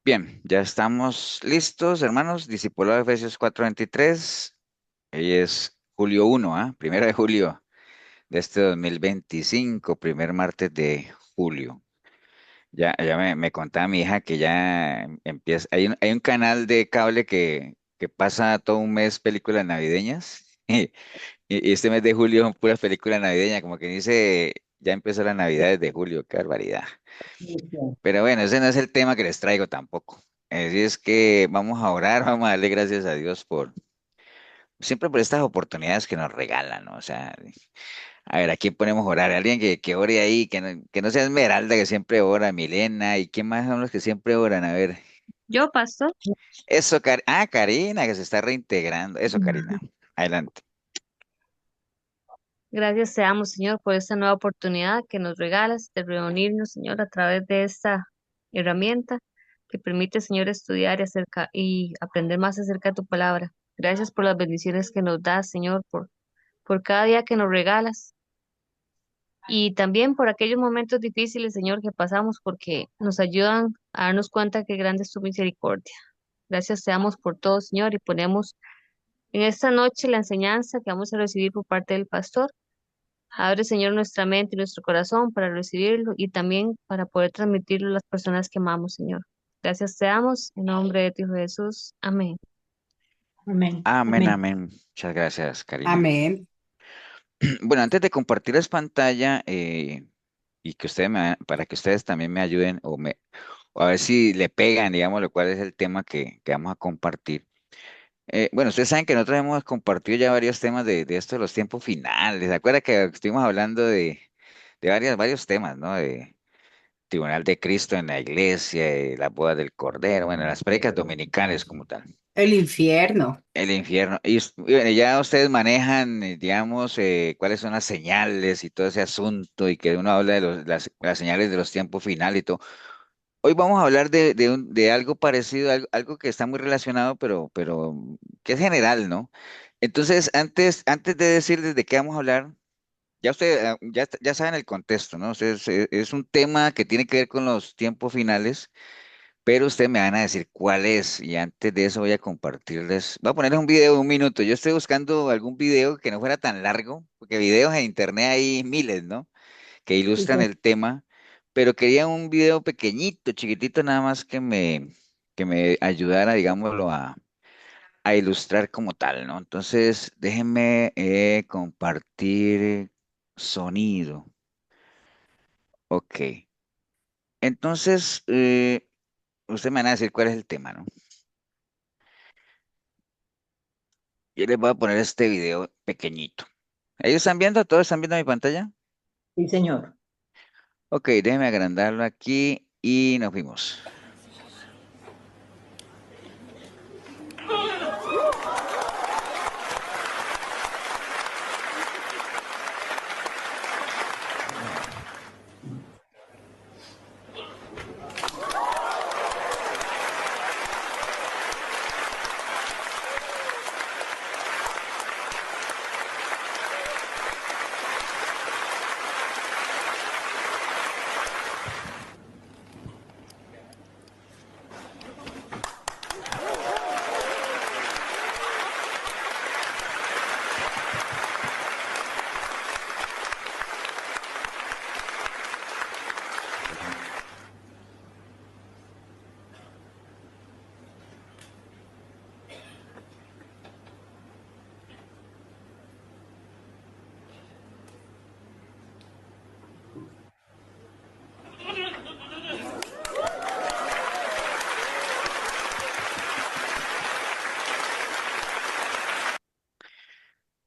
Bien, ya estamos listos, hermanos. Discipulado de Efesios 4:23. Hoy es julio 1, ¿ah? 1 de julio de este 2025, primer martes de julio. Ya me contaba mi hija que ya empieza. Hay un canal de cable que pasa todo un mes películas navideñas. Y este mes de julio son puras películas navideñas, como que dice, ya empezó la Navidad desde julio. Qué barbaridad. Listo. Pero bueno, ese no es el tema que les traigo tampoco. Así es que vamos a orar, vamos a darle gracias a Dios siempre por estas oportunidades que nos regalan, ¿no? O sea, a ver, ¿a quién ponemos a orar? Alguien que ore ahí, que no sea Esmeralda, que siempre ora, Milena, ¿y quién más son los que siempre oran? A ver, Yo, pastor, eso, Karina, que se está reintegrando. Eso, Karina, adelante. gracias seamos, Señor, por esta nueva oportunidad que nos regalas de reunirnos, Señor, a través de esta herramienta que permite, Señor, estudiar y aprender más acerca de tu palabra. Gracias por las bendiciones que nos das, Señor, por cada día que nos regalas y también por aquellos momentos difíciles, Señor, que pasamos porque nos ayudan a darnos cuenta que grande es tu misericordia. Gracias seamos por todo, Señor, y ponemos en esta noche la enseñanza que vamos a recibir por parte del pastor. Abre, Señor, nuestra mente y nuestro corazón para recibirlo y también para poder transmitirlo a las personas que amamos, Señor. Gracias te damos en nombre de tu Hijo Jesús. Amén. Amén. Amén, Amén. amén. Muchas gracias, Karina. Amén. Bueno, antes de compartirles pantalla, y para que ustedes también me ayuden o a ver si le pegan, digamos, lo cual es el tema que vamos a compartir. Bueno, ustedes saben que nosotros hemos compartido ya varios temas de esto de los tiempos finales. ¿Se acuerda que estuvimos hablando de varios temas, ¿no? De Tribunal de Cristo en la iglesia, las bodas del Cordero, bueno, las predicas dominicales como tal. El infierno. El infierno. Y bueno, ya ustedes manejan, digamos, cuáles son las señales y todo ese asunto, y que uno habla de las señales de los tiempos finales y todo. Hoy vamos a hablar de algo parecido, algo que está muy relacionado, pero que es general, ¿no? Entonces, antes de decirles de qué vamos a hablar, ya ustedes ya saben el contexto, ¿no? Ustedes, es un tema que tiene que ver con los tiempos finales, pero ustedes me van a decir cuál es, y antes de eso voy a ponerles un video de 1 minuto. Yo estoy buscando algún video que no fuera tan largo, porque videos en internet hay miles, ¿no? Que Sí, ilustran señor. el tema, pero quería un video pequeñito, chiquitito, nada más que me ayudara, digámoslo, a ilustrar como tal, ¿no? Entonces, déjenme compartir sonido. Ok. Entonces, ustedes me van a decir cuál es el tema, ¿no? Yo les voy a poner este video pequeñito. ¿Ellos están viendo? ¿Todos están viendo mi pantalla? Sí, señor. Ok, déjenme agrandarlo aquí y nos fuimos.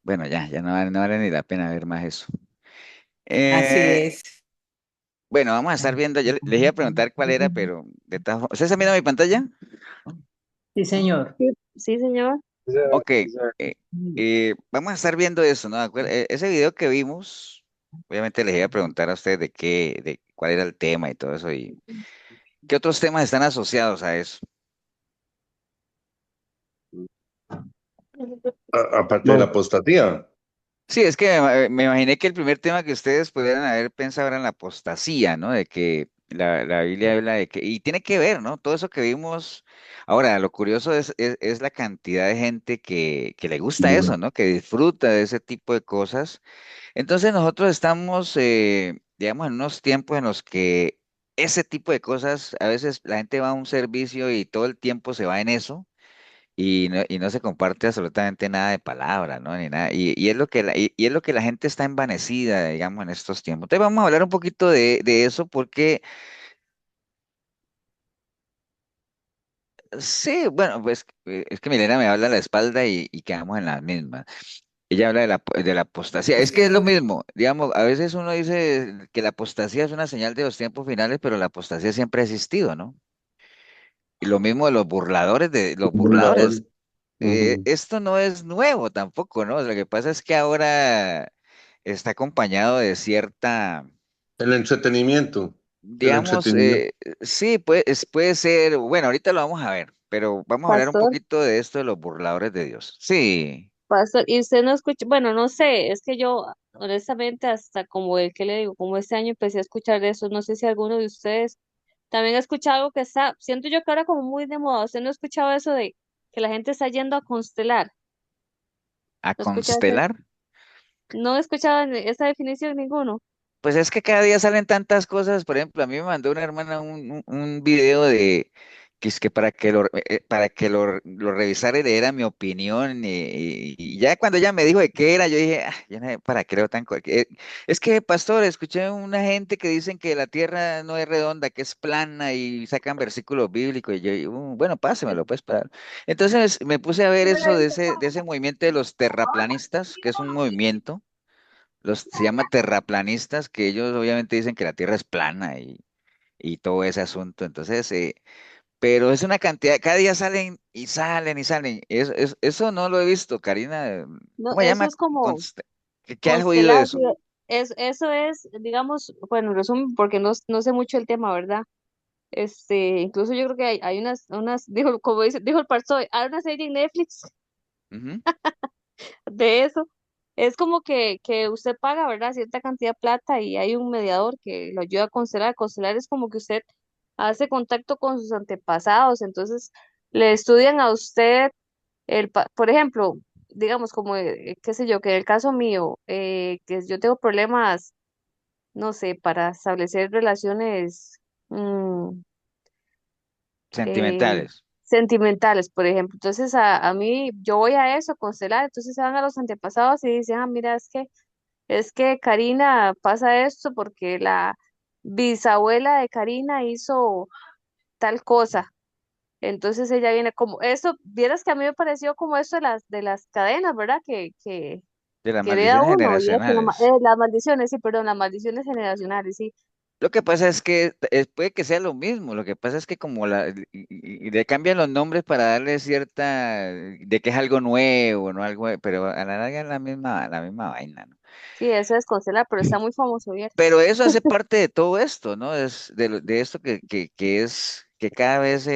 Bueno, ya no vale ni la pena ver más eso. Así Eh, es. bueno, vamos a estar viendo, yo les iba a preguntar cuál era, pero ¿ustedes están viendo mi pantalla? Sí, señor. Sí, sí, señor. Ok, vamos a estar viendo eso, ¿no? Ese video que vimos, obviamente les iba a preguntar a ustedes de cuál era el tema y todo eso, y qué otros temas están asociados a eso. Aparte de la apostasía. Sí, es que me imaginé que el primer tema que ustedes pudieran haber pensado era en la apostasía, ¿no? De que La Biblia habla de que, y tiene que ver, ¿no? Todo eso que vimos. Ahora, lo curioso es la cantidad de gente que le gusta eso, ¿no? Que disfruta de ese tipo de cosas. Entonces nosotros estamos, digamos, en unos tiempos en los que ese tipo de cosas, a veces la gente va a un servicio y todo el tiempo se va en eso y no se comparte absolutamente nada de palabra, ¿no? Ni nada. Y es lo que y es lo que la gente está envanecida, digamos, en estos tiempos. Entonces vamos a hablar un poquito de eso porque sí, bueno, pues es que Milena me habla a la espalda y quedamos en la misma. Ella habla de la apostasía. Es que es lo mismo, digamos, a veces uno dice que la apostasía es una señal de los tiempos finales, pero la apostasía siempre ha existido, ¿no? Y lo mismo de los Burlador. burladores. Ujú. Esto no es nuevo tampoco, ¿no? Lo que pasa es que ahora está acompañado de cierta, El entretenimiento. El digamos, entretenimiento. sí, puede ser, bueno, ahorita lo vamos a ver, pero vamos a hablar un Pastor, poquito de esto de los burladores de Dios. Sí, pastor, y usted no escucha, bueno, no sé, es que yo, honestamente, hasta como el que le digo, como este año empecé a escuchar de eso, no sé si alguno de ustedes también ha escuchado algo que está, siento yo que ahora como muy de moda, ¿usted no ha escuchado eso de que la gente está yendo a constelar? a ¿No ha escuchado eso? constelar. No he escuchado esa definición ninguno. Pues es que cada día salen tantas cosas. Por ejemplo, a mí me mandó una hermana un video de que es que para que lo revisara y le diera mi opinión. Y ya cuando ella me dijo de qué era, yo dije, ah, yo no sé para qué leo tan es que, pastor, escuché una gente que dicen que la tierra no es redonda, que es plana y sacan versículos bíblicos. Y yo, bueno, pásemelo, pues, para. Entonces me puse a ver eso de ese movimiento de los terraplanistas, que es un movimiento se llama terraplanistas, que ellos obviamente dicen que la Tierra es plana y todo ese asunto. Entonces, pero es una cantidad, cada día salen y salen y salen. Eso no lo he visto, Karina. No, ¿Cómo se eso llama? es como ¿Qué has oído de constelar, sí, eso? eso es, digamos, bueno, en resumen, porque no sé mucho el tema, ¿verdad? Incluso yo creo que hay dijo, como dijo el pastor, hay una serie en Netflix Ujú. de eso. Es como que usted paga, ¿verdad? Cierta cantidad de plata y hay un mediador que lo ayuda a constelar. Constelar es como que usted hace contacto con sus antepasados, entonces le estudian a usted por ejemplo, digamos como, qué sé yo, que en el caso mío, que yo tengo problemas, no sé, para establecer relaciones, mm, eh, Sentimentales. sentimentales, por ejemplo. Entonces, a mí, yo voy a eso, a constelar, entonces se van a los antepasados y dicen, ah, mira, es que Karina pasa esto porque la bisabuela de Karina hizo tal cosa. Entonces ella viene como, eso, vieras que a mí me pareció como eso de las cadenas, ¿verdad? De las Que hereda maldiciones uno, y eso, generacionales. las maldiciones, sí, perdón, las maldiciones generacionales, sí. Lo que pasa es que puede que sea lo mismo, lo que pasa es que como y le cambian los nombres para darle cierta, de que es algo nuevo, no algo, pero a la larga es la misma vaina, ¿no? Sí, eso es constelar, pero está muy famoso, ¿vieras? Pero eso hace parte de todo esto, ¿no? Es de esto que es, que cada vez,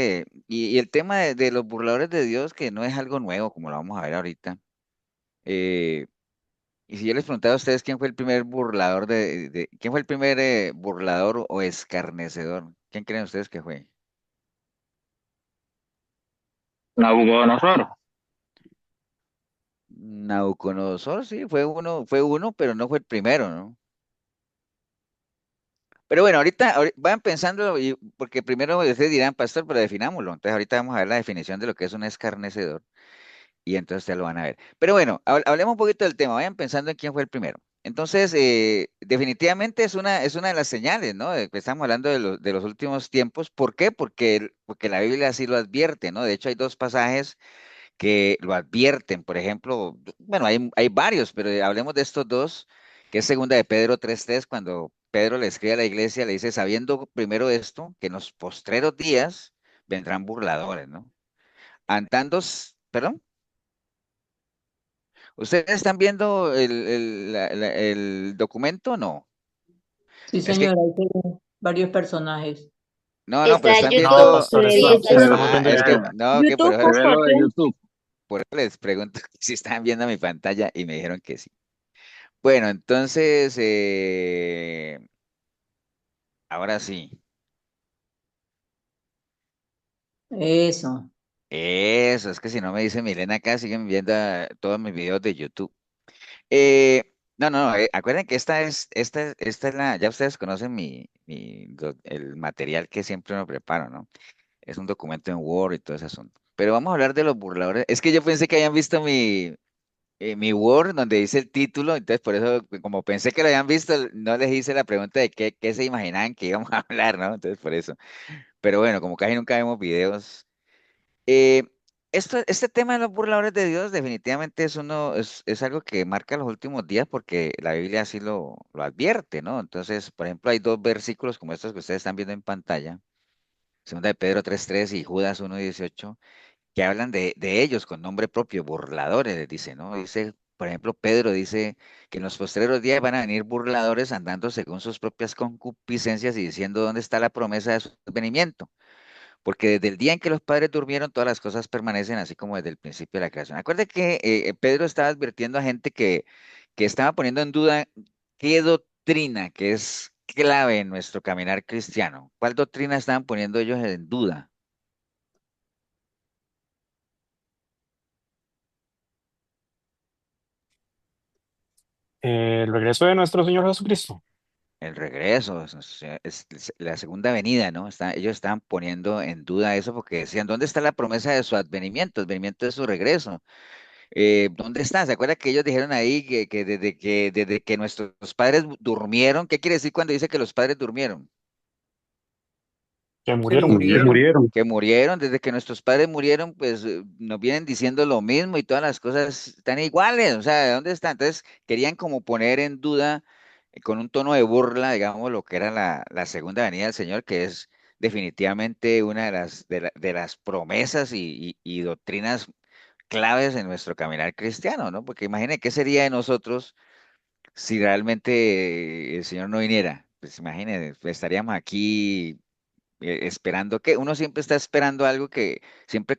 y el tema de los burladores de Dios, que no es algo nuevo, como lo vamos a ver ahorita. eh, y si yo les preguntaba a ustedes quién fue el primer burlador quién fue el primer burlador o escarnecedor, ¿quién creen ustedes que fue? Nabucodonosor. Nabucodonosor, sí, fue uno, pero no fue el primero, ¿no? Pero bueno, ahorita vayan pensando, porque primero ustedes dirán, pastor, pero definámoslo. Entonces ahorita vamos a ver la definición de lo que es un escarnecedor y entonces ya lo van a ver. Pero bueno, hablemos un poquito del tema, vayan pensando en quién fue el primero. Entonces, definitivamente es una de las señales, ¿no? De que estamos hablando de los últimos tiempos. ¿Por qué? Porque la Biblia así lo advierte, ¿no? De hecho, hay dos pasajes que lo advierten. Por ejemplo, bueno, hay varios, pero hablemos de estos dos, que es segunda de Pedro 3:3, cuando Pedro le escribe a la iglesia, le dice, sabiendo primero esto, que en los postreros días vendrán burladores, ¿no? Andando, perdón, ¿ustedes están viendo el documento o no? Sí, Es que, señora, hay varios personajes. no, no, pero Está en están YouTube, No, viendo, pastor, sí, está en pero estamos ah, viendo el es que, video. no, que por YouTube, eso, pastor, Revelo de sí. YouTube. por eso les pregunto si están viendo mi pantalla y me dijeron que sí. Bueno, entonces, ahora sí. Eso. Eso, es que si no me dice Milena acá, siguen viendo todos mis videos de YouTube. No, no, no, acuerden que esta es ya ustedes conocen el material que siempre me preparo, ¿no? Es un documento en Word y todo ese asunto. Pero vamos a hablar de los burladores. Es que yo pensé que habían visto mi Word donde dice el título, entonces por eso, como pensé que lo habían visto, no les hice la pregunta de qué se imaginaban que íbamos a hablar, ¿no? Entonces por eso. Pero bueno, como casi nunca vemos videos. eh, este tema de los burladores de Dios definitivamente es algo que marca los últimos días porque la Biblia así lo advierte, ¿no? Entonces, por ejemplo, hay dos versículos como estos que ustedes están viendo en pantalla, Segunda de Pedro 3:3 y Judas 1:18 que hablan de ellos con nombre propio, burladores, dice, ¿no? Dice, por ejemplo, Pedro dice que en los postreros días van a venir burladores andando según sus propias concupiscencias y diciendo dónde está la promesa de su venimiento. Porque desde el día en que los padres durmieron, todas las cosas permanecen así como desde el principio de la creación. Acuerde que Pedro estaba advirtiendo a gente que estaba poniendo en duda qué doctrina que es clave en nuestro caminar cristiano. ¿Cuál doctrina estaban poniendo ellos en duda? El regreso de nuestro Señor Jesucristo. El regreso, es la segunda venida, ¿no? Ellos estaban poniendo en duda eso porque decían, ¿dónde está la promesa de su advenimiento de su regreso? ¿Dónde está? ¿Se acuerda que ellos dijeron ahí que desde que nuestros padres durmieron? ¿Qué quiere decir cuando dice que los padres durmieron? Que Que murieron. Que murieron. murieron. Que murieron, desde que nuestros padres murieron, pues nos vienen diciendo lo mismo y todas las cosas están iguales, o sea, ¿de dónde están? Entonces querían como poner en duda con un tono de burla, digamos, lo que era la segunda venida del Señor, que es definitivamente una de las promesas y doctrinas claves en nuestro caminar cristiano, ¿no? Porque imagine qué sería de nosotros si realmente el Señor no viniera. Pues imagine, estaríamos aquí esperando que uno siempre está esperando algo que siempre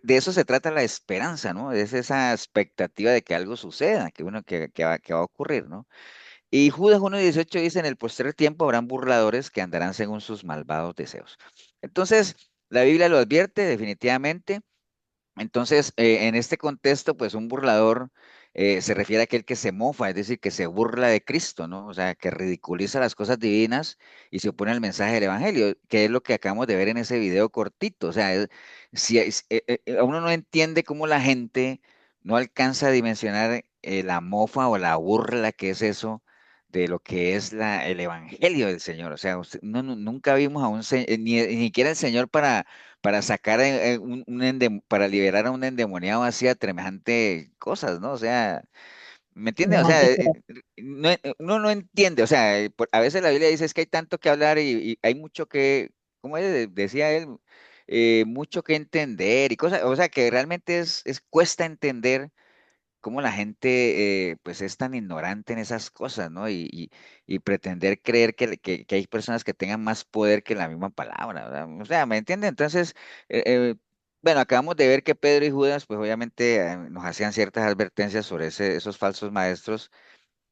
de eso se trata la esperanza, ¿no? Es esa expectativa de que algo suceda, que va a ocurrir, ¿no? Y Judas 1:18 dice, en el postrer tiempo habrán burladores que andarán según sus malvados deseos. Entonces, la Biblia lo advierte definitivamente. Entonces, en este contexto, pues un burlador se refiere a aquel que se mofa, es decir, que se burla de Cristo, ¿no? O sea, que ridiculiza las cosas divinas y se opone al mensaje del Evangelio, que es lo que acabamos de ver en ese video cortito. O sea, uno no entiende cómo la gente no alcanza a dimensionar la mofa o la burla que es eso de lo que es el Evangelio del Señor. O sea, nunca vimos a ni siquiera el Señor para sacar para liberar a un endemoniado hacía semejante cosas, ¿no? O sea, ¿me entiende? O sea, Semejante sea. uno no entiende, o sea, a veces la Biblia dice es que hay tanto que hablar y hay mucho ¿cómo decía él? Mucho que entender y cosas, o sea, que realmente cuesta entender cómo la gente pues es tan ignorante en esas cosas, ¿no? Y pretender creer que hay personas que tengan más poder que la misma palabra, ¿verdad? O sea, ¿me entiende? Entonces, eh, eh, bueno, acabamos de ver que Pedro y Judas, pues obviamente nos hacían ciertas advertencias sobre esos falsos maestros,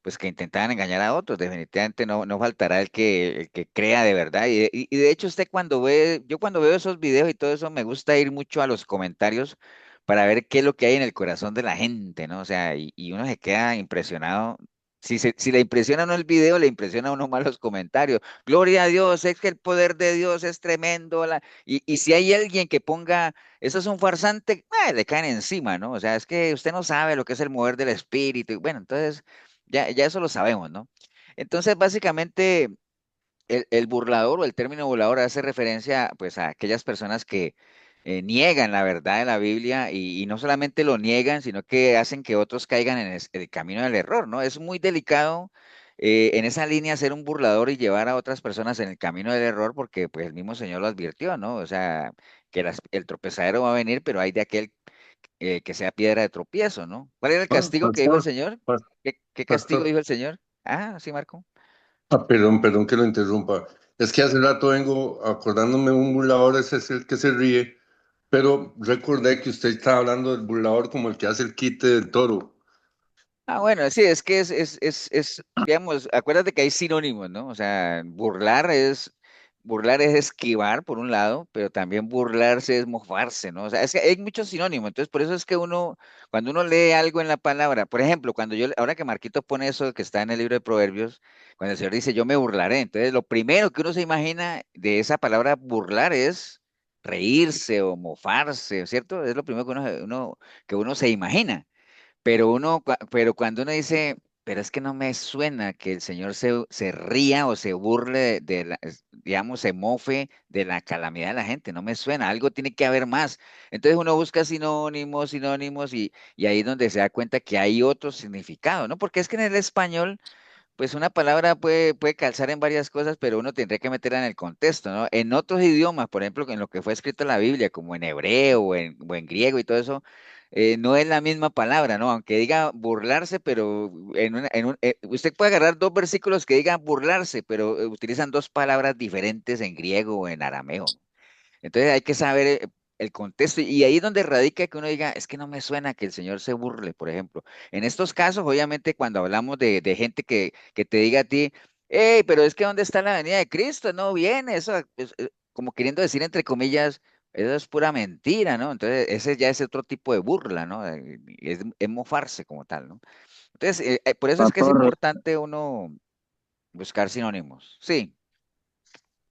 pues que intentaban engañar a otros. Definitivamente no faltará el que crea de verdad. Y de hecho, yo cuando veo esos videos y todo eso, me gusta ir mucho a los comentarios para ver qué es lo que hay en el corazón de la gente, ¿no? O sea, y uno se queda impresionado. Si le impresiona a uno el video, le impresiona a uno más los comentarios. Gloria a Dios, es que el poder de Dios es tremendo. Y si hay alguien que ponga, eso es un farsante, le caen encima, ¿no? O sea, es que usted no sabe lo que es el mover del espíritu. Y bueno, entonces, ya eso lo sabemos, ¿no? Entonces, básicamente, el burlador o el término burlador hace referencia pues a aquellas personas que niegan la verdad de la Biblia y no solamente lo niegan, sino que hacen que otros caigan en el camino del error, ¿no? Es muy delicado en esa línea ser un burlador y llevar a otras personas en el camino del error porque pues el mismo Señor lo advirtió, ¿no? O sea, que el tropezadero va a venir, pero hay de aquel que sea piedra de tropiezo, ¿no? ¿Cuál era el castigo que dijo el Pastor, Señor? pas- ¿Qué castigo pastor. dijo el Señor? Ah, sí, Marco. Perdón que lo interrumpa. Es que hace rato vengo acordándome de un burlador, ese es el que se ríe, pero recordé que usted estaba hablando del burlador como el que hace el quite del toro. Ah, bueno, sí, es que digamos, acuérdate que hay sinónimos, ¿no? O sea, burlar burlar es esquivar, por un lado, pero también burlarse es mofarse, ¿no? O sea, es que hay muchos sinónimos, entonces por eso es que uno, cuando uno lee algo en la palabra, por ejemplo, ahora que Marquito pone eso que está en el libro de Proverbios, cuando el Señor dice, yo me burlaré, entonces lo primero que uno se imagina de esa palabra burlar es reírse o mofarse, ¿cierto? Es lo primero que que uno se imagina. Pero cuando uno dice, pero es que no me suena que el Señor se ría o se burle digamos, se mofe de la calamidad de la gente, no me suena, algo tiene que haber más. Entonces uno busca sinónimos, sinónimos, y ahí es donde se da cuenta que hay otro significado, ¿no? Porque es que en el español pues una palabra puede calzar en varias cosas, pero uno tendría que meterla en el contexto, ¿no? En otros idiomas, por ejemplo, en lo que fue escrito en la Biblia, como en hebreo o en griego y todo eso, no es la misma palabra, ¿no? Aunque diga burlarse, pero usted puede agarrar dos versículos que digan burlarse, pero utilizan dos palabras diferentes en griego o en arameo, ¿no? Entonces hay que saber el contexto y ahí es donde radica que uno diga, es que no me suena que el Señor se burle, por ejemplo. En estos casos, obviamente, cuando hablamos de gente que te diga a ti, hey, pero es que ¿dónde está la venida de Cristo? No viene, eso es, como queriendo decir entre comillas, eso es pura mentira, ¿no? Entonces ese ya es otro tipo de burla, ¿no? Es mofarse como tal, ¿no? Entonces, por eso es que es Pastor, importante uno buscar sinónimos. Sí.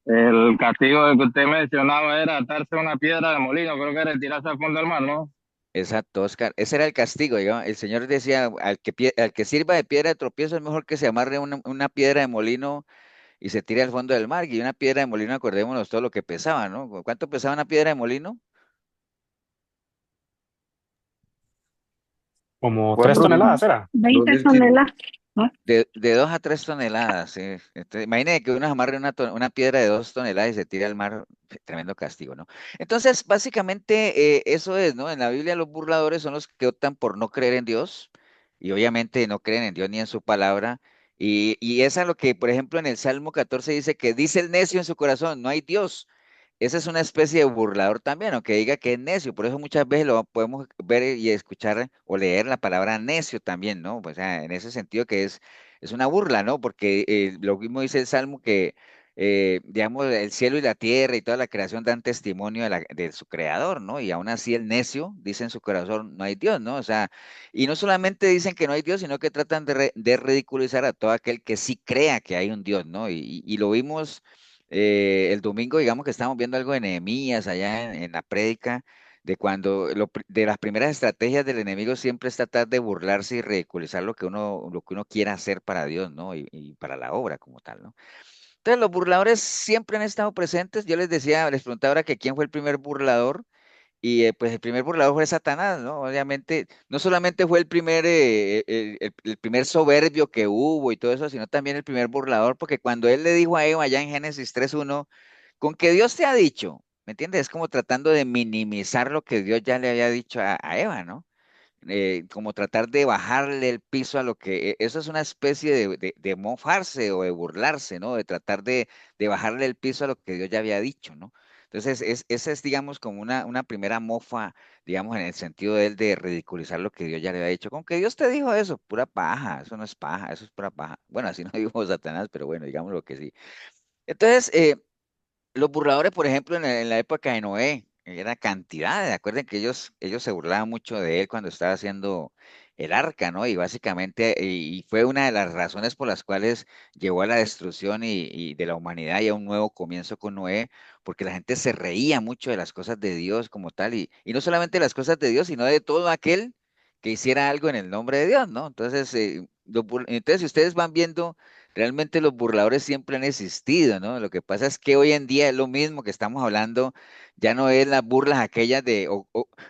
el castigo que usted mencionaba era atarse a una piedra de molino, creo que era tirarse al fondo del mar, ¿no? Exacto, Oscar. Ese era el castigo, digamos. El Señor decía, al que sirva de piedra de tropiezo es mejor que se amarre una piedra de molino y se tire al fondo del mar. Y una piedra de molino, acordémonos todo lo que pesaba, ¿no? ¿Cuánto pesaba una piedra de molino? Como tres Cuatro, toneladas era. 20 2000 kilos. toneladas, ¿no? De 2 a 3 toneladas, sí. Entonces, imagine que uno se amarre una piedra de 2 toneladas y se tira al mar, tremendo castigo, ¿no? Entonces, básicamente, eso es, ¿no? En la Biblia los burladores son los que optan por no creer en Dios y obviamente no creen en Dios ni en su palabra. Y es a lo que, por ejemplo, en el Salmo 14 dice el necio en su corazón, no hay Dios. Esa es una especie de burlador también, aunque diga que es necio. Por eso muchas veces lo podemos ver y escuchar o leer la palabra necio también, ¿no? O sea, en ese sentido que es una burla, ¿no? Porque lo mismo dice el Salmo que, digamos, el cielo y la tierra y toda la creación dan testimonio de su creador, ¿no? Y aún así el necio dice en su corazón, no hay Dios, ¿no? O sea, y no solamente dicen que no hay Dios, sino que tratan de ridiculizar a todo aquel que sí crea que hay un Dios, ¿no? Y lo vimos el domingo, digamos que estábamos viendo algo de Nehemías allá en la prédica, de cuando de las primeras estrategias del enemigo siempre es tratar de burlarse y ridiculizar lo que uno quiera hacer para Dios, ¿no? Y para la obra como tal, ¿no? Entonces, los burladores siempre han estado presentes. Yo les preguntaba ahora que quién fue el primer burlador. Y pues el primer burlador fue Satanás, ¿no? Obviamente, no solamente fue el primer soberbio que hubo y todo eso, sino también el primer burlador, porque cuando él le dijo a Eva allá en Génesis 3:1, con que Dios te ha dicho, ¿me entiendes? Es como tratando de minimizar lo que Dios ya le había dicho a Eva, ¿no? Como tratar de bajarle el piso a lo que, eso es una especie de mofarse o de burlarse, ¿no? De tratar de bajarle el piso a lo que Dios ya había dicho, ¿no? Entonces, esa es, digamos, como una primera mofa, digamos, en el sentido de él de ridiculizar lo que Dios ya le había dicho. Con que Dios te dijo eso, pura paja, eso no es paja, eso es pura paja. Bueno, así no dijo Satanás, pero bueno, digamos lo que sí. Entonces, los burladores, por ejemplo, en la época de Noé, era cantidad. Acuerden que ellos se burlaban mucho de él cuando estaba haciendo el arca, ¿no? Y básicamente, y fue una de las razones por las cuales llevó a la destrucción y de la humanidad y a un nuevo comienzo con Noé, porque la gente se reía mucho de las cosas de Dios como tal, y no solamente de las cosas de Dios, sino de todo aquel que hiciera algo en el nombre de Dios, ¿no? Entonces, entonces si ustedes van viendo. Realmente los burladores siempre han existido, ¿no? Lo que pasa es que hoy en día es lo mismo que estamos hablando, ya no es las burlas aquellas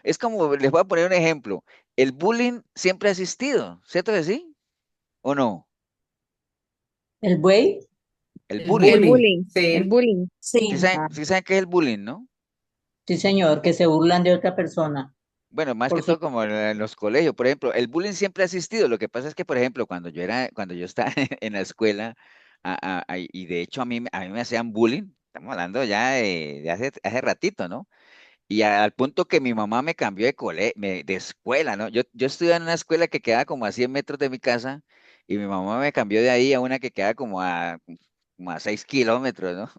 es como, les voy a poner un ejemplo, el bullying siempre ha existido, ¿cierto que sí? ¿O no? El buey, El el El bullying. bullying, bullying, el sí, bullying, ¿Sí sí. saben, sí saben qué es el bullying, no? sí, señor, que se burlan de otra persona Bueno, más que por su... todo como en los colegios, por ejemplo, el bullying siempre ha existido. Lo que pasa es que, por ejemplo, cuando yo estaba en la escuela, y de hecho a mí me hacían bullying, estamos hablando ya de hace ratito, ¿no? Y al punto que mi mamá me cambió de escuela, ¿no? Yo estudiaba en una escuela que quedaba como a 100 metros de mi casa y mi mamá me cambió de ahí a una que queda como a 6 kilómetros, ¿no?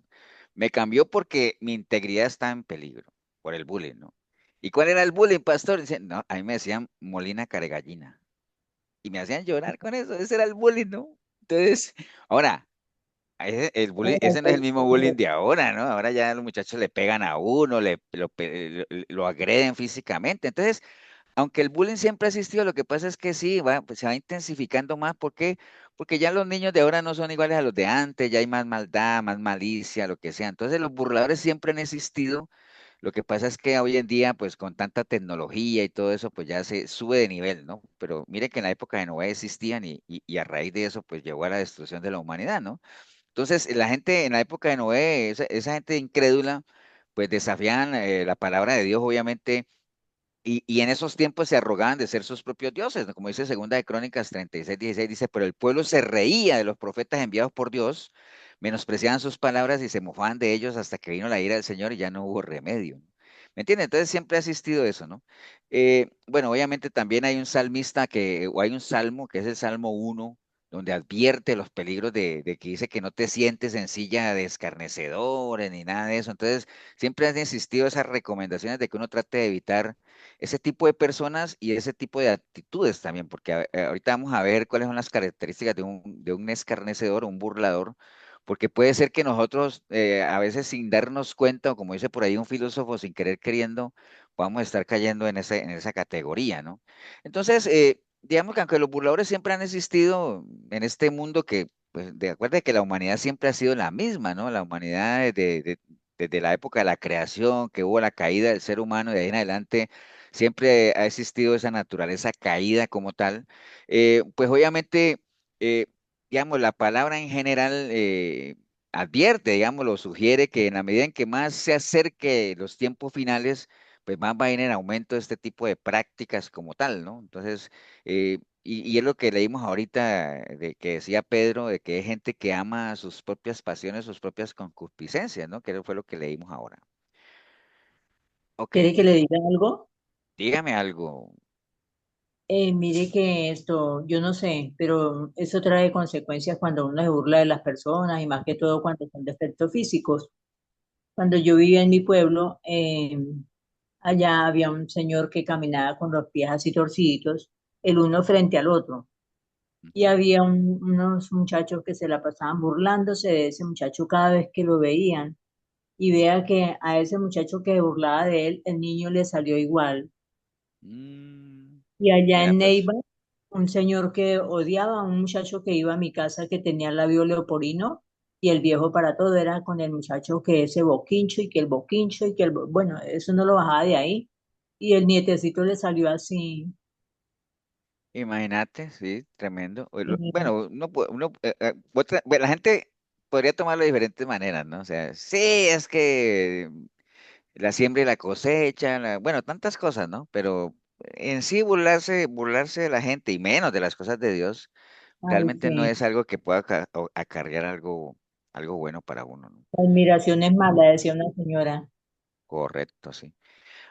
Me cambió porque mi integridad está en peligro por el bullying, ¿no? ¿Y cuál era el bullying, pastor? Dice, no, a mí me decían Molina Caregallina y me hacían llorar con eso, ese era el bullying, ¿no? Entonces, ahora, el bullying, ese no es el mismo bullying de ahora, ¿no? Ahora ya los muchachos le pegan a uno, lo agreden físicamente. Entonces, aunque el bullying siempre ha existido, lo que pasa es que sí, pues, se va intensificando más. ¿Por qué? Porque ya los niños de ahora no son iguales a los de antes, ya hay más maldad, más malicia, lo que sea. Entonces, los burladores siempre han existido. Lo que pasa es que hoy en día, pues con tanta tecnología y todo eso, pues ya se sube de nivel, ¿no? Pero mire que en la época de Noé existían y a raíz de eso, pues llegó a la destrucción de la humanidad, ¿no? Entonces, la gente en la época de Noé, esa gente incrédula, pues desafían la palabra de Dios, obviamente, y en esos tiempos se arrogaban de ser sus propios dioses, ¿no? Como dice Segunda de Crónicas 36:16, dice, pero el pueblo se reía de los profetas enviados por Dios, menospreciaban sus palabras y se mofaban de ellos hasta que vino la ira del Señor y ya no hubo remedio. ¿Me entiendes? Entonces siempre ha existido eso, ¿no? Bueno, obviamente también hay un salmista o hay un salmo, que es el Salmo 1, donde advierte los peligros de que dice que no te sientes en silla de escarnecedores ni nada de eso. Entonces, siempre han existido esas recomendaciones de que uno trate de evitar ese tipo de personas y ese tipo de actitudes también, porque ahorita vamos a ver cuáles son las características de un escarnecedor, un burlador, porque puede ser que nosotros a veces sin darnos cuenta, o como dice por ahí un filósofo, sin querer queriendo, podamos estar cayendo en esa categoría, ¿no? Entonces, digamos que aunque los burladores siempre han existido en este mundo que, pues, de acuerdo que la humanidad siempre ha sido la misma, ¿no? La humanidad desde la época de la creación, que hubo la caída del ser humano, de ahí en adelante siempre ha existido esa naturaleza caída como tal. Pues obviamente, eh, digamos, la palabra en general advierte, digamos, lo sugiere que en la medida en que más se acerque los tiempos finales, pues más va a ir en aumento este tipo de prácticas como tal, ¿no? Entonces, y es lo que leímos ahorita, de que decía Pedro, de que hay gente que ama sus propias pasiones, sus propias concupiscencias, ¿no? Que fue lo que leímos ahora. Ok, ¿Quiere que le diga algo? dígame algo. Mire que esto, yo no sé, pero eso trae consecuencias cuando uno se burla de las personas y más que todo cuando son defectos físicos. Cuando yo vivía en mi pueblo, allá había un señor que caminaba con los pies así torciditos, el uno frente al otro. Y Ujú. había unos muchachos que se la pasaban burlándose de ese muchacho cada vez que lo veían. Y vea que a ese muchacho que se burlaba de él, el niño le salió igual. Mm, Y allá mira, en pues, Neiva, un señor que odiaba a un muchacho que iba a mi casa que tenía labio leoporino y el viejo para todo era con el muchacho que ese boquincho y que el boquincho y que bueno, eso no lo bajaba de ahí. Y el nietecito le salió así. imagínate, sí, tremendo. Y, Bueno, bueno, la gente podría tomarlo de diferentes maneras, ¿no? O sea, sí, es que la siembra y la cosecha, bueno, tantas cosas, ¿no? Pero en sí burlarse de la gente y menos de las cosas de Dios, ay, realmente no sí, es algo que pueda acarrear algo bueno para uno, ¿no? la admiración es mala, decía una señora. Correcto, sí.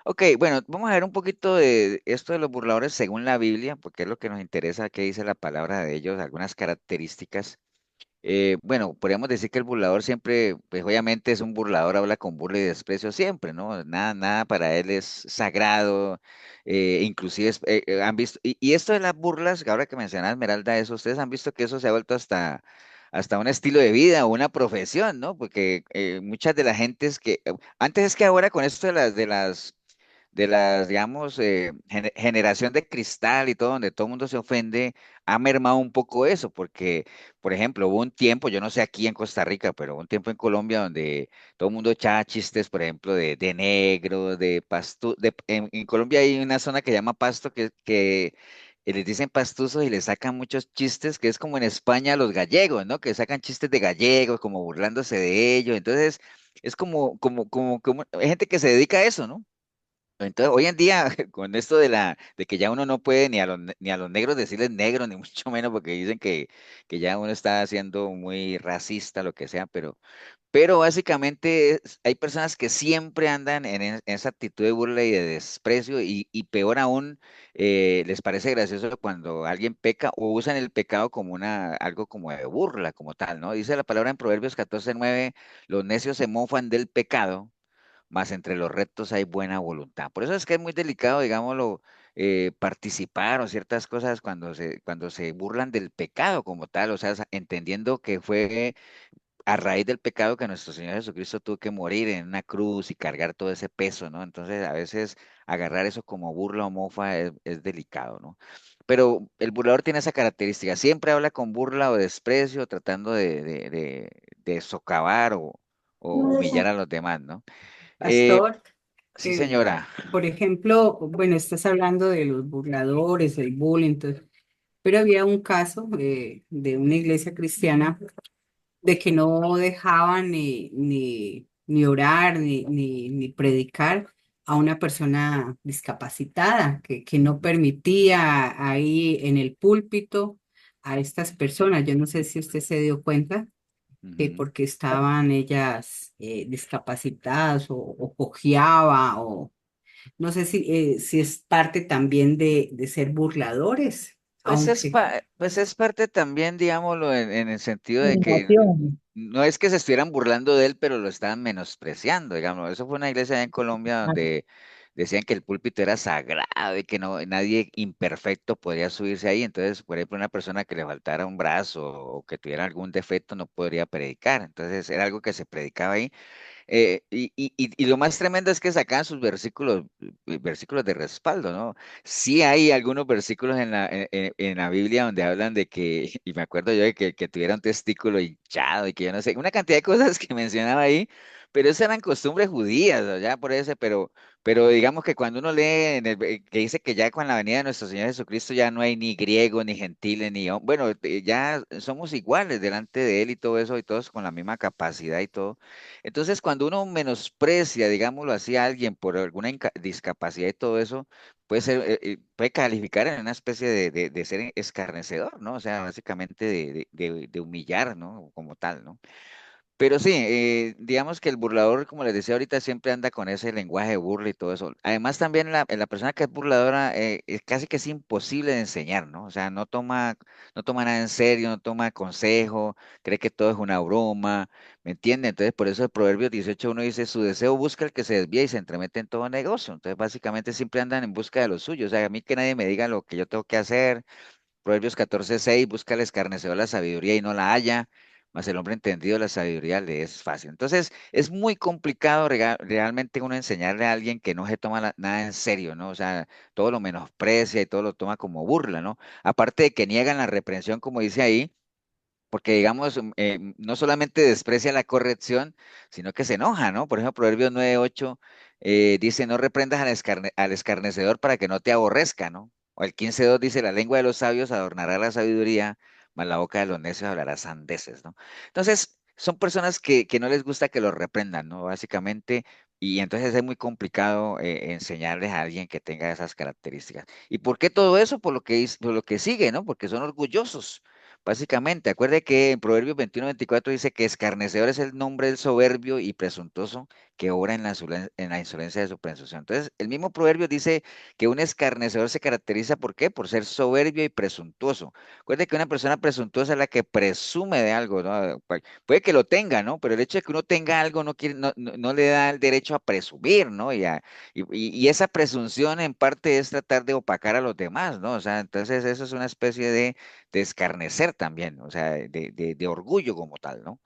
Ok, bueno, vamos a ver un poquito de esto de los burladores según la Biblia, porque es lo que nos interesa, qué dice la palabra de ellos, algunas características. Bueno, podríamos decir que el burlador siempre, pues obviamente es un burlador, habla con burla y desprecio siempre, ¿no? Nada, nada para él es sagrado, inclusive han visto, y esto de las burlas, que ahora que menciona Esmeralda, eso, ustedes han visto que eso se ha vuelto hasta un estilo de vida o una profesión, ¿no? Porque muchas de las gentes antes es que ahora con esto de las, digamos, generación de cristal y todo, donde todo el mundo se ofende, ha mermado un poco eso, porque, por ejemplo, hubo un tiempo, yo no sé aquí en Costa Rica, pero hubo un tiempo en Colombia donde todo el mundo echaba chistes, por ejemplo, de negro, de pasto, en Colombia hay una zona que se llama Pasto, que les dicen pastuzos y les sacan muchos chistes, que es como en España los gallegos, ¿no? Que sacan chistes de gallegos, como burlándose de ellos, entonces es como, hay gente que se dedica a eso, ¿no? Entonces, hoy en día, con esto de que ya uno no puede ni a los negros decirles negro, ni mucho menos, porque dicen que ya uno está siendo muy racista, lo que sea, pero básicamente hay personas que siempre andan en esa actitud de burla y de desprecio y peor aún, les parece gracioso cuando alguien peca o usan el pecado como algo como de burla, como tal, ¿no? Dice la palabra en Proverbios 14:9, los necios se mofan del pecado, mas entre los rectos hay buena voluntad. Por eso es que es muy delicado, digámoslo, participar o ciertas cosas cuando se burlan del pecado como tal, o sea, entendiendo que fue a raíz del pecado que nuestro Señor Jesucristo tuvo que morir en una cruz y cargar todo ese peso, ¿no? Entonces, a veces agarrar eso como burla o mofa es delicado, ¿no? Pero el burlador tiene esa característica, siempre habla con burla o desprecio, tratando de socavar o humillar a los demás, ¿no? Eh, Pastor, sí, señora. por ejemplo, bueno, estás hablando de los burladores, el bullying, entonces, pero había un caso de una iglesia cristiana de que no dejaban ni orar ni predicar a una persona discapacitada, que no permitía ahí en el púlpito a estas personas. Yo no sé si usted se dio cuenta que Ujú. porque estaban ellas discapacitadas o cojeaba o no sé si es parte también de ser burladores, aunque Pues es parte también, digámoslo, en el sentido de que Animación. no es que se estuvieran burlando de él, pero lo estaban menospreciando, digamos. Eso fue una iglesia allá en Colombia donde decían que el púlpito era sagrado y que no, nadie imperfecto podría subirse ahí. Entonces, por ejemplo, una persona que le faltara un brazo o que tuviera algún defecto no podría predicar. Entonces, era algo que se predicaba ahí. Y lo más tremendo es que sacan sus versículos de respaldo, ¿no? Sí hay algunos versículos en la Biblia donde hablan de que, y me acuerdo yo de que tuviera un testículo hinchado y que yo no sé, una cantidad de cosas que mencionaba ahí, pero esas eran costumbres judías, ¿no? Ya por eso, pero digamos que cuando uno lee que dice que ya con la venida de nuestro Señor Jesucristo ya no hay ni griego, ni gentiles, bueno, ya somos iguales delante de Él y todo eso, y todos con la misma capacidad y todo. Entonces, cuando uno menosprecia, digámoslo así, a alguien por alguna discapacidad y todo eso, puede calificar en una especie de ser escarnecedor, ¿no? O sea, básicamente de humillar, ¿no? Como tal, ¿no? Pero sí, digamos que el burlador, como les decía ahorita, siempre anda con ese lenguaje de burla y todo eso. Además, también la persona que es burladora es casi que es imposible de enseñar, ¿no? O sea, no toma nada en serio, no toma consejo, cree que todo es una broma, ¿me entiende? Entonces, por eso el Proverbio 18:1 dice, su deseo busca el que se desvía y se entremete en todo negocio. Entonces, básicamente siempre andan en busca de lo suyo. O sea, a mí que nadie me diga lo que yo tengo que hacer. Proverbios 14:6, busca al escarnecedor la sabiduría y no la halla, mas el hombre entendido la sabiduría le es fácil. Entonces, es muy complicado realmente uno enseñarle a alguien que no se toma nada en serio, ¿no? O sea, todo lo menosprecia y todo lo toma como burla, ¿no? Aparte de que niegan la reprensión, como dice ahí, porque digamos, no solamente desprecia la corrección, sino que se enoja, ¿no? Por ejemplo, Proverbios 9:8 dice, no reprendas al escarnecedor para que no te aborrezca, ¿no? O el 15:2 dice, la lengua de los sabios adornará la sabiduría, mas la boca de los necios hablará sandeces, ¿no? Entonces, son personas que no les gusta que los reprendan, ¿no? Básicamente, y entonces es muy complicado enseñarles a alguien que tenga esas características. ¿Y por qué todo eso? Por lo que sigue, ¿no? Porque son orgullosos. Básicamente, acuerde que en Proverbios 21:24 dice que escarnecedor es el nombre del soberbio y presuntuoso que obra en la insolencia de su presunción. Entonces, el mismo Proverbio dice que un escarnecedor se caracteriza ¿por qué? Por ser soberbio y presuntuoso. Acuerde que una persona presuntuosa es la que presume de algo, ¿no? Puede que lo tenga, ¿no? Pero el hecho de que uno tenga algo no le da el derecho a presumir, ¿no? Y esa presunción en parte es tratar de opacar a los demás, ¿no? O sea, entonces eso es una especie de escarnecer también, o sea, de orgullo como tal, ¿no?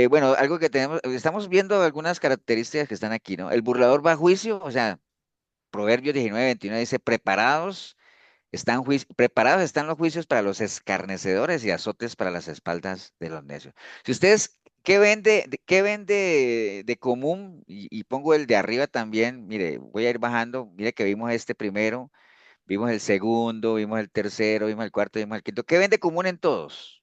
Bueno, algo que estamos viendo algunas características que están aquí, ¿no? El burlador va a juicio, o sea, Proverbios 19:21 dice, preparados están los juicios para los escarnecedores y azotes para las espaldas de los necios. Si ustedes, qué ven de común? Y pongo el de arriba también, mire, voy a ir bajando, mire que vimos este primero, vimos el segundo, vimos el tercero, vimos el cuarto, vimos el quinto. ¿Qué ven de común en todos?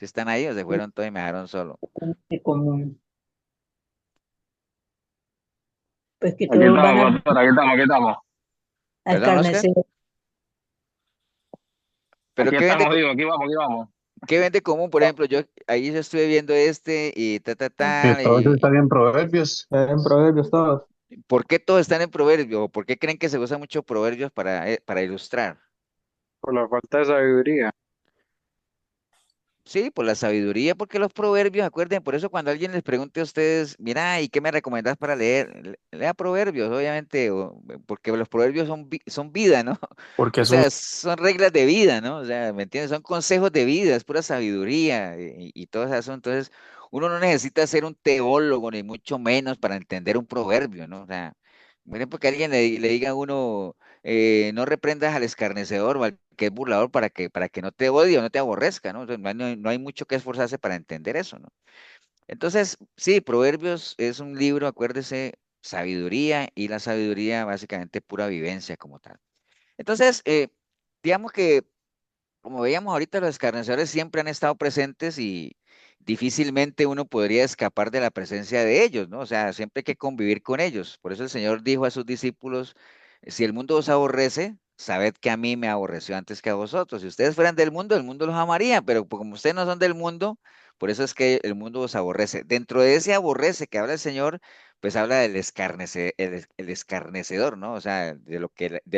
¿Si están ahí o se fueron todos y me dejaron solo? de común. Pues que Aquí todos van estamos, pastor, aquí estamos. a ¿Perdón, Oscar? escarnecer. ¿Pero Aquí estamos, digo, aquí vamos. qué ven de común? Por ejemplo, yo ahí yo estuve viendo este y Que tal, todos y están en Proverbios. En Proverbios todos. ¿por qué todos están en proverbios? ¿O por qué creen que se usa mucho proverbios para ilustrar? Por la falta de sabiduría. Sí, por la sabiduría, porque los proverbios, acuerden, por eso cuando alguien les pregunte a ustedes, mira, ¿y qué me recomendás para leer? Lea proverbios, obviamente, porque los proverbios son vida, ¿no? Porque O es un... sea, son reglas de vida, ¿no? O sea, ¿me entiendes? Son consejos de vida, es pura sabiduría y todo eso. Entonces, uno no necesita ser un teólogo, ni mucho menos para entender un proverbio, ¿no? O sea, miren, porque alguien le diga a uno, no reprendas al escarnecedor o al que es burlador para que no te odie o no te aborrezca, ¿no? O sea, no hay mucho que esforzarse para entender eso, ¿no? Entonces, sí, Proverbios es un libro, acuérdese, sabiduría y la sabiduría básicamente pura vivencia como tal. Entonces, digamos que, como veíamos ahorita, los escarnecedores siempre han estado presentes y difícilmente uno podría escapar de la presencia de ellos, ¿no? O sea, siempre hay que convivir con ellos. Por eso el Señor dijo a sus discípulos, si el mundo os aborrece, sabed que a mí me aborreció antes que a vosotros. Si ustedes fueran del mundo, el mundo los amaría, pero como ustedes no son del mundo, por eso es que el mundo os aborrece. Dentro de ese aborrece que habla el Señor, pues habla del el escarnecedor, ¿no? O sea, de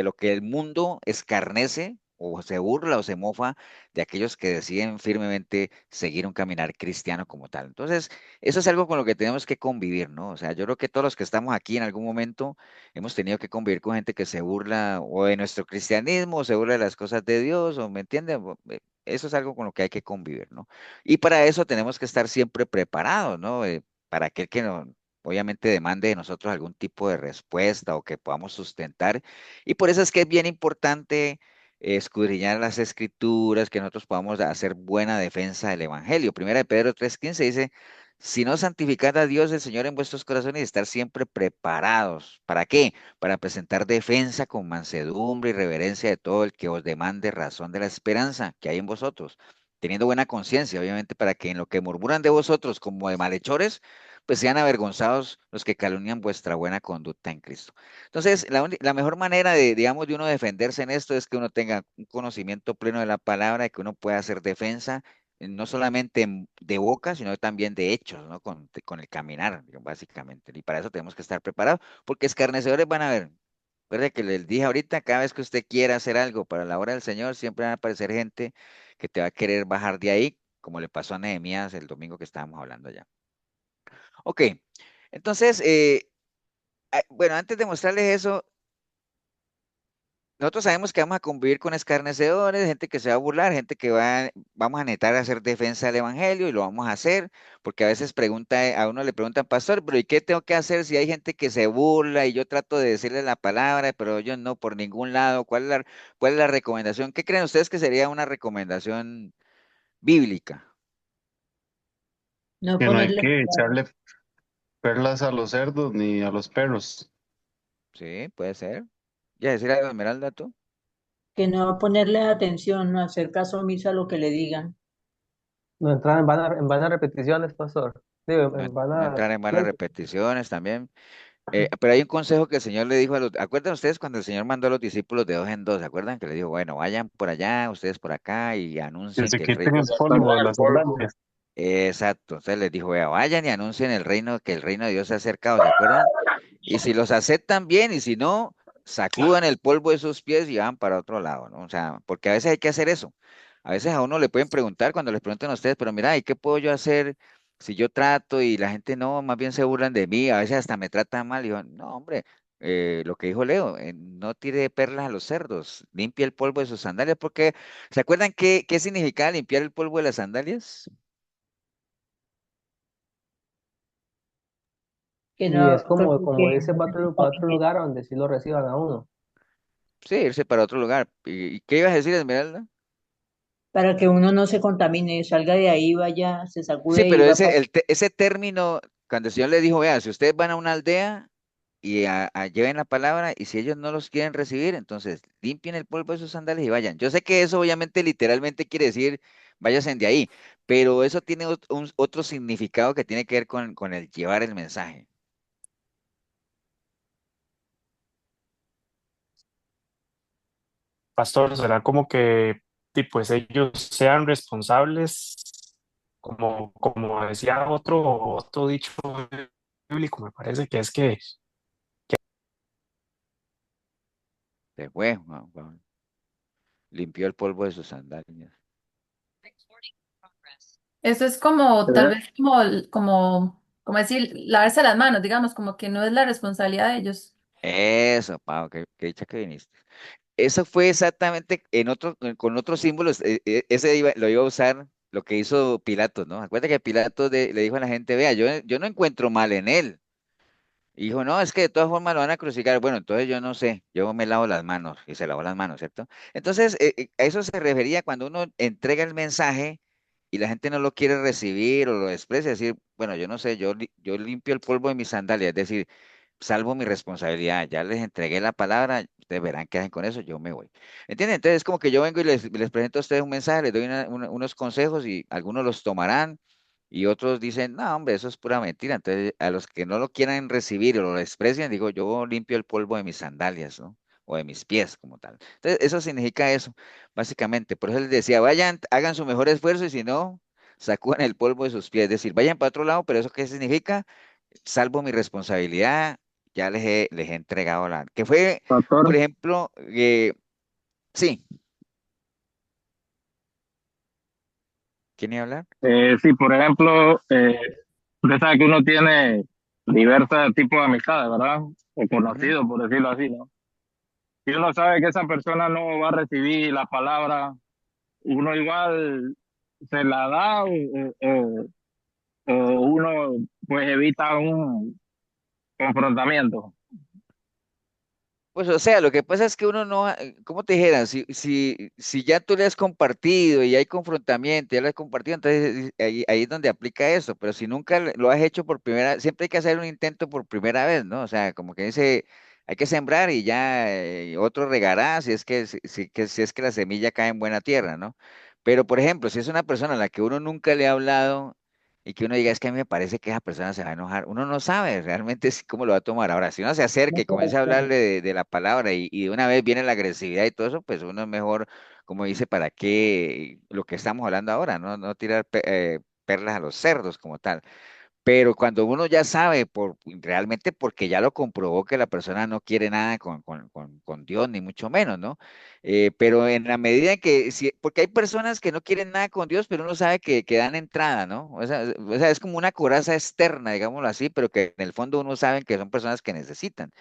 lo que el mundo escarnece o se burla o se mofa de aquellos que deciden firmemente seguir un caminar cristiano como tal. Entonces, eso es algo con lo que tenemos que convivir, ¿no? O sea, yo creo que todos los que estamos aquí en algún momento hemos tenido que convivir con gente que se burla o de nuestro cristianismo, o se burla de las cosas de Dios, o me entienden. Eso es algo con lo que hay que convivir, ¿no? Y para eso tenemos que estar siempre preparados, ¿no? Para aquel que no, obviamente demande de nosotros algún tipo de respuesta o que podamos sustentar. Y por eso es que es bien importante escudriñar las escrituras, que nosotros podamos hacer buena defensa del Evangelio. Primera de Pedro 3:15 dice, si no santificad a Dios el Señor en vuestros corazones y estar siempre preparados. ¿Para qué? Para presentar defensa con mansedumbre y reverencia de todo el que os demande razón de la esperanza que hay en vosotros, teniendo buena conciencia, obviamente, para que en lo que murmuran de vosotros como de malhechores, pues sean avergonzados los que calumnian vuestra buena conducta en Cristo. Entonces, la mejor manera de, digamos, de uno defenderse en esto es que uno tenga un conocimiento pleno de la palabra y que uno pueda hacer defensa no solamente de boca, sino también de hechos, ¿no? Con el caminar, digamos, básicamente. Y para eso tenemos que estar preparados, porque escarnecedores van a ver. Recuerde que les dije ahorita, cada vez que usted quiera hacer algo para la obra del Señor, siempre van a aparecer gente que te va a querer bajar de ahí, como le pasó a Nehemías el domingo que estábamos hablando allá. Ok, entonces, bueno, antes de mostrarles eso, nosotros sabemos que vamos a convivir con escarnecedores, gente que se va a burlar, gente que vamos a necesitar hacer defensa del evangelio y lo vamos a hacer, porque a veces a uno le preguntan, pastor, pero ¿y qué tengo que hacer si hay gente que se burla y yo trato de decirle la palabra, pero yo no por ningún lado? ¿Cuál es la recomendación? ¿Qué creen ustedes que sería una recomendación bíblica? No Que no hay ponerle, que echarle perlas a los cerdos ni a los perros. Sí, puede ser. ¿Ya decir algo, Esmeralda, tú? que no ponerle atención, no hacer caso omiso a lo que le digan. No entrar en vanas repeticiones, pastor. Digo, No, en no vanas entrar en malas silencio. repeticiones también. Pero hay un consejo que el Señor le dijo ¿acuerdan ustedes cuando el Señor mandó a los discípulos de dos en dos? ¿Se acuerdan que le dijo, bueno, vayan por allá, ustedes por acá y Que anuncien se que el rey... quiten el polvo de las sandalias. Exacto, entonces les dijo, vea, vayan y anuncien el reino, que el reino de Dios se ha acercado, ¿se acuerdan? Y si los aceptan bien y si no, sacudan el polvo de sus pies y van para otro lado, ¿no? O sea, porque a veces hay que hacer eso. A veces a uno le pueden preguntar cuando les preguntan a ustedes, pero mira, ¿y qué puedo yo hacer si yo trato y la gente no, más bien se burlan de mí, a veces hasta me tratan mal? Y yo, no, hombre, lo que dijo Leo, no tire perlas a los cerdos, limpie el polvo de sus sandalias, porque ¿se acuerdan qué significaba limpiar el polvo de las sandalias? Que Y es no, como que irse para otro lugar donde sí lo reciban a uno. Sí, irse para otro lugar. ¿Y qué ibas a decir, Esmeralda? para que uno no se contamine, salga de ahí, vaya, se Sí, sacude y pero va para... ese término, cuando el Señor le dijo, vea, si ustedes van a una aldea y lleven la palabra, y si ellos no los quieren recibir, entonces limpien el polvo de sus sandalias y vayan. Yo sé que eso obviamente literalmente quiere decir, váyanse de ahí, pero eso tiene otro significado que tiene que ver con el llevar el mensaje. Pastor, ¿será como que pues ellos sean responsables, como decía otro dicho bíblico, me parece que es que Se fue, limpió el polvo de sus sandalias. Eso es como, tal Eh, vez como decir, lavarse las manos, digamos, como que no es la responsabilidad de ellos. Eso, Pau, qué dicha que viniste. Eso fue exactamente con otros símbolos. Lo iba a usar lo que hizo Pilato, ¿no? Acuérdate que Pilato le dijo a la gente, vea, yo no encuentro mal en él. Y dijo, no, es que de todas formas lo van a crucificar. Bueno, entonces yo no sé, yo me lavo las manos y se lavó las manos, ¿cierto? Entonces, a eso se refería cuando uno entrega el mensaje y la gente no lo quiere recibir o lo desprecia, decir, bueno, yo no sé, yo limpio el polvo de mis sandalias, es decir, salvo mi responsabilidad, ya les entregué la palabra, ustedes verán qué hacen con eso, yo me voy. ¿Entienden? Entonces es como que yo vengo y les presento a ustedes un mensaje, les doy unos consejos y algunos los tomarán y otros dicen, no, hombre, eso es pura mentira. Entonces a los que no lo quieran recibir o lo desprecian, digo, yo limpio el polvo de mis sandalias, ¿no? O de mis pies como tal. Entonces eso significa eso, básicamente. Por eso les decía, vayan, hagan su mejor esfuerzo y si no, sacúdan el polvo de sus pies. Es decir, vayan para otro lado, pero ¿eso qué significa? Salvo mi responsabilidad, ya les he entregado la... Que fue, por Pastor, ejemplo, sí, ¿quién iba a hablar? sí, por ejemplo, usted sabe que uno tiene diversos tipos de amistades, ¿verdad? O Ujú. conocidos, por decirlo así, ¿no? Si uno sabe que esa persona no va a recibir la palabra, uno igual se la da o uno pues evita un confrontamiento. Pues o sea, lo que pasa es que uno no, ¿cómo te dijera? Si ya tú le has compartido y hay confrontamiento, ya lo has compartido, entonces ahí es donde aplica eso, pero si nunca lo has hecho por primera, siempre hay que hacer un intento por primera vez, ¿no? O sea, como que dice, hay que sembrar y ya otro regará si es que la semilla cae en buena tierra, ¿no? Pero por ejemplo, si es una persona a la que uno nunca le ha hablado y que uno diga, es que a mí me parece que esa persona se va a enojar. Uno no sabe realmente cómo lo va a tomar. Ahora, si uno se acerca y comienza a hablarle de la palabra y de una vez viene la agresividad y todo eso, pues uno es mejor, como dice, ¿para qué lo que estamos hablando ahora? No tirar perlas a los cerdos como tal. Pero cuando uno ya sabe, realmente porque ya lo comprobó que la persona no quiere nada con Dios, ni mucho menos, ¿no? Pero en la medida en que, porque hay personas que no quieren nada con Dios, pero uno sabe que dan entrada, ¿no? O sea, es como una coraza externa, digámoslo así, pero que en el fondo uno sabe que son personas que necesitan.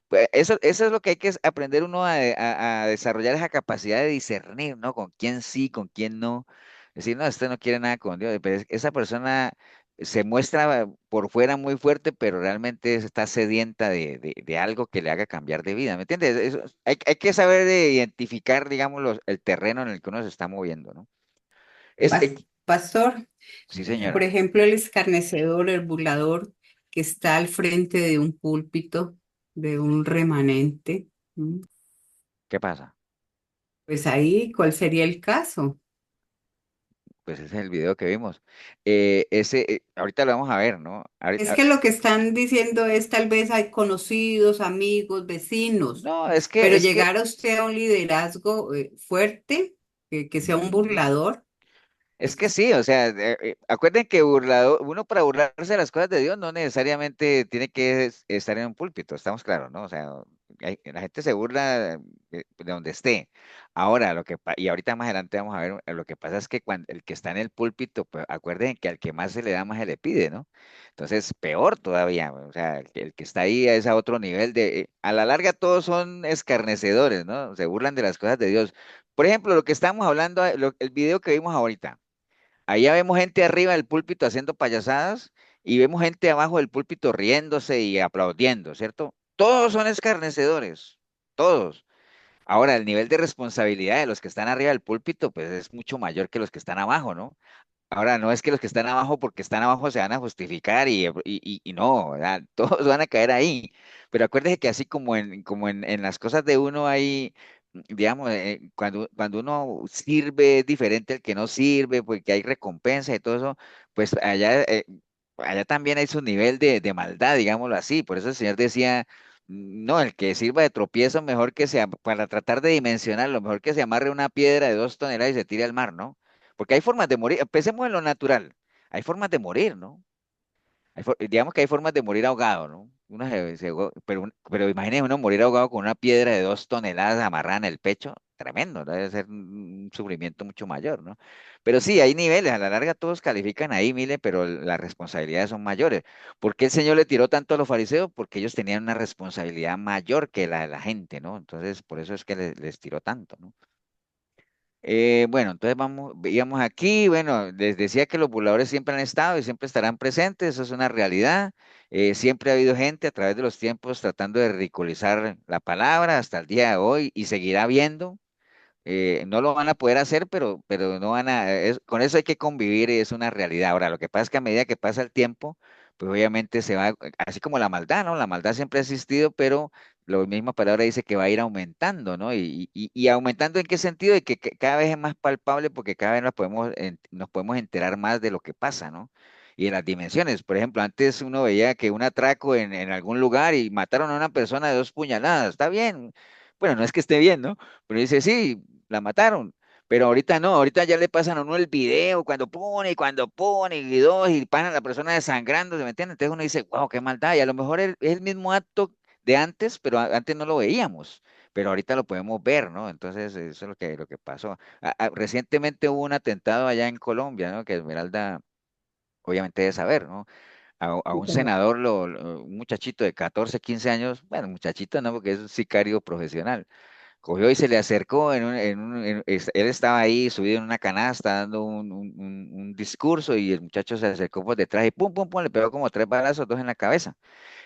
Pues eso es lo que hay que aprender uno a desarrollar esa capacidad de discernir, ¿no? Con quién sí, con quién no. Decir, no, este no quiere nada con Dios, pero esa persona se muestra por fuera muy fuerte, pero realmente está sedienta de algo que le haga cambiar de vida, ¿me entiendes? Hay que saber de identificar, digamos, el terreno en el que uno se está moviendo, ¿no? Es, Pas- Pastor, sí, por señora, ejemplo, el escarnecedor, el burlador, que está al frente de un púlpito, de un remanente, ¿m? ¿qué pasa? Pues ahí, ¿cuál sería el caso? Pues ese es el video que vimos. Ahorita lo vamos a ver, ¿no? Es que lo que están diciendo es tal vez hay conocidos, amigos, vecinos, No, pero es que llegar a usted a un liderazgo fuerte, que sea un burlador, Es que sí, o sea, acuerden que uno para burlarse de las cosas de Dios no necesariamente tiene que estar en un púlpito, estamos claros, ¿no? O sea, la gente se burla de donde esté. Ahora, y ahorita más adelante vamos a ver, lo que pasa es que cuando el que está en el púlpito, pues acuerden que al que más se le da, más se le pide, ¿no? Entonces, peor todavía, o sea, el que está ahí es a otro nivel a la larga todos son escarnecedores, ¿no? Se burlan de las cosas de Dios. Por ejemplo, lo que estamos hablando, el video que vimos ahorita. Allá vemos gente arriba del púlpito haciendo payasadas y vemos gente abajo del púlpito riéndose y aplaudiendo, ¿cierto? Todos son escarnecedores, todos. Ahora, el nivel de responsabilidad de los que están arriba del púlpito, pues es mucho mayor que los que están abajo, ¿no? Ahora, no es que los que están abajo porque están abajo se van a justificar y no, ¿verdad? Todos van a caer ahí. Pero acuérdese que así como en las cosas de uno hay digamos, cuando uno sirve es diferente al que no sirve, porque hay recompensa y todo eso, pues allá también hay su nivel de maldad, digámoslo así. Por eso el Señor decía, no, el que sirva de tropiezo, mejor que sea, para tratar de dimensionarlo, mejor que se amarre una piedra de 2 toneladas y se tire al mar, ¿no? Porque hay formas de morir, pensemos en lo natural, hay formas de morir, ¿no? Digamos que hay formas de morir ahogado, ¿no? Pero imagínese uno morir ahogado con una piedra de 2 toneladas amarrada en el pecho, tremendo, ¿no? Debe ser un sufrimiento mucho mayor, ¿no? Pero sí, hay niveles, a la larga todos califican ahí, mire, pero las responsabilidades son mayores. ¿Por qué el Señor le tiró tanto a los fariseos? Porque ellos tenían una responsabilidad mayor que la de la gente, ¿no? Entonces, por eso es que les tiró tanto, ¿no? Bueno, entonces veíamos aquí, bueno, les decía que los burladores siempre han estado y siempre estarán presentes, eso es una realidad. Siempre ha habido gente a través de los tiempos tratando de ridiculizar la palabra hasta el día de hoy y seguirá habiendo. No lo van a poder hacer, pero no van a, con eso hay que convivir y es una realidad. Ahora, lo que pasa es que a medida que pasa el tiempo, pues obviamente se va, así como la maldad, ¿no? La maldad siempre ha existido, pero la misma palabra dice que va a ir aumentando, ¿no? Y aumentando en qué sentido, de que cada vez es más palpable porque cada vez nos podemos enterar más de lo que pasa, ¿no? Y de las dimensiones. Por ejemplo, antes uno veía que un atraco en algún lugar y mataron a una persona de 2 puñaladas. Está bien. Bueno, no es que esté bien, ¿no? Pero dice, sí, la mataron. Pero ahorita no, ahorita ya le pasan a uno el video cuando pone y dos y pasan a la persona desangrando, ¿me entiendes? Entonces uno dice, wow, qué maldad. Y a lo mejor es el mismo acto de antes, pero antes no lo veíamos. Pero ahorita lo podemos ver, ¿no? Entonces, eso es lo que pasó. Recientemente hubo un atentado allá en Colombia, ¿no? Que Esmeralda obviamente debe saber, ¿no? A Sí, un señor. senador, un muchachito de 14 15 años, bueno, muchachito no, porque es un sicario profesional, cogió y se le acercó, él estaba ahí subido en una canasta dando un discurso y el muchacho se acercó por detrás y pum, pum, pum, le pegó como 3 balazos, dos en la cabeza.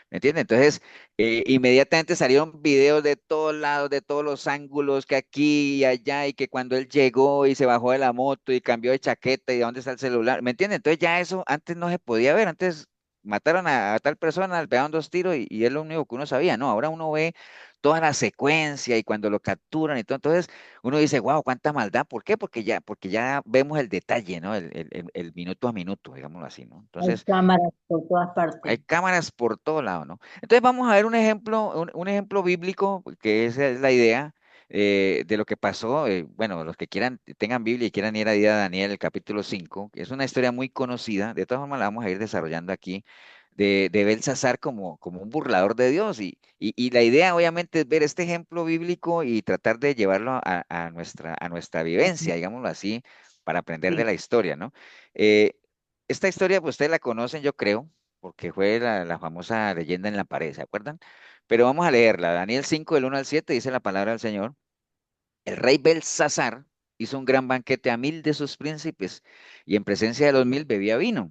¿Me entiendes? Entonces, inmediatamente salieron videos de todos lados, de todos los ángulos, que aquí y allá, y que cuando él llegó y se bajó de la moto y cambió de chaqueta y de dónde está el celular, ¿me entiendes? Entonces ya eso antes no se podía ver, antes mataron a tal persona, le pegaron 2 tiros y es lo único que uno sabía, ¿no? Ahora uno ve toda la secuencia y cuando lo capturan y todo, entonces uno dice, wow, cuánta maldad, ¿por qué? Porque ya vemos el detalle, ¿no? El minuto a minuto, digámoslo así, ¿no? Hay Entonces, cámaras por todas hay partes. cámaras por todo lado, ¿no? Entonces vamos a ver un ejemplo, un ejemplo bíblico, que esa es la idea de lo que pasó. Bueno, los que quieran, tengan Biblia y quieran ir a Daniel, el capítulo 5, que es una historia muy conocida, de todas formas la vamos a ir desarrollando aquí, de Belsasar como un burlador de Dios. Y la idea obviamente es ver este ejemplo bíblico y tratar de llevarlo a nuestra vivencia, digámoslo así, para aprender de Sí. la historia, ¿no? Eh, esta historia, pues ustedes la conocen, yo creo porque fue la famosa leyenda en la pared, ¿se acuerdan? Pero vamos a leerla. Daniel 5 del 1 al 7 dice la palabra del Señor. El rey Belsasar hizo un gran banquete a 1000 de sus príncipes y en presencia de los 1000 bebía vino.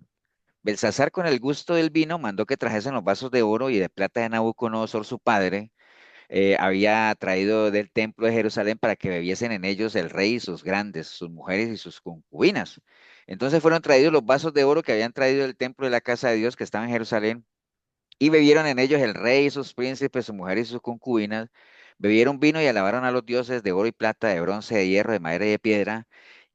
Belsasar, con el gusto del vino, mandó que trajesen los vasos de oro y de plata de Nabucodonosor, su padre, había traído del templo de Jerusalén para que bebiesen en ellos el rey y sus grandes, sus mujeres y sus concubinas. Entonces fueron traídos los vasos de oro que habían traído del templo de la casa de Dios que estaba en Jerusalén y bebieron en ellos el rey, sus príncipes, sus mujeres y sus concubinas. Bebieron vino y alabaron a los dioses de oro y plata, de bronce, de hierro, de madera y de piedra.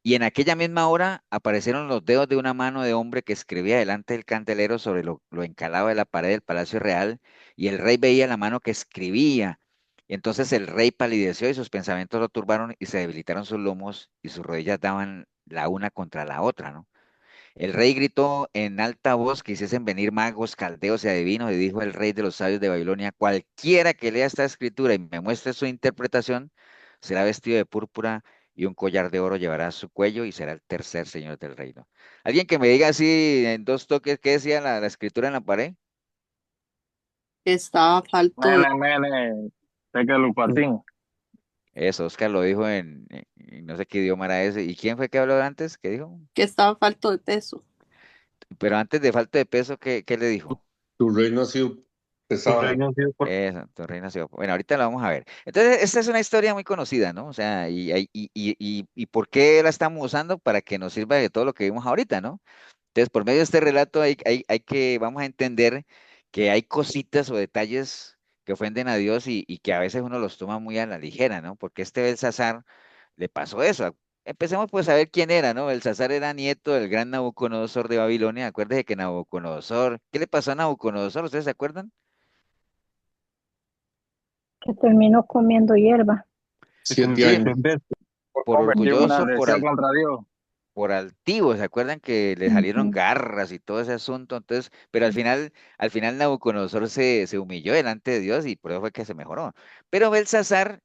Y en aquella misma hora aparecieron los dedos de una mano de hombre que escribía delante del candelero sobre lo encalado de la pared del palacio real. Y el rey veía la mano que escribía. Y entonces el rey palideció y sus pensamientos lo turbaron y se debilitaron sus lomos y sus rodillas daban la una contra la otra, ¿no? El rey gritó en alta voz que hiciesen venir magos, caldeos y adivinos, y dijo el rey de los sabios de Babilonia: cualquiera que lea esta escritura y me muestre su interpretación, será vestido de púrpura y un collar de oro llevará a su cuello y será el tercer señor del reino. Alguien que me diga así en 2 toques qué decía la escritura en la pared. Estaba falto de, Mene, sé que Lupatín. Eso, Oscar lo dijo en no sé qué idioma era ese. ¿Y quién fue que habló antes? ¿Qué dijo? que estaba falto de peso. Pero antes de falta de peso, ¿qué le dijo? Tu reino ha sido Tu pesado. reino ha sido por... Eso, tu reino ha sido. Bueno, ahorita la vamos a ver. Entonces, esta es una historia muy conocida, ¿no? O sea, y ¿por qué la estamos usando? Para que nos sirva de todo lo que vimos ahorita, ¿no? Entonces, por medio de este relato vamos a entender que hay cositas o detalles que ofenden a Dios y que a veces uno los toma muy a la ligera, ¿no? Porque este Belsasar le pasó eso. Empecemos pues a ver quién era, ¿no? Belsasar era nieto del gran Nabucodonosor de Babilonia. Acuérdese que Nabucodonosor, ¿qué le pasó a Nabucodonosor? ¿Ustedes se acuerdan? Que terminó comiendo hierba. Se 7 Sí, convirtió años. en bestia. por Una orgulloso, agresión contra Dios. por altivo, ¿se acuerdan que le salieron Ujú. garras y todo ese asunto? Entonces, pero al final Nabucodonosor se humilló delante de Dios y por eso fue que se mejoró. Pero Belsasar,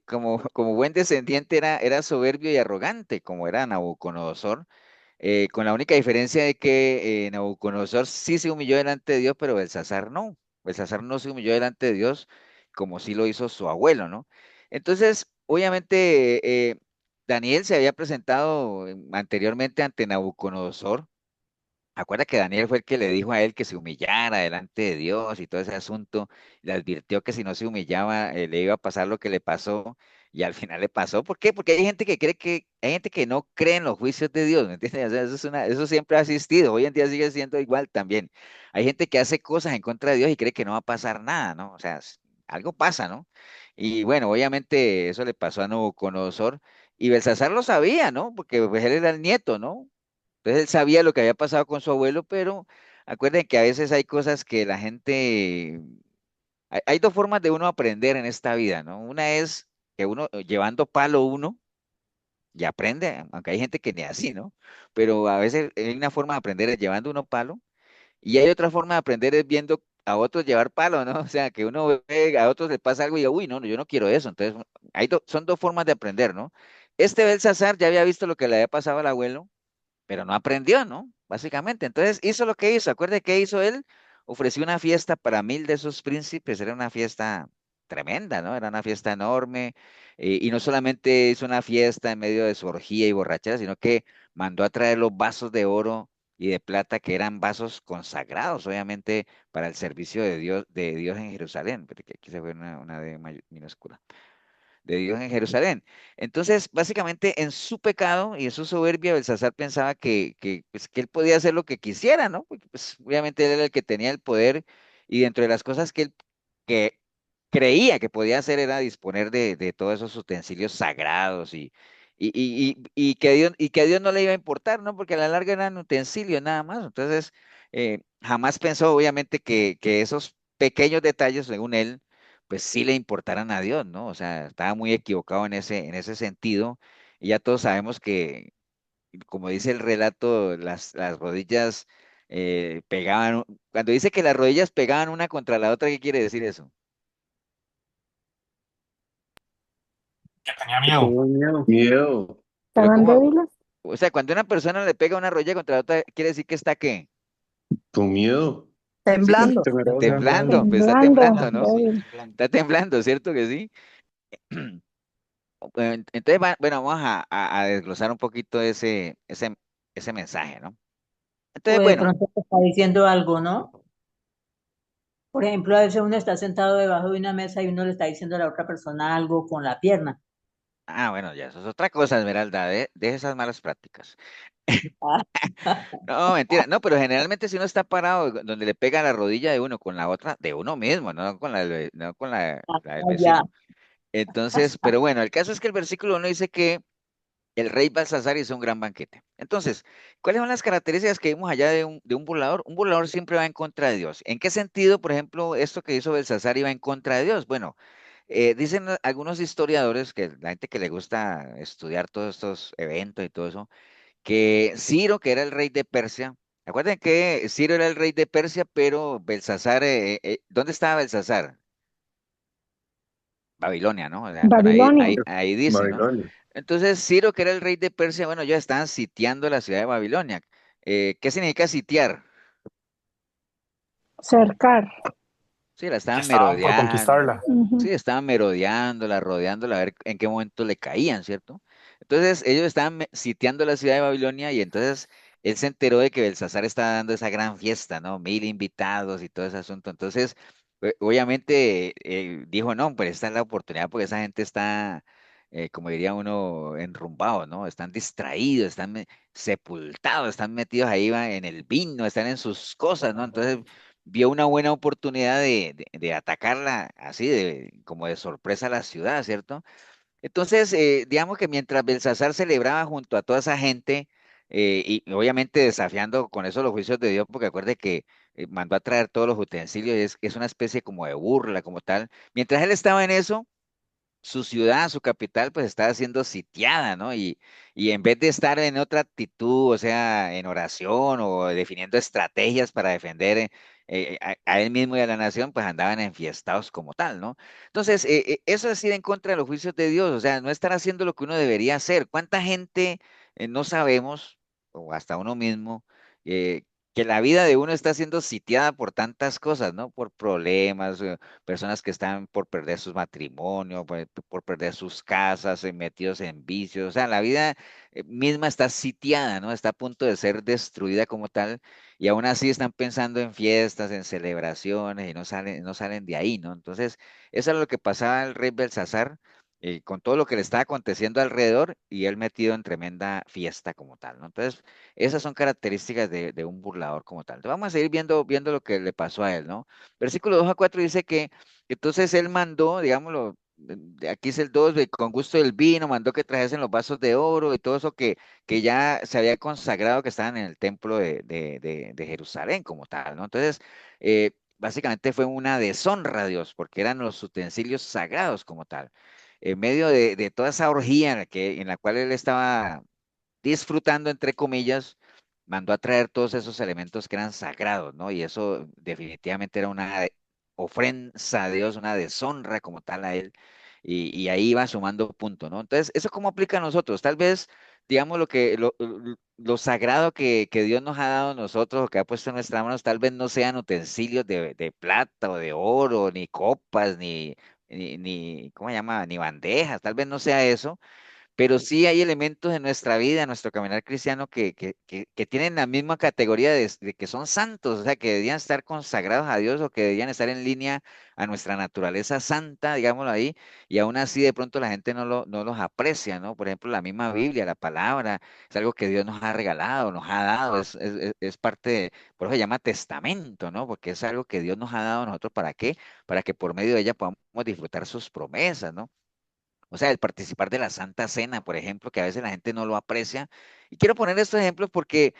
como buen descendiente, era soberbio y arrogante, como era Nabucodonosor, con la única diferencia de que Nabucodonosor sí se humilló delante de Dios, pero Belsasar no. Belsasar no se humilló delante de Dios como sí lo hizo su abuelo, ¿no? Entonces, obviamente, Daniel se había presentado anteriormente ante Nabucodonosor. Acuerda que Daniel fue el que le dijo a él que se humillara delante de Dios y todo ese asunto. Le advirtió que si no se humillaba, le iba a pasar lo que le pasó y al final le pasó. ¿Por qué? Porque hay gente que cree hay gente que no cree en los juicios de Dios, ¿me entiendes? O sea, eso siempre ha existido. Hoy en día sigue siendo igual también. Hay gente que hace cosas en contra de Dios y cree que no va a pasar nada, ¿no? O sea, algo pasa, ¿no? Y bueno, obviamente eso le pasó a Nabucodonosor y Belsasar lo sabía, ¿no? Porque pues, él era el nieto, ¿no? Entonces él sabía lo que había pasado con su abuelo, pero acuérdense que a veces hay cosas que la gente... Hay dos formas de uno aprender en esta vida, ¿no? Una es que uno llevando palo uno y aprende, aunque hay gente que ni así, ¿no? Pero a veces hay una forma de aprender es llevando uno palo y hay otra forma de aprender es viendo a otros llevar palo, ¿no? O sea, que uno ve a otros les pasa algo y diga, uy, no, no, yo no quiero eso. Entonces, son dos formas de aprender, ¿no? Este Belsasar ya había visto lo que le había pasado al abuelo pero no aprendió, ¿no? Básicamente. Entonces hizo lo que hizo. Acuerde que hizo él, ofreció una fiesta para 1000 de sus príncipes, era una fiesta tremenda, ¿no? Era una fiesta enorme, y no solamente hizo una fiesta en medio de su orgía y borrachera, sino que mandó a traer los vasos de oro y de plata, que eran vasos consagrados, obviamente, para el servicio de Dios en Jerusalén, pero que aquí se fue una D minúscula de Dios en Jerusalén. Entonces, básicamente, en su pecado y en su soberbia, Belsasar pensaba pues, que él podía hacer lo que quisiera, ¿no? Porque, pues, obviamente él era el que tenía el poder y dentro de las cosas que él que creía que podía hacer era disponer de todos esos utensilios sagrados y que a Dios no le iba a importar, ¿no? Porque a la larga eran utensilios nada más. Entonces, jamás pensó, obviamente, que esos pequeños detalles, según él, pues sí le importaran a Dios, ¿no? O sea, estaba muy equivocado en ese sentido. Y ya todos sabemos que, como dice el relato, las rodillas pegaban, cuando dice que las rodillas pegaban una contra la otra, ¿qué quiere decir eso? Que tenía Que miedo. tenía miedo. Miedo. Pero ¿Estaban ¿cómo? débiles? O sea, cuando una persona le pega una rodilla contra la otra, quiere decir que está ¿qué? Con miedo. Sí, Temblando. Temerosa. temblando, pues está Temblando, temblando, ¿no? débil. Está temblando, ¿cierto que sí? Entonces, bueno, vamos a desglosar un poquito ese mensaje, ¿no? O Entonces, de bueno, pronto te está diciendo algo, ¿no? Por ejemplo, a veces uno está sentado debajo de una mesa y uno le está diciendo a la otra persona algo con la pierna. bueno, ya eso es otra cosa, Esmeralda, de esas malas prácticas. Ah, No, mentira, no, pero generalmente si uno está parado donde le pega la rodilla de uno con la otra, de uno mismo, no con la del ya. vecino. Entonces, pero bueno, el caso es que el versículo 1 dice que el rey Balsasar hizo un gran banquete. Entonces, ¿cuáles son las características que vimos allá de un burlador? Un burlador siempre va en contra de Dios. ¿En qué sentido, por ejemplo, esto que hizo Belsasar iba en contra de Dios? Bueno, dicen algunos historiadores, que la gente que le gusta estudiar todos estos eventos y todo eso, que Ciro, que era el rey de Persia, acuérdense que Ciro era el rey de Persia, pero Belsasar, ¿dónde estaba Belsasar? Babilonia, ¿no? O sea, bueno, Babilonia. ahí dice, ¿no? Babilonia. Entonces, Ciro, que era el rey de Persia, bueno, ya estaban sitiando la ciudad de Babilonia. ¿Qué significa sitiar? Cercar. Sí, la Que estaban estaban por merodeando. conquistarla. Sí, Ujú. estaban merodeándola, rodeándola, a ver en qué momento le caían, ¿cierto? Entonces, ellos estaban sitiando la ciudad de Babilonia y entonces él se enteró de que Belsasar estaba dando esa gran fiesta, ¿no? 1000 invitados y todo ese asunto. Entonces, obviamente, dijo, no, pues esta es la oportunidad porque esa gente está, como diría uno, enrumbado, ¿no? Están distraídos, sepultados, están metidos ahí va, en el vino, están en sus cosas, ¿no? Entonces vio una buena oportunidad de atacarla así, como de sorpresa a la ciudad, ¿cierto? Entonces, digamos que mientras Belsasar celebraba junto a toda esa gente, y obviamente desafiando con eso los juicios de Dios, porque acuerde que mandó a traer todos los utensilios, y es una especie como de burla, como tal. Mientras él estaba en eso, su ciudad, su capital, pues estaba siendo sitiada, ¿no? Y en vez de estar en otra actitud, o sea, en oración o definiendo estrategias para defender a él mismo y a la nación, pues andaban enfiestados como tal, ¿no? Entonces, eso es ir en contra de los juicios de Dios, o sea, no estar haciendo lo que uno debería hacer. ¿Cuánta gente no sabemos, o hasta uno mismo, eh, que la vida de uno está siendo sitiada por tantas cosas, ¿no? Por problemas, personas que están por perder sus matrimonios, por perder sus casas, metidos en vicios. O sea, la vida misma está sitiada, ¿no? Está a punto de ser destruida como tal, y aún así están pensando en fiestas, en celebraciones, y no salen de ahí, ¿no? Entonces, eso es lo que pasaba al rey Belsasar. Con todo lo que le estaba aconteciendo alrededor y él metido en tremenda fiesta como tal, ¿no? Entonces, esas son características de un burlador como tal. Entonces, vamos a seguir viendo lo que le pasó a él, ¿no? Versículo 2 a 4 dice que entonces él mandó, digámoslo, aquí es el 2, con gusto del vino, mandó que trajesen los vasos de oro y todo eso que ya se había consagrado que estaban en el templo de Jerusalén como tal, ¿no? Entonces, básicamente fue una deshonra a Dios, porque eran los utensilios sagrados como tal. En medio de toda esa orgía en la cual él estaba disfrutando, entre comillas, mandó a traer todos esos elementos que eran sagrados, ¿no? Y eso definitivamente era una ofensa a Dios, una deshonra como tal a Él, y ahí iba sumando punto, ¿no? Entonces, ¿eso cómo aplica a nosotros? Tal vez, digamos, lo sagrado que Dios nos ha dado a nosotros, o que ha puesto en nuestras manos, tal vez no sean utensilios de plata o de oro, ni copas, ¿cómo se llama? Ni bandejas, tal vez no sea eso, pero sí hay elementos en nuestra vida, en nuestro caminar cristiano, que tienen la misma categoría de que son santos, o sea, que deberían estar consagrados a Dios, o que deberían estar en línea a nuestra naturaleza santa, digámoslo ahí, y aún así de pronto la gente no los aprecia, ¿no? Por ejemplo, la misma Biblia, la palabra, es algo que Dios nos ha regalado, nos ha dado, es parte por eso se llama testamento, ¿no? Porque es algo que Dios nos ha dado a nosotros, ¿para qué? Para que por medio de ella podamos disfrutar sus promesas, ¿no? O sea, el participar de la Santa Cena, por ejemplo, que a veces la gente no lo aprecia. Y quiero poner estos ejemplos porque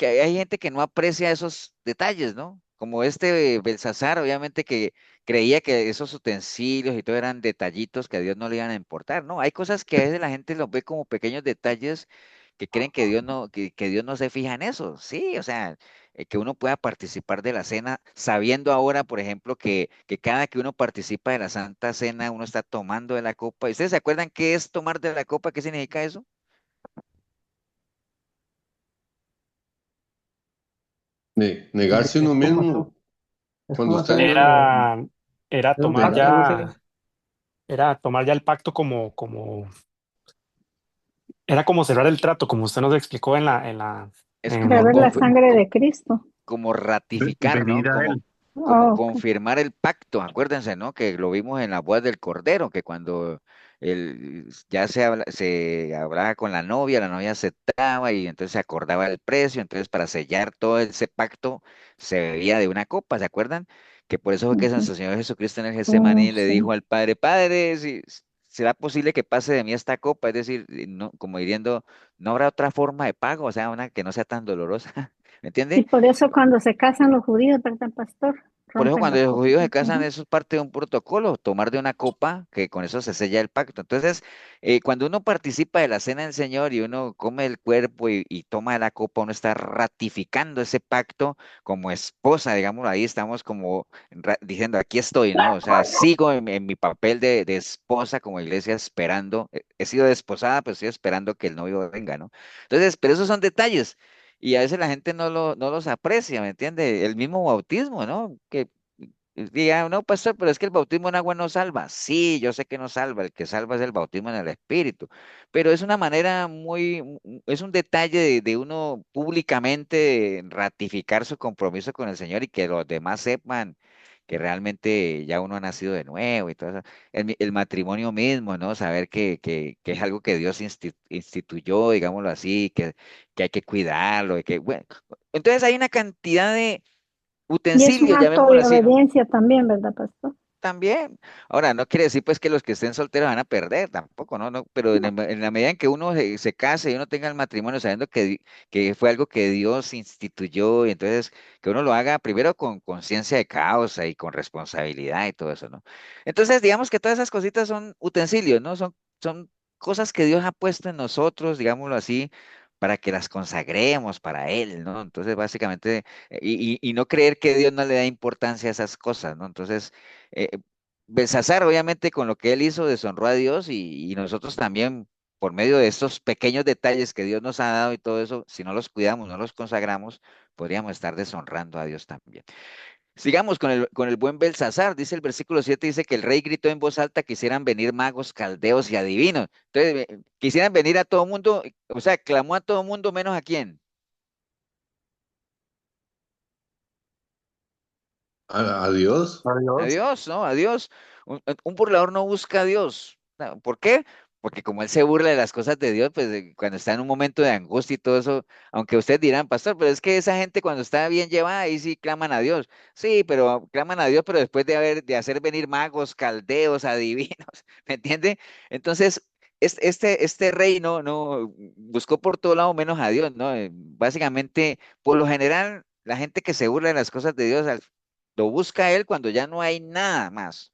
hay gente que no aprecia esos detalles, ¿no? Como este Belsasar, obviamente que creía que esos utensilios y todo eran detallitos que a Dios no le iban a importar, ¿no? Hay cosas que a veces la gente los ve como pequeños detalles que creen que Dios no se fija en eso. Sí, o sea, que uno pueda participar de la cena, sabiendo ahora, por ejemplo, que cada que uno participa de la Santa Cena, uno está tomando de la copa. ¿Y ustedes se acuerdan qué es tomar de la copa? ¿Qué significa eso? Negarse uno mismo Es cuando como está en hacer Era, era un tomar pacto, algo así. ya el pacto era como cerrar el trato, como usted nos explicó Es como, Beber la en, sangre de Cristo. como ratificar, ¿no? Venir a Como, él. como Oh, ok. confirmar el pacto. Acuérdense, ¿no? Que lo vimos en la boda del Cordero, que cuando ya se hablaba con la novia aceptaba y entonces se acordaba el precio. Entonces, para sellar todo ese pacto, se bebía de una copa, ¿se acuerdan? Que por eso fue que Ujú. nuestro Señor Jesucristo en el Oh, Getsemaní le dijo sí. al Padre, Padre, si será posible que pase de mí esta copa, es decir, no, como diciendo, no habrá otra forma de pago, o sea, una que no sea tan dolorosa. ¿Me Y entiende? por eso cuando se casan los judíos, ¿verdad, pastor? Por eso Rompen cuando la los copa. judíos se casan, Ujú. eso es parte de un protocolo, tomar de una copa, que con eso se sella el pacto. Entonces, cuando uno participa de la cena del Señor y uno come el cuerpo y toma de la copa, uno está ratificando ese pacto como esposa, digamos, ahí estamos como diciendo, aquí estoy, ¿no? O sea, sigo en mi papel de esposa como iglesia esperando, he sido desposada, pero estoy esperando que el novio venga, ¿no? Entonces, pero esos son detalles. Y a veces la gente no los aprecia, ¿me entiende? El mismo bautismo, ¿no? Que diga, no, pastor, pero es que el bautismo en agua no salva. Sí, yo sé que no salva, el que salva es el bautismo en el Espíritu, pero es una manera es un detalle de uno públicamente ratificar su compromiso con el Señor y que los demás sepan que realmente ya uno ha nacido de nuevo y todo eso. El matrimonio mismo, ¿no? Saber que es algo que Dios instituyó, digámoslo así, que hay que cuidarlo, y que, bueno, entonces hay una cantidad Y es un utensilios, acto llamémoslo de así, ¿no? obediencia también, ¿verdad, pastor? También. Ahora, no quiere decir pues que los que estén solteros van a perder, tampoco, ¿no? No, pero en la medida en que uno se case y uno tenga el matrimonio sabiendo que fue algo que Dios instituyó, y entonces que uno lo haga primero con conciencia de causa y con responsabilidad y todo eso, ¿no? Entonces, digamos que todas esas cositas son utensilios, ¿no? Son cosas que Dios ha puesto en nosotros, digámoslo así, para que las consagremos para Él, ¿no? Entonces, básicamente, y no creer que Dios no le da importancia a esas cosas, ¿no? Entonces, eh, Belsasar, obviamente, con lo que él hizo, deshonró a Dios y nosotros también, por medio de estos pequeños detalles que Dios nos ha dado y todo eso, si no los cuidamos, no los consagramos, podríamos estar deshonrando a Dios también. Sigamos con el buen Belsasar, dice el versículo 7, dice que el rey gritó en voz alta, quisieran venir magos, caldeos y adivinos. Entonces, quisieran venir a todo mundo, o sea, clamó a todo mundo menos a quién. A Dios. A Adiós. Dios, ¿no? A Dios. Un burlador no busca a Dios. No, ¿por qué? Porque como él se burla de las cosas de Dios, pues cuando está en un momento de angustia y todo eso, aunque ustedes dirán, pastor, pero es que esa gente cuando está bien llevada, ahí sí claman a Dios. Sí, pero claman a Dios, pero después de hacer venir magos, caldeos, adivinos, ¿me entiende? Entonces, este rey no buscó por todo lado menos a Dios, ¿no? Básicamente, por lo general, la gente que se burla de las cosas de Dios, lo busca él cuando ya no hay nada más.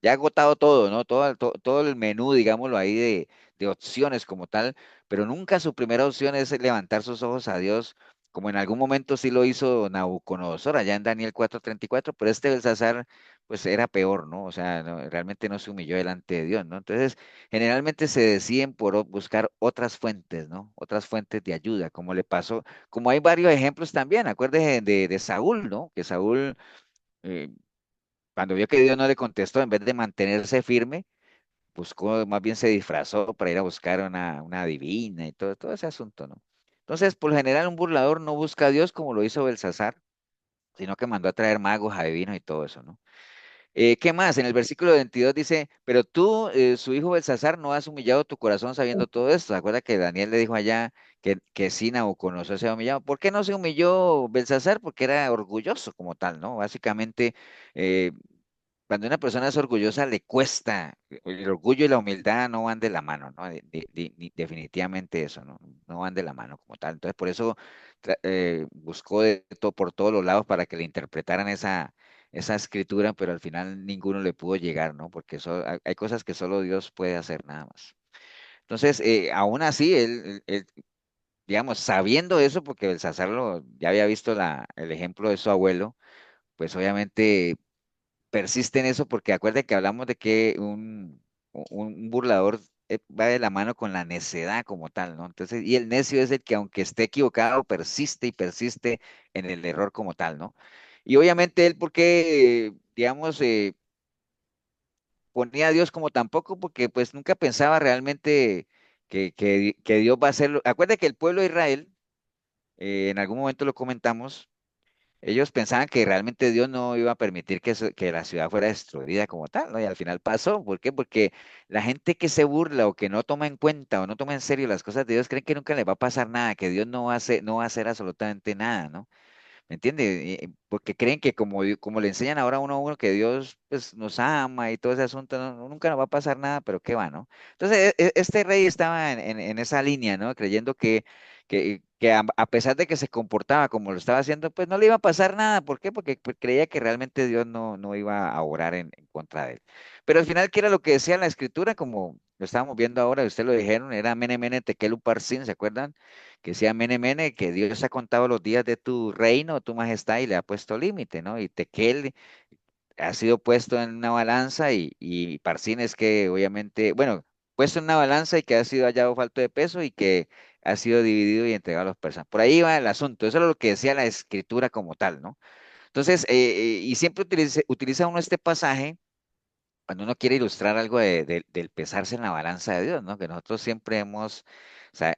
Ya ha agotado todo, ¿no? Todo el menú, digámoslo ahí, de opciones como tal, pero nunca su primera opción es levantar sus ojos a Dios, como en algún momento sí lo hizo Nabucodonosor, allá en Daniel 4:34, pero este Belsasar, pues era peor, ¿no? O sea, realmente no se humilló delante de Dios, ¿no? Entonces, generalmente se deciden por buscar otras fuentes, ¿no? Otras fuentes de ayuda, como le pasó, como hay varios ejemplos también, acuérdese de Saúl, ¿no? Que Saúl eh, cuando vio que Dios no le contestó, en vez de mantenerse firme, buscó, más bien se disfrazó para ir a buscar una divina y todo ese asunto, ¿no? Entonces, por lo general, un burlador no busca a Dios como lo hizo Belsasar, sino que mandó a traer magos, adivinos y todo eso, ¿no? ¿Qué más? En el versículo 22 dice, pero tú, su hijo Belsasar, no has humillado tu corazón sabiendo todo esto. ¿Se acuerda que Daniel le dijo allá que sí, Nabucodonosor se ha humillado? ¿Por qué no se humilló Belsasar? Porque era orgulloso como tal, ¿no? Básicamente, eh, cuando una persona es orgullosa le cuesta, el orgullo y la humildad no van de la mano, ¿no? Definitivamente eso, ¿no? No van de la mano como tal. Entonces, por eso buscó por todos los lados para que le interpretaran esa escritura, pero al final ninguno le pudo llegar, ¿no? Porque hay cosas que solo Dios puede hacer nada más. Entonces, aún así, digamos, sabiendo eso, porque el Sazar ya había visto el ejemplo de su abuelo, pues obviamente persiste en eso porque acuérdate que hablamos de que un burlador va de la mano con la necedad como tal, ¿no? Entonces, y el necio es el que aunque esté equivocado, persiste y persiste en el error como tal, ¿no? Y obviamente él, porque, digamos, ponía a Dios como tampoco, porque pues nunca pensaba realmente que Dios va a hacerlo. Acuérdate que el pueblo de Israel, en algún momento lo comentamos, ellos pensaban que realmente Dios no iba a permitir que la ciudad fuera destruida como tal, ¿no? Y al final pasó. ¿Por qué? Porque la gente que se burla o que no toma en cuenta o no toma en serio las cosas de Dios creen que nunca le va a pasar nada, que Dios no va a hacer absolutamente nada, ¿no? ¿Me entiende? Porque creen que como le enseñan ahora uno que Dios pues, nos ama y todo ese asunto, nunca nos va a pasar nada, pero qué va, ¿no? Entonces, este rey estaba en esa línea, ¿no? Creyendo que a pesar de que se comportaba como lo estaba haciendo, pues no le iba a pasar nada. ¿Por qué? Porque pues, creía que realmente Dios no iba a orar en contra de él. Pero al final, ¿qué era lo que decía la escritura? Como lo estábamos viendo ahora, y ustedes lo dijeron, era Mene Mene Tekel Uparsin, ¿se acuerdan? Que decía Mene Mene, que Dios ha contado los días de tu reino, tu majestad, y le ha puesto límite, ¿no? Y Tekel ha sido puesto en una balanza y Parsin es que obviamente, bueno, puesto en una balanza y que ha sido hallado falto de peso y que ha sido dividido y entregado a los personas. Por ahí va el asunto, eso es lo que decía la escritura como tal, ¿no? Entonces, y siempre utiliza uno este pasaje cuando uno quiere ilustrar algo del pesarse en la balanza de Dios, ¿no? Que nosotros siempre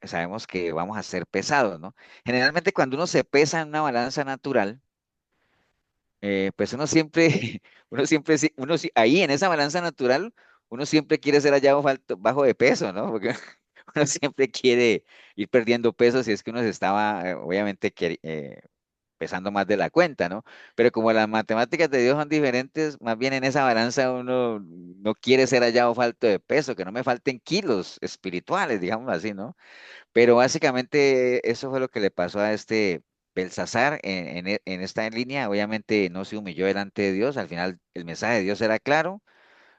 sabemos que vamos a ser pesados, ¿no? Generalmente cuando uno se pesa en una balanza natural, pues uno siempre, ahí en esa balanza natural, uno siempre quiere ser hallado bajo de peso, ¿no? Porque uno siempre quiere ir perdiendo peso si es que uno se estaba, obviamente, pesando más de la cuenta, ¿no? Pero como las matemáticas de Dios son diferentes, más bien en esa balanza uno no quiere ser hallado falto de peso, que no me falten kilos espirituales, digamos así, ¿no? Pero básicamente eso fue lo que le pasó a este Belsasar en esta línea. Obviamente no se humilló delante de Dios, al final el mensaje de Dios era claro.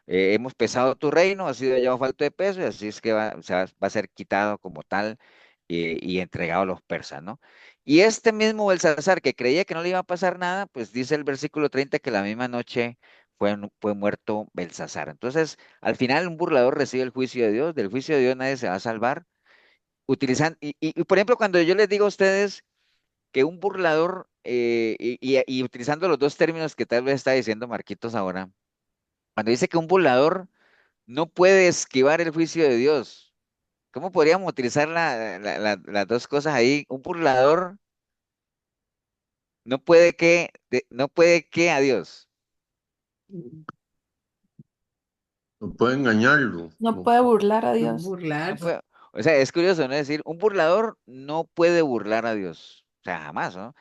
Hemos pesado tu reino, ha sido hallado falto de peso, y así es que va a ser quitado como tal y entregado a los persas, ¿no? Y este mismo Belsasar, que creía que no le iba a pasar nada, pues dice el versículo 30 que la misma noche fue muerto Belsasar. Entonces, al final un burlador recibe el juicio de Dios, del juicio de Dios nadie se va a salvar. Por ejemplo, cuando yo les digo a ustedes que un burlador, y utilizando los dos términos que tal vez está diciendo Marquitos ahora, cuando dice que un burlador no puede esquivar el juicio de Dios. ¿Cómo podríamos utilizar las dos cosas ahí? Un burlador no puede que a Dios. No puede engañarlo. No No, puede burlar a No Dios. No burlarse. puede- o sea, es curioso, ¿no? Es decir, un burlador no puede burlar a Dios. O sea, jamás, ¿no?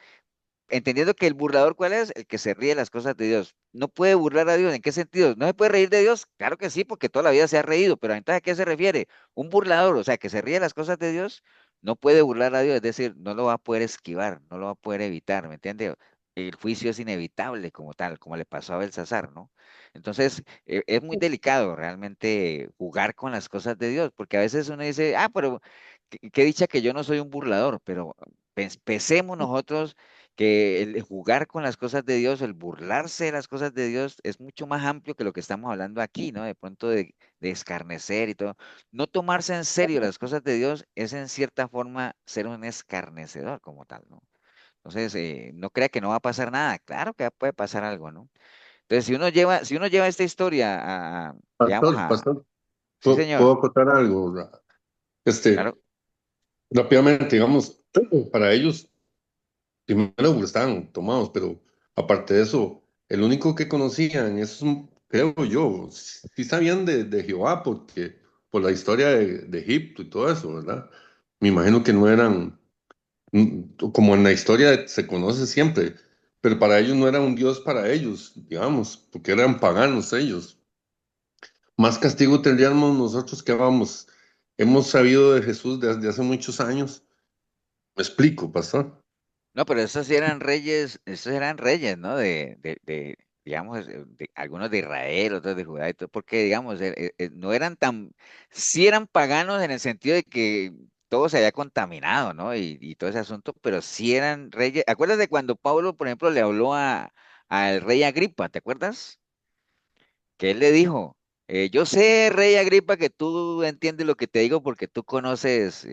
Entendiendo que el burlador, ¿cuál es? El que se ríe de las cosas de Dios. No puede burlar a Dios. ¿En qué sentido? ¿No se puede reír de Dios? Claro que sí, porque toda la vida se ha reído, pero entonces ¿a qué se refiere? Un burlador, o sea, que se ríe de las cosas de Dios, no puede burlar a Dios, es decir, no lo va a poder esquivar, no lo va a poder evitar, ¿me entiende? El juicio es inevitable como tal, como le pasó a Belsasar, ¿no? Entonces, es muy delicado realmente jugar con las cosas de Dios, porque a veces uno dice, pero qué dicha que yo no soy un burlador, pero pensemos nosotros que el jugar con las cosas de Dios, el burlarse de las cosas de Dios es mucho más amplio que lo que estamos hablando aquí, ¿no? De pronto de escarnecer y todo. No tomarse en serio las cosas de Dios es en cierta forma ser un escarnecedor como tal, ¿no? Entonces, no crea que no va a pasar nada. Claro que puede pasar algo, ¿no? Entonces, si uno lleva esta historia digamos, pastor, sí, ¿puedo señor, acotar algo? Este, claro. rápidamente, digamos, para ellos, primero estaban tomados, pero aparte de eso, el único que conocían creo yo, sí sabían de Jehová, porque por la historia de Egipto y todo eso, ¿verdad? Me imagino que no eran, como en la historia se conoce siempre, pero para ellos no era un Dios para ellos, digamos, porque eran paganos ellos. Más castigo tendríamos nosotros que hemos sabido de Jesús desde hace muchos años. Me explico, pastor. No, pero esos eran reyes, ¿no? Digamos, algunos de Israel, otros de Judá y todo, porque, digamos, no eran sí eran paganos en el sentido de que todo se había contaminado, ¿no? Y todo ese asunto, pero sí eran reyes. ¿Acuerdas de cuando Pablo, por ejemplo, le habló al rey Agripa? ¿Te acuerdas? Que él le dijo, yo sé, rey Agripa, que tú entiendes lo que te digo porque tú conoces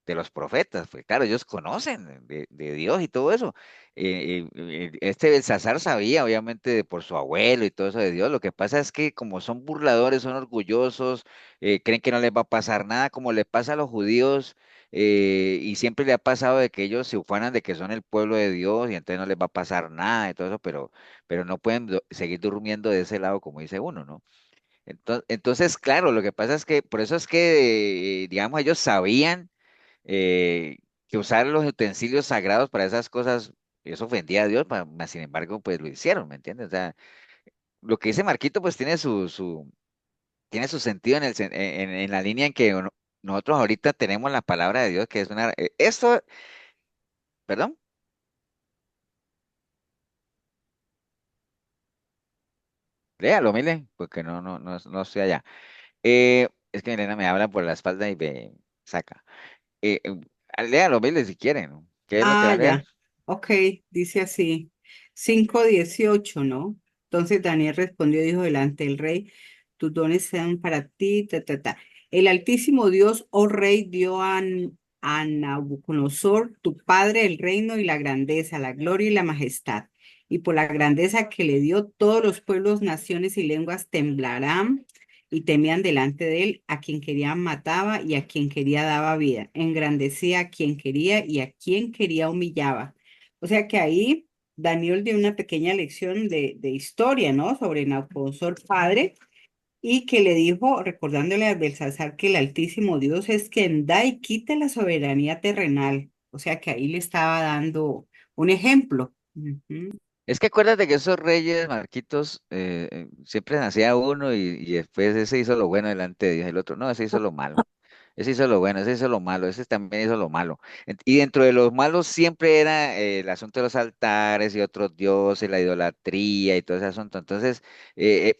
de los profetas, pues claro, ellos conocen de Dios y todo eso. Este Belsasar sabía, obviamente, por su abuelo y todo eso de Dios. Lo que pasa es que como son burladores, son orgullosos, creen que no les va a pasar nada, como le pasa a los judíos, y siempre le ha pasado de que ellos se ufanan de que son el pueblo de Dios y entonces no les va a pasar nada y todo eso, pero no pueden seguir durmiendo de ese lado, como dice uno, ¿no? Entonces, claro, lo que pasa es que por eso es que, digamos, ellos sabían que usar los utensilios sagrados para esas cosas, eso ofendía a Dios, mas sin embargo, pues lo hicieron, ¿me entiendes? O sea, lo que dice Marquito, pues tiene su sentido en la línea en que nosotros ahorita tenemos la palabra de Dios, que es esto, perdón, léalo, mire, porque no estoy allá. Es que Elena me habla por la espalda y me saca. Léalo, mire, si quieren, ¿no? ¿Qué es lo que va a Ah, leer? ya. Ok, dice así. 5:18, ¿no? Entonces Daniel respondió, dijo delante del rey, tus dones sean para ti, ta, ta, ta. El Altísimo Dios, oh rey, dio a Nabucodonosor, tu padre, el reino y la grandeza, la gloria y la majestad. Y por la grandeza que le dio, todos los pueblos, naciones y lenguas temblarán y temían delante de él, a quien quería mataba y a quien quería daba vida, engrandecía a quien quería y a quien quería humillaba. O sea que ahí Daniel dio una pequeña lección de historia, ¿no? Sobre Nabucodonosor padre y que le dijo, recordándole a Belsasar que el Altísimo Dios es quien da y quita la soberanía terrenal. O sea que ahí le estaba dando un ejemplo. Ujú. Es que acuérdate que esos reyes, Marquitos, siempre nacía uno y después ese hizo lo bueno delante de Dios, el otro no, ese hizo lo malo. Ese hizo lo bueno, ese hizo lo malo, ese también hizo lo malo. Y dentro de los malos siempre era el asunto de los altares y otros dioses, la idolatría y todo ese asunto. Entonces,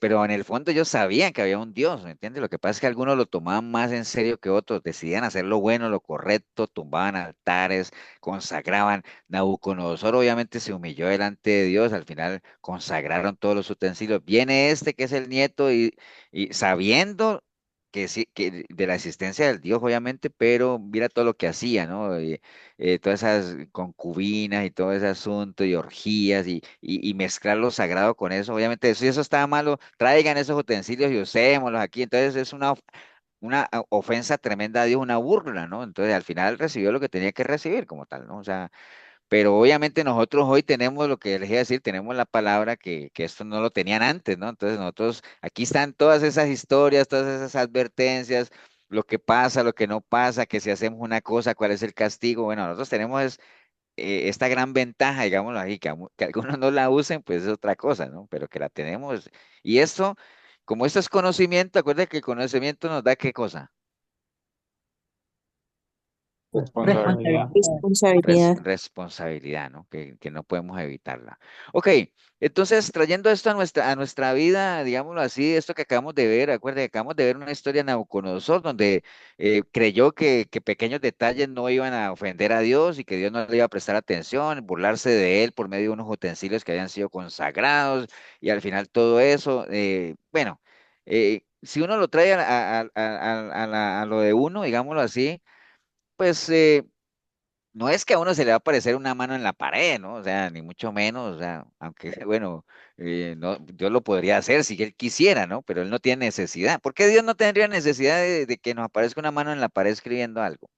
pero en el fondo ellos sabían que había un Dios, ¿me entiendes? Lo que pasa es que algunos lo tomaban más en serio que otros, decidían hacer lo bueno, lo correcto, tumbaban altares, consagraban. Nabucodonosor obviamente se humilló delante de Dios, al final consagraron todos los utensilios. Viene este que es el nieto y sabiendo que sí, que de la existencia del Dios, obviamente, pero mira todo lo que hacía, ¿no? Todas esas concubinas y todo ese asunto y orgías y mezclar lo sagrado con eso, obviamente, si eso estaba malo, traigan esos utensilios y usémoslos aquí. Entonces es una ofensa tremenda a Dios, una burla, ¿no? Entonces al final recibió lo que tenía que recibir como tal, ¿no? O sea, pero obviamente nosotros hoy tenemos lo que les iba a decir, tenemos la palabra que esto no lo tenían antes, ¿no? Entonces nosotros, aquí están todas esas historias, todas esas advertencias, lo que pasa, lo que no pasa, que si hacemos una cosa, cuál es el castigo. Bueno, nosotros tenemos esta gran ventaja, digámoslo así, que algunos no la usen, pues es otra cosa, ¿no? Pero que la tenemos. Y esto, como esto es conocimiento, acuérdate que el conocimiento nos da qué cosa. Responsabilidad. Responsabilidad. Responsabilidad. Responsabilidad, ¿no? Que no podemos evitarla. Ok, entonces trayendo esto a nuestra vida, digámoslo así, esto que acabamos de ver, acuérdense que acabamos de ver una historia de Nabucodonosor donde creyó que pequeños detalles no iban a ofender a Dios y que Dios no le iba a prestar atención, burlarse de él por medio de unos utensilios que habían sido consagrados y al final todo eso, bueno, si uno lo trae a lo de uno, digámoslo así, pues no es que a uno se le va a aparecer una mano en la pared, ¿no? O sea, ni mucho menos, o sea, aunque, bueno, no, Dios lo podría hacer si él quisiera, ¿no? Pero él no tiene necesidad. ¿Por qué Dios no tendría necesidad de que nos aparezca una mano en la pared escribiendo algo?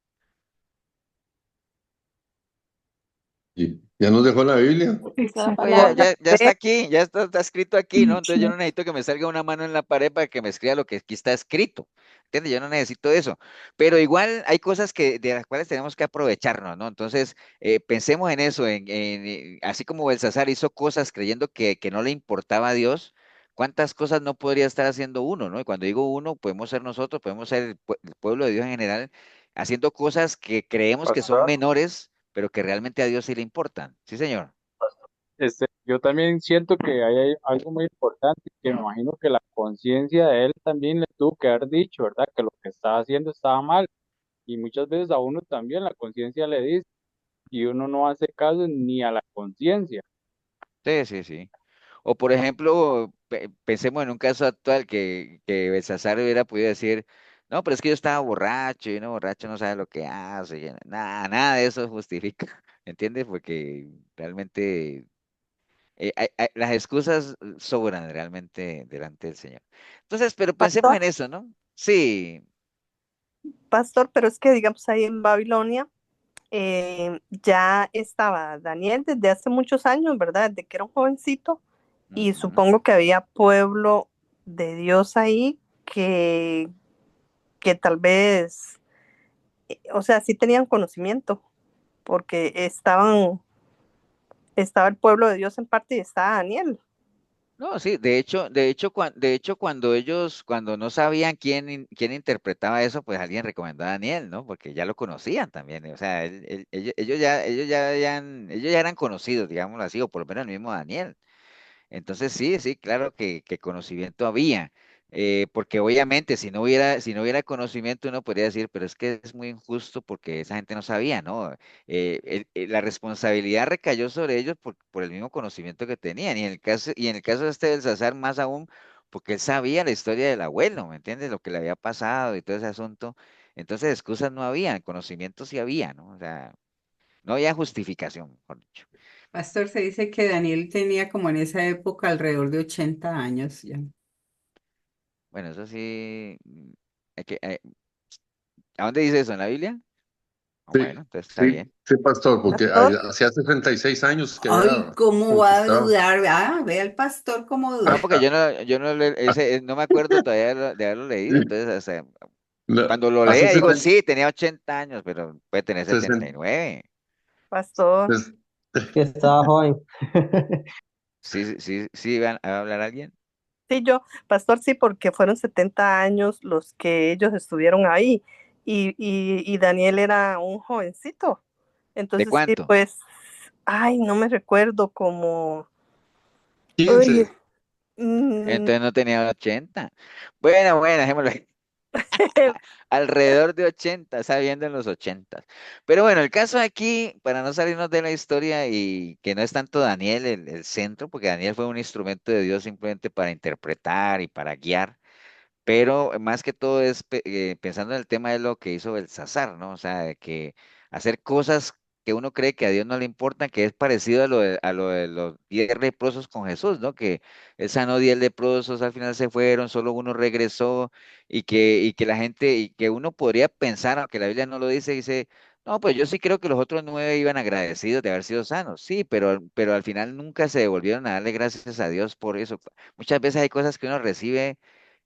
Y ya nos dejó la Biblia. La Exacto. Pues ya, palabra. ya está aquí, ya está escrito aquí, ¿no? Entonces yo Sí. no necesito que me salga una mano en la pared para que me escriba lo que aquí está escrito. ¿Entiendes? Yo no necesito eso. Pero igual hay cosas de las cuales tenemos que aprovecharnos, ¿no? Entonces, pensemos en eso, así como Belsasar hizo cosas creyendo que no le importaba a Dios, ¿cuántas cosas no podría estar haciendo uno, ¿no? Y cuando digo uno, podemos ser nosotros, podemos ser el pueblo de Dios en general, haciendo cosas que creemos que son Pastor, menores, pero que realmente a Dios sí le importan. Sí, señor. yo también siento que hay algo muy importante, que me imagino que la conciencia de él también le tuvo que haber dicho, ¿verdad? Que lo que estaba haciendo estaba mal. Y muchas veces a uno también la conciencia le dice, y uno no hace caso ni a la conciencia. Sí, sí, sí. O por ejemplo, pensemos en un caso actual que Belsasar hubiera podido decir, no, pero es que yo estaba borracho y uno borracho no sabe lo que hace. Nada, nada de eso justifica, ¿entiendes? Porque realmente las excusas sobran realmente delante del Señor. Entonces, pero pensemos Pastor, en eso, ¿no? Sí, pastor, pero es que digamos ahí en Babilonia ya estaba Daniel desde hace muchos años, ¿verdad? Desde que era un jovencito y ujú. supongo que había pueblo de Dios ahí que tal vez, o sea, sí tenían conocimiento porque estaba el pueblo de Dios en parte y estaba Daniel. No, sí, de hecho, cuando no sabían quién interpretaba eso, pues alguien recomendó a Daniel, ¿no? Porque ya lo conocían también, o sea, ellos ya eran conocidos, digámoslo así, o por lo menos el mismo Daniel. Entonces sí, sí, claro que conocimiento había, porque obviamente si no hubiera conocimiento uno podría decir, pero es que es muy injusto porque esa gente no sabía, ¿no? La responsabilidad recayó sobre ellos por el mismo conocimiento que tenían, y en el caso de este Belsasar más aún, porque él sabía la historia del abuelo, ¿me entiendes? Lo que le había pasado y todo ese asunto, entonces excusas no había, conocimiento sí había, ¿no? O sea, no había justificación, mejor dicho. Pastor, se dice que Daniel tenía como en esa época alrededor de 80 años ya. Bueno, eso sí. ¿A dónde dice eso? ¿En la Biblia? Ah, Sí, bueno, entonces está sí, bien. sí, pastor, porque Pastor, hacía 66 años que Ay, había ¿cómo va a conquistado. dudar? Ah, ve al pastor cómo No, duda. porque no me acuerdo todavía de haberlo leído. Entonces, o sea, No, cuando lo hace lea, digo, 70 sí, tenía 80 años, pero puede tener 79. pastor, que estaba joven. Sí, sí, sí, sí, ¿va a hablar alguien? Sí, yo, pastor, sí, porque fueron 70 años los que ellos estuvieron ahí y Daniel era un jovencito. ¿De Entonces, sí, cuánto? pues, ay, no me recuerdo como, uy, 15. mm, Entonces no tenía 80. Bueno, bueno, dejémoslo ahí. Alrededor de 80, sabiendo en los 80. Pero bueno, el caso aquí, para no salirnos de la historia y que no es tanto Daniel el centro, porque Daniel fue un instrumento de Dios simplemente para interpretar y para guiar. Pero más que todo es pensando en el tema de lo que hizo Belsasar, ¿no? O sea, de que hacer cosas que uno cree que a Dios no le importan, que es parecido a lo de los 10 leprosos con Jesús, ¿no? Que él sanó 10 leprosos, al final se fueron, solo uno regresó, y que la gente, y que uno podría pensar, aunque la Biblia no lo dice, dice, no, pues yo sí creo que los otros 9 iban agradecidos de haber sido sanos, sí, pero al final nunca se devolvieron a darle gracias a Dios por eso. Muchas veces hay cosas que uno recibe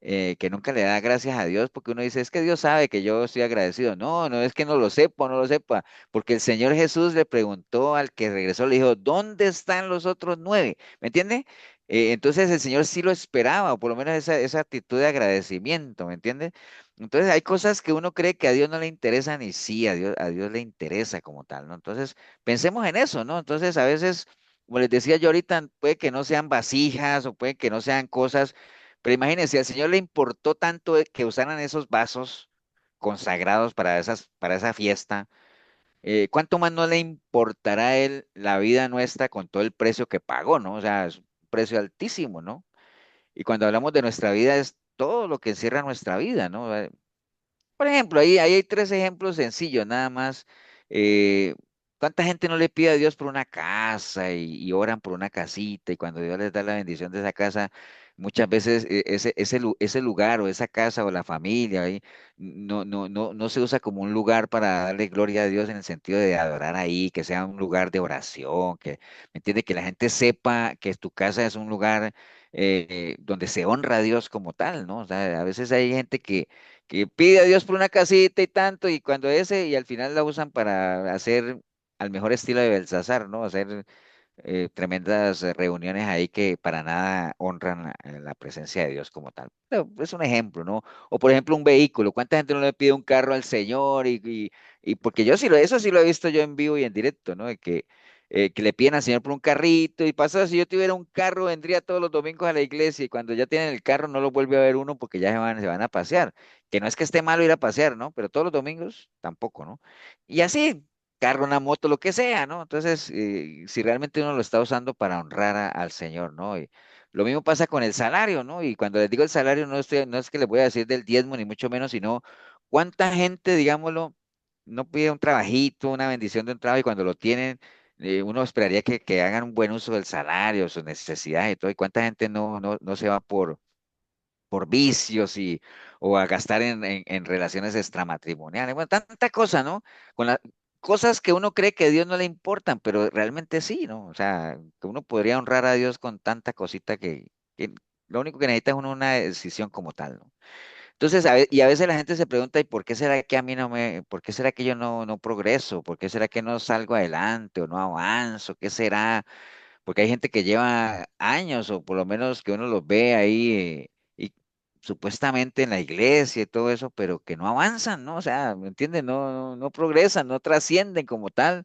que nunca le da gracias a Dios porque uno dice, es que Dios sabe que yo estoy agradecido. No, no es que no lo sepa o no lo sepa, porque el Señor Jesús le preguntó al que regresó, le dijo, ¿dónde están los otros 9? ¿Me entiende? Entonces el Señor sí lo esperaba, o por lo menos esa actitud de agradecimiento, ¿me entiende? Entonces hay cosas que uno cree que a Dios no le interesan y sí, a Dios le interesa como tal, ¿no? Entonces pensemos en eso, ¿no? Entonces a veces, como les decía yo ahorita, puede que no sean vasijas o puede que no sean cosas, pero imagínense, al Señor le importó tanto que usaran esos vasos consagrados para esa fiesta. ¿Cuánto más no le importará a Él la vida nuestra con todo el precio que pagó, ¿no? O sea, es un precio altísimo, ¿no? Y cuando hablamos de nuestra vida es todo lo que encierra nuestra vida, ¿no? Por ejemplo, ahí hay tres ejemplos sencillos, nada más. Eh, ¿Cuánta gente no le pide a Dios por una casa y oran por una casita y cuando Dios les da la bendición de esa casa, muchas veces ese lugar o esa casa o la familia ahí no se usa como un lugar para darle gloria a Dios en el sentido de adorar ahí, que sea un lugar de oración, ¿me entiende? Que la gente sepa que tu casa es un lugar donde se honra a Dios como tal, ¿no? O sea, a veces hay gente que pide a Dios por una casita y tanto, y cuando y al final la usan para hacer al mejor estilo de Belsasar, ¿no? Hacer tremendas reuniones ahí que para nada honran la presencia de Dios como tal. Pero es un ejemplo, ¿no? O por ejemplo un vehículo, ¿cuánta gente no le pide un carro al Señor? Y porque eso sí lo he visto yo en vivo y en directo, ¿no? De que le piden al Señor por un carrito y pasa, si yo tuviera un carro, vendría todos los domingos a la iglesia y cuando ya tienen el carro no lo vuelve a ver uno porque ya se van a pasear. Que no es que esté malo ir a pasear, ¿no? Pero todos los domingos tampoco, ¿no? Y así, carro, una moto, lo que sea, ¿no? Entonces, si realmente uno lo está usando para honrar al Señor, ¿no? Y lo mismo pasa con el salario, ¿no? Y cuando les digo el salario, no es que les voy a decir del diezmo, ni mucho menos, sino cuánta gente, digámoslo, no pide un trabajito, una bendición de un trabajo, y cuando lo tienen, uno esperaría que hagan un buen uso del salario, sus necesidades y todo, y cuánta gente no se va por vicios o a gastar en relaciones extramatrimoniales. Bueno, tanta cosa, ¿no? Con las cosas que uno cree que a Dios no le importan, pero realmente sí, ¿no? O sea, que uno podría honrar a Dios con tanta cosita que lo único que necesita es uno una decisión como tal, ¿no? Entonces, y a veces la gente se pregunta, ¿y por qué será que a mí por qué será que yo no progreso? ¿Por qué será que no salgo adelante o no avanzo? ¿Qué será? Porque hay gente que lleva años o por lo menos que uno los ve ahí y supuestamente en la iglesia y todo eso, pero que no avanzan, ¿no? O sea, ¿me entienden? No progresan, no trascienden como tal.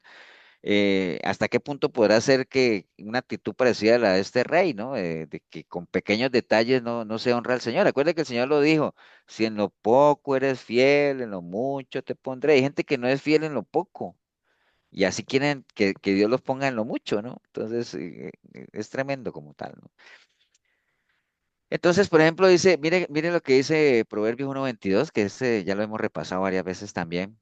¿Hasta qué punto podrá ser que una actitud parecida a la de este rey, ¿no? De que con pequeños detalles no se honra al Señor. Acuérdate que el Señor lo dijo, si en lo poco eres fiel, en lo mucho te pondré. Hay gente que no es fiel en lo poco. Y así quieren que Dios los ponga en lo mucho, ¿no? Entonces, es tremendo como tal, ¿no? Entonces, por ejemplo, dice, mire lo que dice Proverbios 1:22, que ese ya lo hemos repasado varias veces también.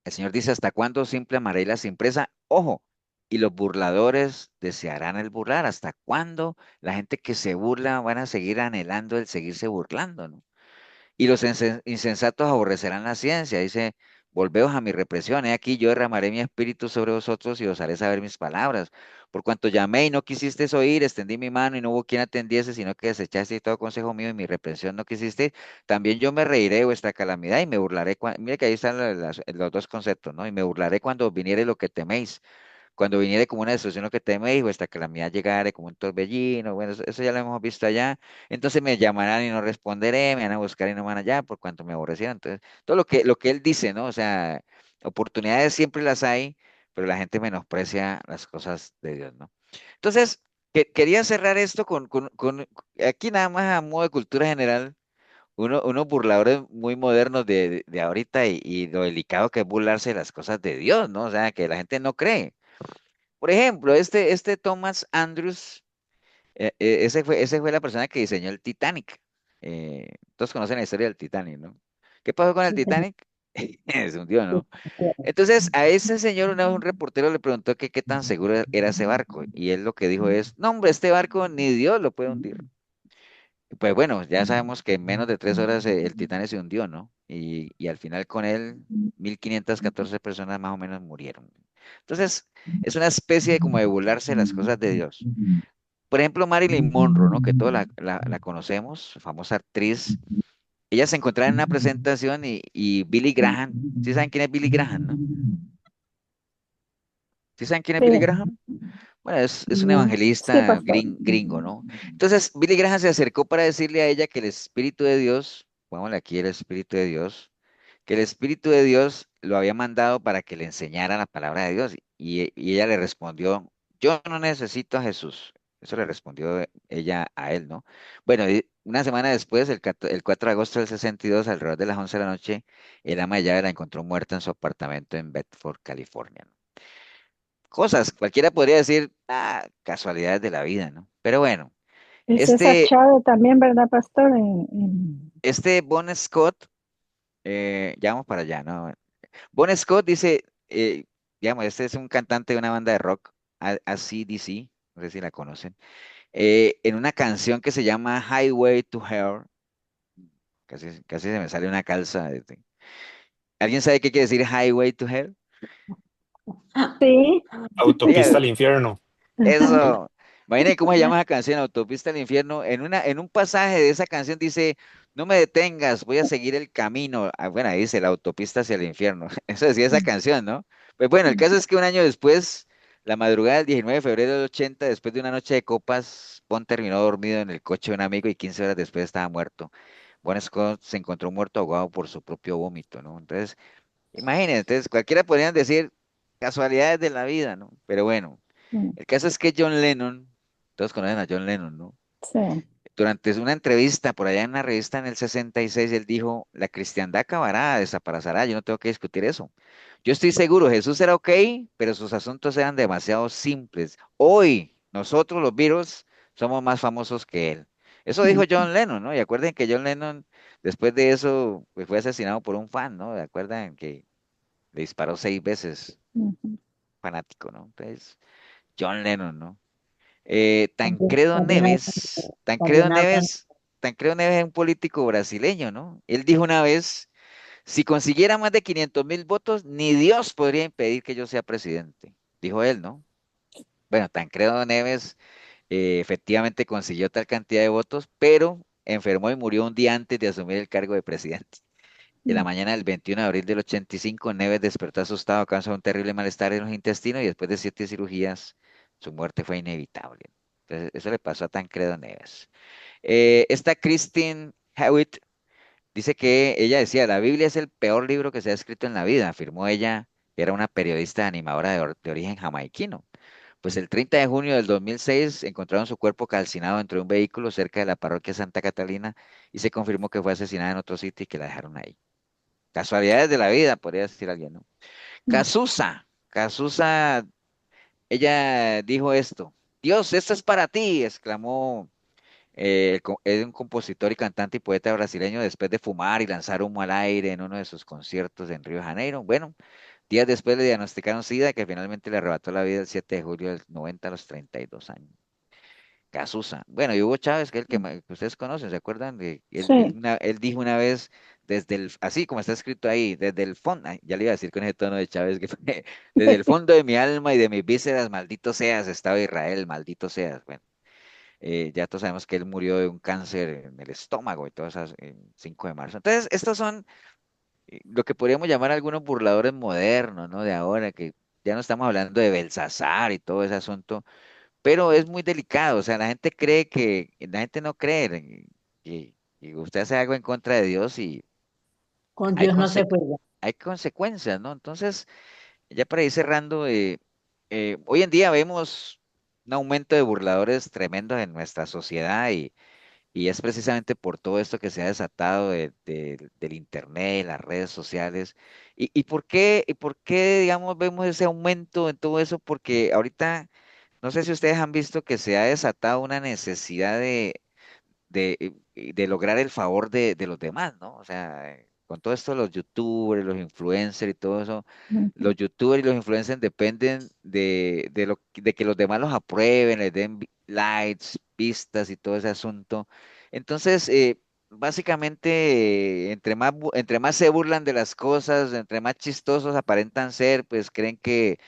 El Señor dice, ¿hasta cuándo simple amaré la simpresa? Ojo, y los burladores desearán el burlar. ¿Hasta cuándo la gente que se burla van a seguir anhelando el seguirse burlando, ¿no? Y los insensatos aborrecerán la ciencia. Dice, volveos a mi represión. He aquí yo derramaré mi espíritu sobre vosotros y os haré saber mis palabras. Por cuanto llamé y no quisisteis oír, extendí mi mano y no hubo quien atendiese, sino que desechasteis todo consejo mío y mi reprensión no quisisteis. También yo me reiré de vuestra calamidad y me burlaré. Mire que ahí están los dos conceptos, ¿no? Y me burlaré cuando viniere lo que teméis. cuando viniere como una destrucción lo que teme, dijo, esta calamidad llegare como un torbellino, bueno, eso ya lo hemos visto allá, entonces me llamarán y no responderé, me van a buscar y no van allá por cuanto me aborrecieron, entonces, todo lo que él dice, ¿no? O sea, oportunidades siempre las hay, pero la gente menosprecia las cosas de Dios, ¿no? Entonces, quería cerrar esto aquí nada más a modo de cultura general, unos burladores muy modernos de ahorita y lo delicado que es burlarse de las cosas de Dios, ¿no? O sea, que la gente no cree. Por ejemplo, este Thomas Andrews, ese fue la persona que diseñó el Titanic. Todos conocen la historia del Titanic, ¿no? ¿Qué pasó con el Sí, señor. Titanic? Se hundió, ¿no? Entonces, a ese señor una vez un reportero le preguntó que qué tan seguro era ese barco, y él lo que dijo es, no, hombre, este barco ni Dios lo puede hundir. Pues bueno, ya sabemos que en menos de 3 horas el Titanic se hundió, ¿no? Y al final con él, 1514 personas más o menos murieron. Entonces, es una especie de como de burlarse de las cosas de Dios. Por ejemplo, Marilyn Monroe, ¿no? Que todos la conocemos, famosa actriz. Ella se encontraba en una presentación y Billy Graham, ¿sí saben quién es Billy Graham, no? ¿Sí saben quién es Sí, Billy Graham? Bueno, es un no. Sí, evangelista pastor. gringo, ¿no? Entonces, Billy Graham se acercó para decirle a ella que el Espíritu de Dios, pongámosle aquí el Espíritu de Dios, que el Espíritu de Dios lo había mandado para que le enseñara la palabra de Dios. Y ella le respondió, yo no necesito a Jesús. Eso le respondió ella a él, ¿no? Bueno, y una semana después, el 4 de agosto del 62, alrededor de las 11 de la noche, el ama de llave la encontró muerta en su apartamento en Bedford, California, ¿no? Cosas, cualquiera podría decir, casualidades de la vida, ¿no? Pero bueno, Y César este, Chávez también, ¿verdad, pastor? este Bon Scott, ya vamos para allá, ¿no? Bon Scott dice, digamos, este es un cantante de una banda de rock, AC/DC, no sé si la conocen, en una canción que se llama Highway to Hell, casi, casi se me sale una calza. ¿Alguien sabe qué quiere decir Highway to Hell? Sí. Autopista Oiga, al infierno. eso. Imagínense cómo se llama esa canción, Autopista al Infierno. En un pasaje de esa canción dice, no me detengas, voy a seguir el camino. Bueno, ahí dice la autopista hacia el infierno. Eso decía esa canción, ¿no? Pues bueno, el caso es que un año después, la madrugada del 19 de febrero del 80, después de una noche de copas, Bon terminó dormido en el coche de un amigo y 15 horas después estaba muerto. Bon Scott se encontró muerto ahogado por su propio vómito, ¿no? Entonces, imagínense, entonces cualquiera podría decir casualidades de la vida, ¿no? Pero bueno. El caso es que John Lennon, todos conocen a John Lennon, ¿no? Sí. Durante una entrevista por allá en una revista en el 66, él dijo, la cristiandad acabará, desaparecerá, yo no tengo que discutir eso. Yo estoy seguro, Jesús era ok, pero sus asuntos eran demasiado simples. Hoy, nosotros los virus somos más famosos que él. Eso dijo John Lennon, ¿no? Y acuerden que John Lennon, después de eso, pues, fue asesinado por un fan, ¿no? ¿Acuerdan que le disparó 6 veces? Ujú. Fanático, ¿no? Entonces, John Lennon, ¿no? También, Tancredo Neves, Tancredo también hablan. Neves, Tancredo Neves es un político brasileño, ¿no? Él dijo una vez, si consiguiera más de 500.000 votos, ni Dios podría impedir que yo sea presidente, dijo él, ¿no? Bueno, Tancredo Neves efectivamente consiguió tal cantidad de votos, pero enfermó y murió un día antes de asumir el cargo de presidente. En la mañana del 21 de abril del 85, Neves despertó asustado a causa de un terrible malestar en los intestinos y después de 7 cirugías, su muerte fue inevitable. Entonces, eso le pasó a Tancredo Neves. Esta Christine Hewitt dice que ella decía, la Biblia es el peor libro que se ha escrito en la vida, afirmó ella, que era una periodista animadora de origen jamaiquino. Pues el 30 de junio del 2006 encontraron su cuerpo calcinado dentro de un vehículo cerca de la parroquia Santa Catalina y se confirmó que fue asesinada en otro sitio y que la dejaron ahí. Casualidades de la vida, podría decir alguien, ¿no? Cazuza, ella dijo esto. Dios, esto es para ti, exclamó es un compositor y cantante y poeta brasileño después de fumar y lanzar humo al aire en uno de sus conciertos en Río de Janeiro. Bueno, días después le diagnosticaron SIDA, que finalmente le arrebató la vida el 7 de julio del 90 a los 32 años. Cazuza. Bueno, y Hugo Chávez, que es el que ustedes conocen, ¿se acuerdan? Sí. Él dijo una vez, así como está escrito ahí, desde el fondo, ya le iba a decir con ese tono de Chávez, que fue, desde el fondo de mi alma y de mis vísceras, maldito seas, Estado de Israel, maldito seas. Bueno, ya todos sabemos que él murió de un cáncer en el estómago y todas esas, el 5 de marzo. Entonces, estos son lo que podríamos llamar algunos burladores modernos, ¿no? De ahora, que ya no estamos hablando de Belsasar y todo ese asunto, pero es muy delicado, o sea, la gente cree la gente no cree que usted hace algo en contra de Dios y Con hay, Dios no se conse- juega. hay consecuencias, ¿no? Entonces, ya para ir cerrando, hoy en día vemos un aumento de burladores tremendos en nuestra sociedad y es precisamente por todo esto que se ha desatado del internet, las redes sociales. ¿Y por qué, digamos, vemos ese aumento en todo eso? Porque ahorita, no sé si ustedes han visto que se ha desatado una necesidad de lograr el favor de los demás, ¿no? O sea, con todo esto los youtubers, los influencers y todo eso, los youtubers y los influencers dependen de que los demás los aprueben, les den likes, vistas y todo ese asunto. Entonces, básicamente, entre más se burlan de las cosas, entre más chistosos aparentan ser, pues creen que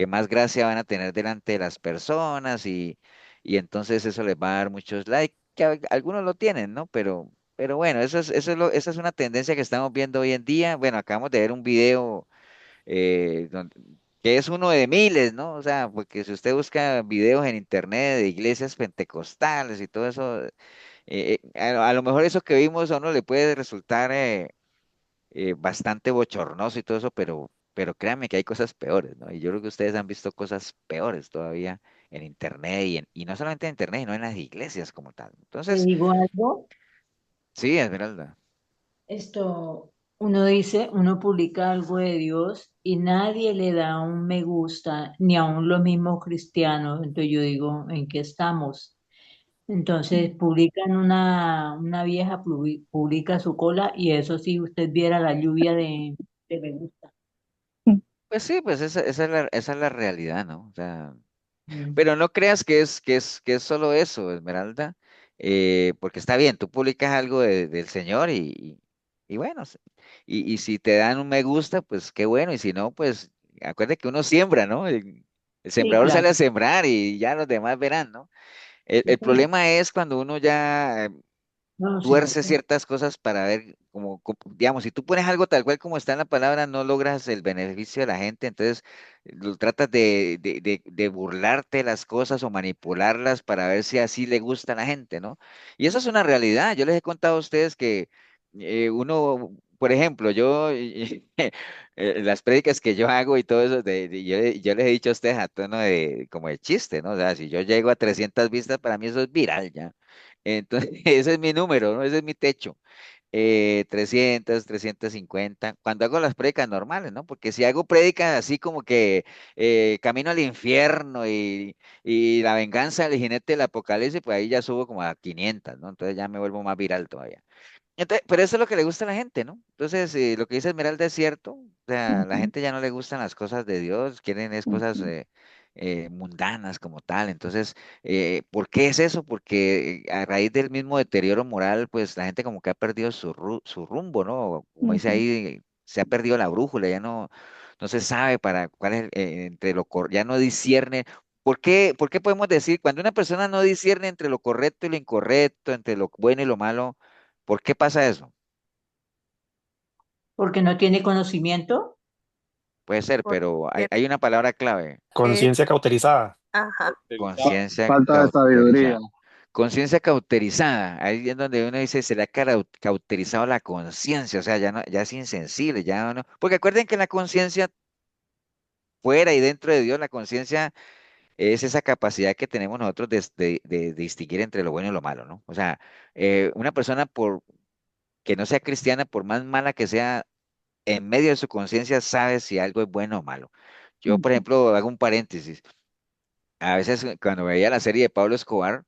más gracia van a tener delante de las personas y entonces eso les va a dar muchos likes, que algunos lo tienen, ¿no? Pero bueno, esa es una tendencia que estamos viendo hoy en día. Bueno, acabamos de ver un video que es uno de miles, ¿no? O sea, porque si usted busca videos en internet de iglesias pentecostales y todo eso, a lo mejor eso que vimos a uno le puede resultar bastante bochornoso y todo eso, pero créanme que hay cosas peores, ¿no? Y yo creo que ustedes han visto cosas peores todavía en internet y no solamente en internet, sino en las iglesias como tal. Te Entonces, digo algo, sí, Esmeralda. uno dice, uno publica algo de Dios y nadie le da un me gusta, ni aun los mismos cristianos. Entonces yo digo, ¿en qué estamos? Entonces publican una vieja, publica su cola y eso sí, usted viera la lluvia de me gusta. Pues sí, pues esa es la realidad, ¿no? O sea, Mm. pero no creas que es solo eso, Esmeralda, porque está bien, tú publicas algo del Señor y bueno, y si te dan un me gusta, pues qué bueno, y si no, pues acuérdate que uno siembra, ¿no? El Sí, sembrador claro. sale a sembrar y ya los demás verán, ¿no? El problema es cuando uno ya No, sino tuerce ciertas cosas para ver, digamos, si tú pones algo tal cual como está en la palabra, no logras el beneficio de la gente, entonces lo tratas de burlarte de las cosas o manipularlas para ver si así le gusta a la gente, ¿no? Y eso es una realidad. Yo les he contado a ustedes que uno, por ejemplo, las prédicas que yo hago y todo eso, yo les he dicho a ustedes a tono como de chiste, ¿no? O sea, si yo llego a 300 vistas, para mí eso es viral ya. Entonces, ese es mi número, ¿no? Ese es mi techo. 300, 350, cuando hago las prédicas normales, ¿no? Porque si hago prédicas así como que camino al infierno y la venganza del jinete del apocalipsis, pues ahí ya subo como a 500, ¿no? Entonces ya me vuelvo más viral todavía. Entonces, pero eso es lo que le gusta a la gente, ¿no? Entonces, lo que dice Esmeralda es cierto. O sea, a la gente ya no le gustan las cosas de Dios, quieren es cosas mundanas como tal. Entonces, ¿por qué es eso? Porque a raíz del mismo deterioro moral, pues la gente como que ha perdido su rumbo, ¿no? Como dice ahí, se ha perdido la brújula, ya no se sabe para cuál es, ya no discierne. ¿Por qué podemos decir, cuando una persona no discierne entre lo correcto y lo incorrecto, entre lo bueno y lo malo? ¿Por qué pasa eso? porque no tiene conocimiento. Puede ser, pero hay, Porque, hay una palabra clave, Conciencia cauterizada. ajá, conciencia Falta de sabiduría. cauterizada. Conciencia cauterizada, ahí es donde uno dice, se le ha cauterizado la conciencia, o sea, ya no, ya es insensible, ya no, porque acuerden que la conciencia fuera y dentro de Dios, la conciencia es esa capacidad que tenemos nosotros de distinguir entre lo bueno y lo malo, ¿no? O sea, una persona que no sea cristiana, por más mala que sea, en medio de su conciencia sabe si algo es bueno o malo. Yo, por ejemplo, hago un paréntesis. A veces cuando veía la serie de Pablo Escobar,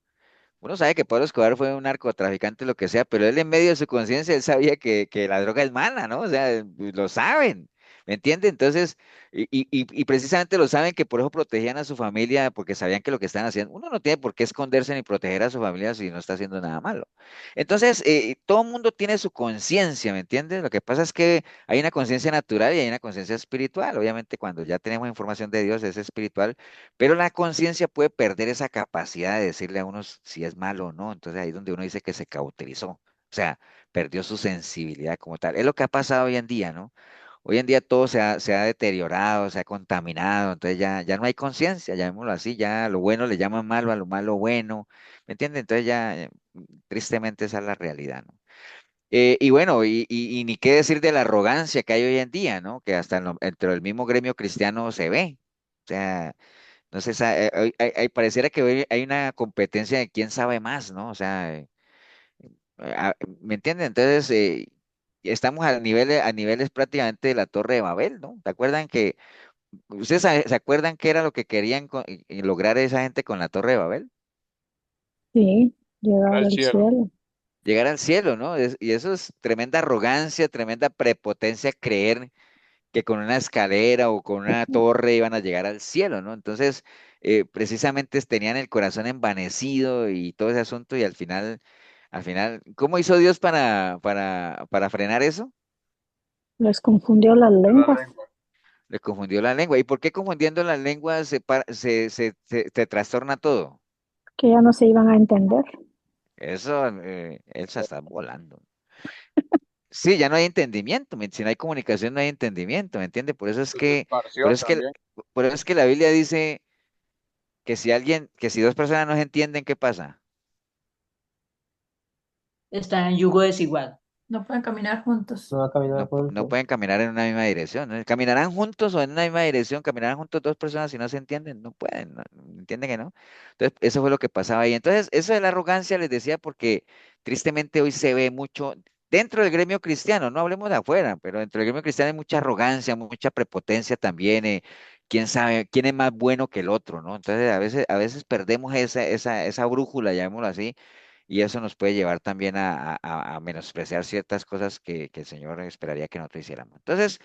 uno sabe que Pablo Escobar fue un narcotraficante, lo que sea, pero él en medio de su conciencia, él sabía que la droga es mala, ¿no? O sea, lo saben, ¿me entiende? Entonces, y precisamente lo saben que por eso protegían a su familia, porque sabían que lo que están haciendo, uno no tiene por qué esconderse ni proteger a su familia si no está haciendo nada malo. Entonces, todo el mundo tiene su conciencia, ¿me entiendes? Lo que pasa es que hay una conciencia natural y hay una conciencia espiritual. Obviamente, cuando ya tenemos información de Dios, es espiritual, pero la conciencia puede perder esa capacidad de decirle a uno si es malo o no. Entonces ahí es donde uno dice que se cauterizó. O sea, perdió su sensibilidad como tal. Es lo que ha pasado hoy en día, ¿no? Hoy en día todo se ha deteriorado, se ha contaminado, entonces ya no hay conciencia, llamémoslo así, ya lo bueno le llaman malo, a lo malo bueno, ¿me entiendes? Entonces ya, tristemente esa es la realidad, ¿no? Y bueno, y ni qué decir de la arrogancia que hay hoy en día, ¿no? Que hasta dentro del mismo gremio cristiano se ve. O sea, no sé, pareciera que hoy hay una competencia de quién sabe más, ¿no? O sea, ¿me entienden? Entonces, estamos a niveles prácticamente de la Torre de Babel, ¿no? ¿Se acuerdan ustedes se acuerdan qué era lo que querían lograr esa gente con la Torre de Babel? Sí, llegar Al al cielo. cielo. Llegar al cielo, ¿no? Y eso es tremenda arrogancia, tremenda prepotencia, creer que con una escalera o con una torre iban a llegar al cielo, ¿no? Entonces, precisamente tenían el corazón envanecido y todo ese asunto y al final, ¿cómo hizo Dios para frenar eso? Les confundió las La lenguas, lengua. Le confundió la lengua. ¿Y por qué confundiendo las lenguas te trastorna todo? que ya no se iban a entender. Eso, Elsa está volando. Sí, ya no hay entendimiento. Si no hay comunicación, no hay entendimiento, ¿me entiende? Se Por esparció eso es que, también. por eso es que la Biblia dice que si dos personas no se entienden, ¿qué pasa? Está en yugo desigual. No pueden caminar juntos. No va a caminar No juntos. pueden caminar en una misma dirección, ¿no? Caminarán juntos o en una misma dirección, caminarán juntos dos personas si no se entienden, no pueden, ¿entienden que no? Entonces, eso fue lo que pasaba ahí. Entonces, eso de la arrogancia les decía porque tristemente hoy se ve mucho dentro del gremio cristiano, no hablemos de afuera, pero dentro del gremio cristiano hay mucha arrogancia, mucha prepotencia también, quién sabe, quién es más bueno que el otro, ¿no? Entonces, a veces perdemos esa brújula, llamémoslo así, y eso nos puede llevar también a menospreciar ciertas cosas que el Señor esperaría que nosotros hiciéramos. Entonces,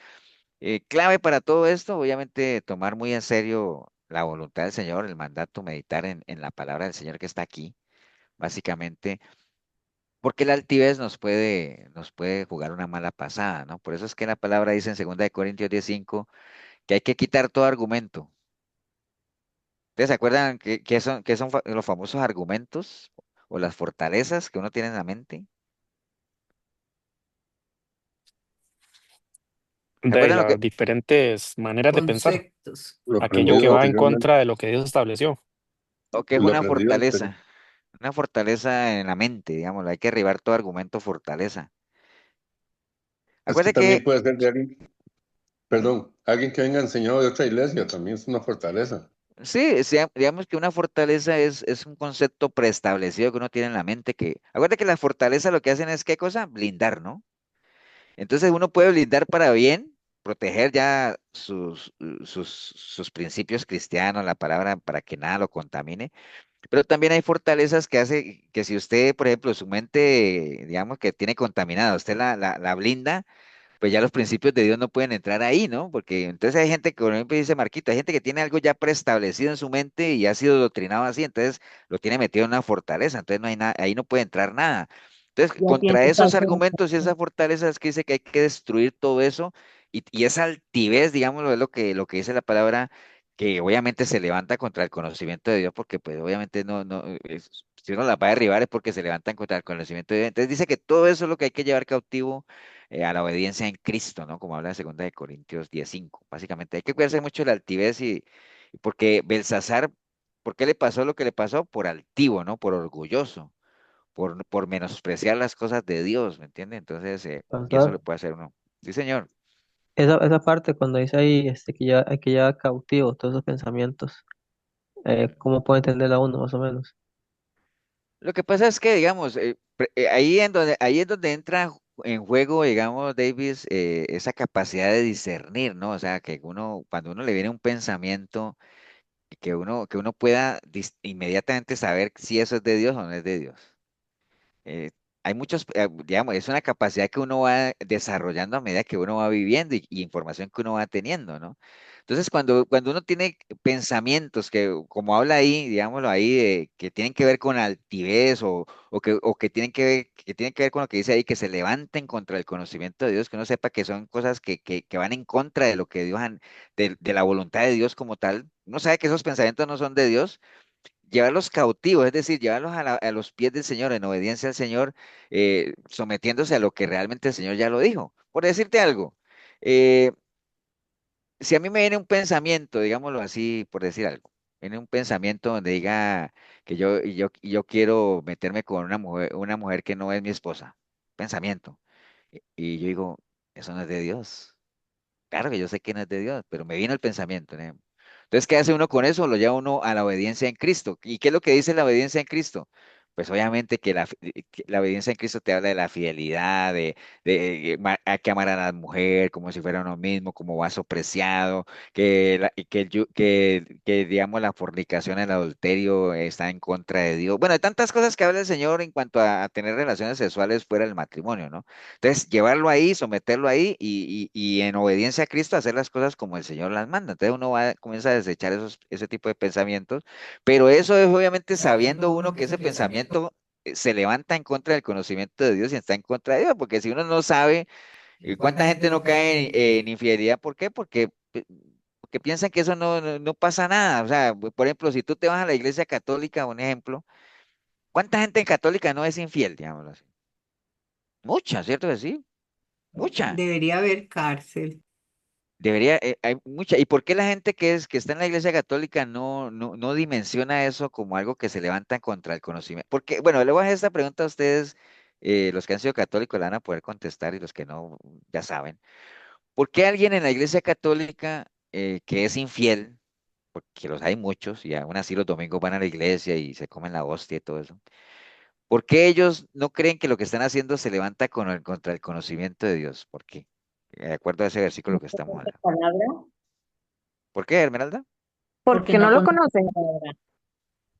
clave para todo esto, obviamente, tomar muy en serio la voluntad del Señor, el mandato, meditar en la palabra del Señor que está aquí, básicamente, porque la altivez nos puede jugar una mala pasada, ¿no? Por eso es que la palabra dice en 2 Corintios 10:5 que hay que quitar todo argumento. ¿Ustedes se acuerdan qué son los famosos argumentos o las fortalezas que uno tiene en la mente? ¿Se De acuerdan lo que, las diferentes maneras de pensar, Conceptos. Lo aquello que aprendido va en anteriormente. contra de lo que Dios estableció. o qué es Lo una aprendido fortaleza? anteriormente. Una fortaleza en la mente, digamos, hay que derribar todo argumento fortaleza. Es que Acuérdate también que, puede ser de alguien, perdón, alguien que venga enseñado de otra iglesia, también es una fortaleza. sí, digamos que una fortaleza es un concepto preestablecido que uno tiene en la mente acuérdate que las fortalezas lo que hacen es, ¿qué cosa? Blindar, ¿no? Entonces uno puede blindar para bien, proteger ya sus principios cristianos, la palabra, para que nada lo contamine. Pero también hay fortalezas que hace que si usted, por ejemplo, su mente, digamos que tiene contaminada, usted la blinda, pues ya los principios de Dios no pueden entrar ahí, ¿no? Porque entonces hay gente que, por ejemplo, dice Marquito, hay gente que tiene algo ya preestablecido en su mente y ha sido doctrinado así, entonces lo tiene metido en una fortaleza, entonces no hay nada, ahí no puede entrar nada. Entonces, Ya tiene contra esos falso. argumentos y esas fortalezas es que dice que hay que destruir todo eso y esa altivez, digámoslo, es lo que dice la palabra, que obviamente se levanta contra el conocimiento de Dios, porque pues obviamente si uno la va a derribar es porque se levantan contra el conocimiento de Dios. Entonces dice que todo eso es lo que hay que llevar cautivo a la obediencia en Cristo, ¿no? Como habla en 2 Corintios 10:5. Básicamente hay que cuidarse mucho de la altivez y porque Belsasar, ¿por qué le pasó lo que le pasó? Por altivo, ¿no? Por orgulloso, por menospreciar las cosas de Dios, ¿me entiende? Entonces, y eso le Pastor, puede hacer uno. Sí, señor. esa parte cuando dice ahí que ya hay que llevar cautivo todos esos pensamientos, ¿cómo puede entenderla uno más o menos? Lo que pasa es que, digamos, ahí es donde entra en juego, digamos, Davis, esa capacidad de discernir, ¿no? O sea, que cuando uno le viene un pensamiento, que uno pueda inmediatamente saber si eso es de Dios o no es de Dios. Eh, hay muchos, digamos, es una capacidad que uno va desarrollando a medida que uno va viviendo y información que uno va teniendo, ¿no? Entonces, cuando uno tiene pensamientos como habla ahí, digámoslo ahí, que tienen que ver con altivez o que tienen que ver con lo que dice ahí, que se levanten contra el conocimiento de Dios, que uno sepa que son cosas que van en contra de lo que Dios, de la voluntad de Dios como tal, uno sabe que esos pensamientos no son de Dios, llevarlos cautivos, es decir, llevarlos a los pies del Señor, en obediencia al Señor, sometiéndose a lo que realmente el Señor ya lo dijo. Por decirte algo, Eh, si a mí me viene un pensamiento, digámoslo así, por decir algo, viene un pensamiento donde diga que yo quiero meterme con una mujer que no es mi esposa, pensamiento, y yo digo, eso no es de Dios. Claro que yo sé que no es de Dios, pero me vino el pensamiento, ¿no? Entonces, ¿qué hace uno con eso? Lo lleva uno a la obediencia en Cristo. ¿Y qué es lo que dice la obediencia en Cristo? Pues obviamente que la obediencia en Cristo te habla de la fidelidad, hay que amar a la mujer como si fuera uno mismo, como vaso preciado, digamos, la fornicación, el adulterio está en contra de Dios. Bueno, hay tantas cosas que habla el Señor en cuanto a tener relaciones sexuales fuera del matrimonio, ¿no? Entonces, llevarlo ahí, someterlo ahí y en obediencia a Cristo hacer las cosas como el Señor las manda. Entonces uno comienza a desechar ese tipo de pensamientos, pero eso es obviamente sabiendo uno que ese pensamiento se levanta en contra del conocimiento de Dios y está en contra de Dios, porque si uno no sabe, ¿cuánta gente no cae en infidelidad? ¿Por qué? Porque piensan que eso no pasa nada. O sea, por ejemplo, si tú te vas a la iglesia católica, un ejemplo, ¿cuánta gente católica no es infiel, digámoslo así? Mucha, ¿cierto que sí? Mucha. Debería haber cárcel. Hay mucha. ¿Y por qué la gente que está en la Iglesia Católica no dimensiona eso como algo que se levanta contra el conocimiento? Porque, bueno, le voy a hacer esta pregunta a ustedes, los que han sido católicos la van a poder contestar y los que no, ya saben. ¿Por qué alguien en la Iglesia Católica que es infiel, porque los hay muchos y aún así los domingos van a la iglesia y se comen la hostia y todo eso? ¿Por qué ellos no creen que lo que están haciendo se levanta contra el conocimiento de Dios? ¿Por qué? De acuerdo a ese versículo que estamos La hablando. palabra, ¿Por qué, Esmeralda? porque Porque no no lo conocen conocen. la palabra.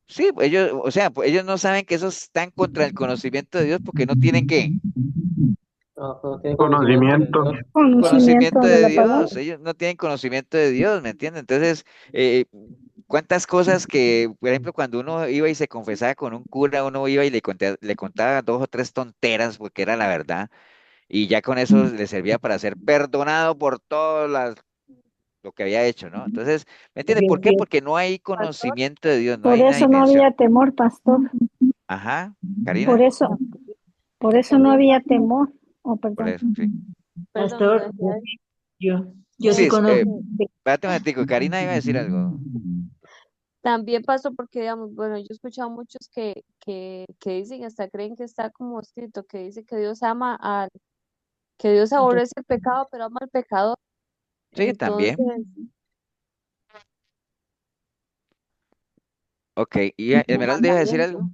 Sí, pues ellos, o sea, pues ellos no saben que eso están contra el conocimiento de Dios porque no tienen qué, No, no tiene conocimiento de Conocimiento. Dios. Conocimiento conocimiento de de la palabra. Dios, ellos no tienen conocimiento de Dios, ¿me entienden? Entonces, eh, cuántas cosas que, por ejemplo, cuando uno iba y se confesaba con un cura, uno iba y le contaba dos o tres tonteras porque era la verdad, y ya con eso le servía para ser perdonado por todo lo que había hecho, ¿no? Entonces, ¿me entiende? Yo ¿Por qué? entiendo. Porque no hay Pastor, conocimiento de Dios, no Por hay una eso no había dimensión. temor, pastor. Ajá, Por Karina, eso, por eso no también, había temor. Oh, por perdón. eso, sí. perdón, Pastor, yo Sí, sí conozco. espérate un momentico, Karina iba a decir algo. también pasó porque, digamos, bueno, yo he escuchado muchos que dicen, hasta creen que está como escrito, que dice que Dios ama al, que Dios aborrece el pecado, pero ama al pecador. Sí, Entonces, también. Ok, ¿y Esmeralda iba a decir algo?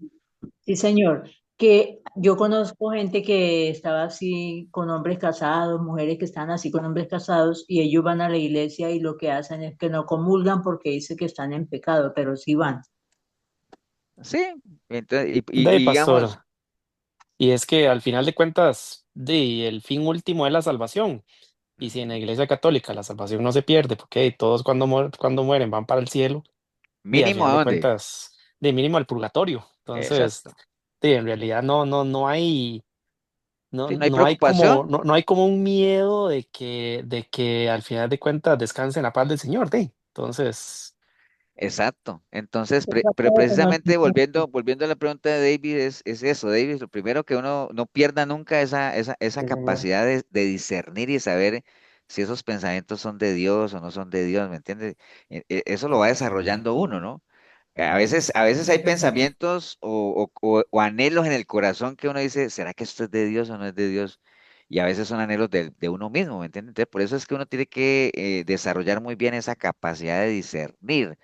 Sí, señor. Que yo conozco gente que estaba así con hombres casados, mujeres que están así con hombres casados y ellos van a la iglesia y lo que hacen es que no comulgan porque dice que están en pecado, pero sí van. Sí, entonces, De y digamos, pastor. Y es que al final de cuentas, el fin último es la salvación. Y si en la Iglesia Católica la salvación no se pierde, porque todos cuando mueren van para el cielo, al mínimo final a de dónde. cuentas, de mínimo al purgatorio. Entonces, Exacto. en realidad no hay, Sí, no hay preocupación. no hay como un miedo de que al final de cuentas descanse en la paz del Señor, Entonces, Exacto. Entonces, Se trata pero de precisamente conocimiento. volviendo a la pregunta de David, es eso, David, lo primero que uno no pierda nunca esa Sí, señor. capacidad de discernir y saber si esos pensamientos son de Dios o no son de Dios, ¿me entiendes? Eso lo va desarrollando uno, ¿no? A veces hay pensamientos o anhelos en el corazón que uno dice, ¿será que esto es de Dios o no es de Dios? Y a veces son anhelos de uno mismo, ¿me entiendes? Entonces, por eso es que uno tiene que desarrollar muy bien esa capacidad de discernir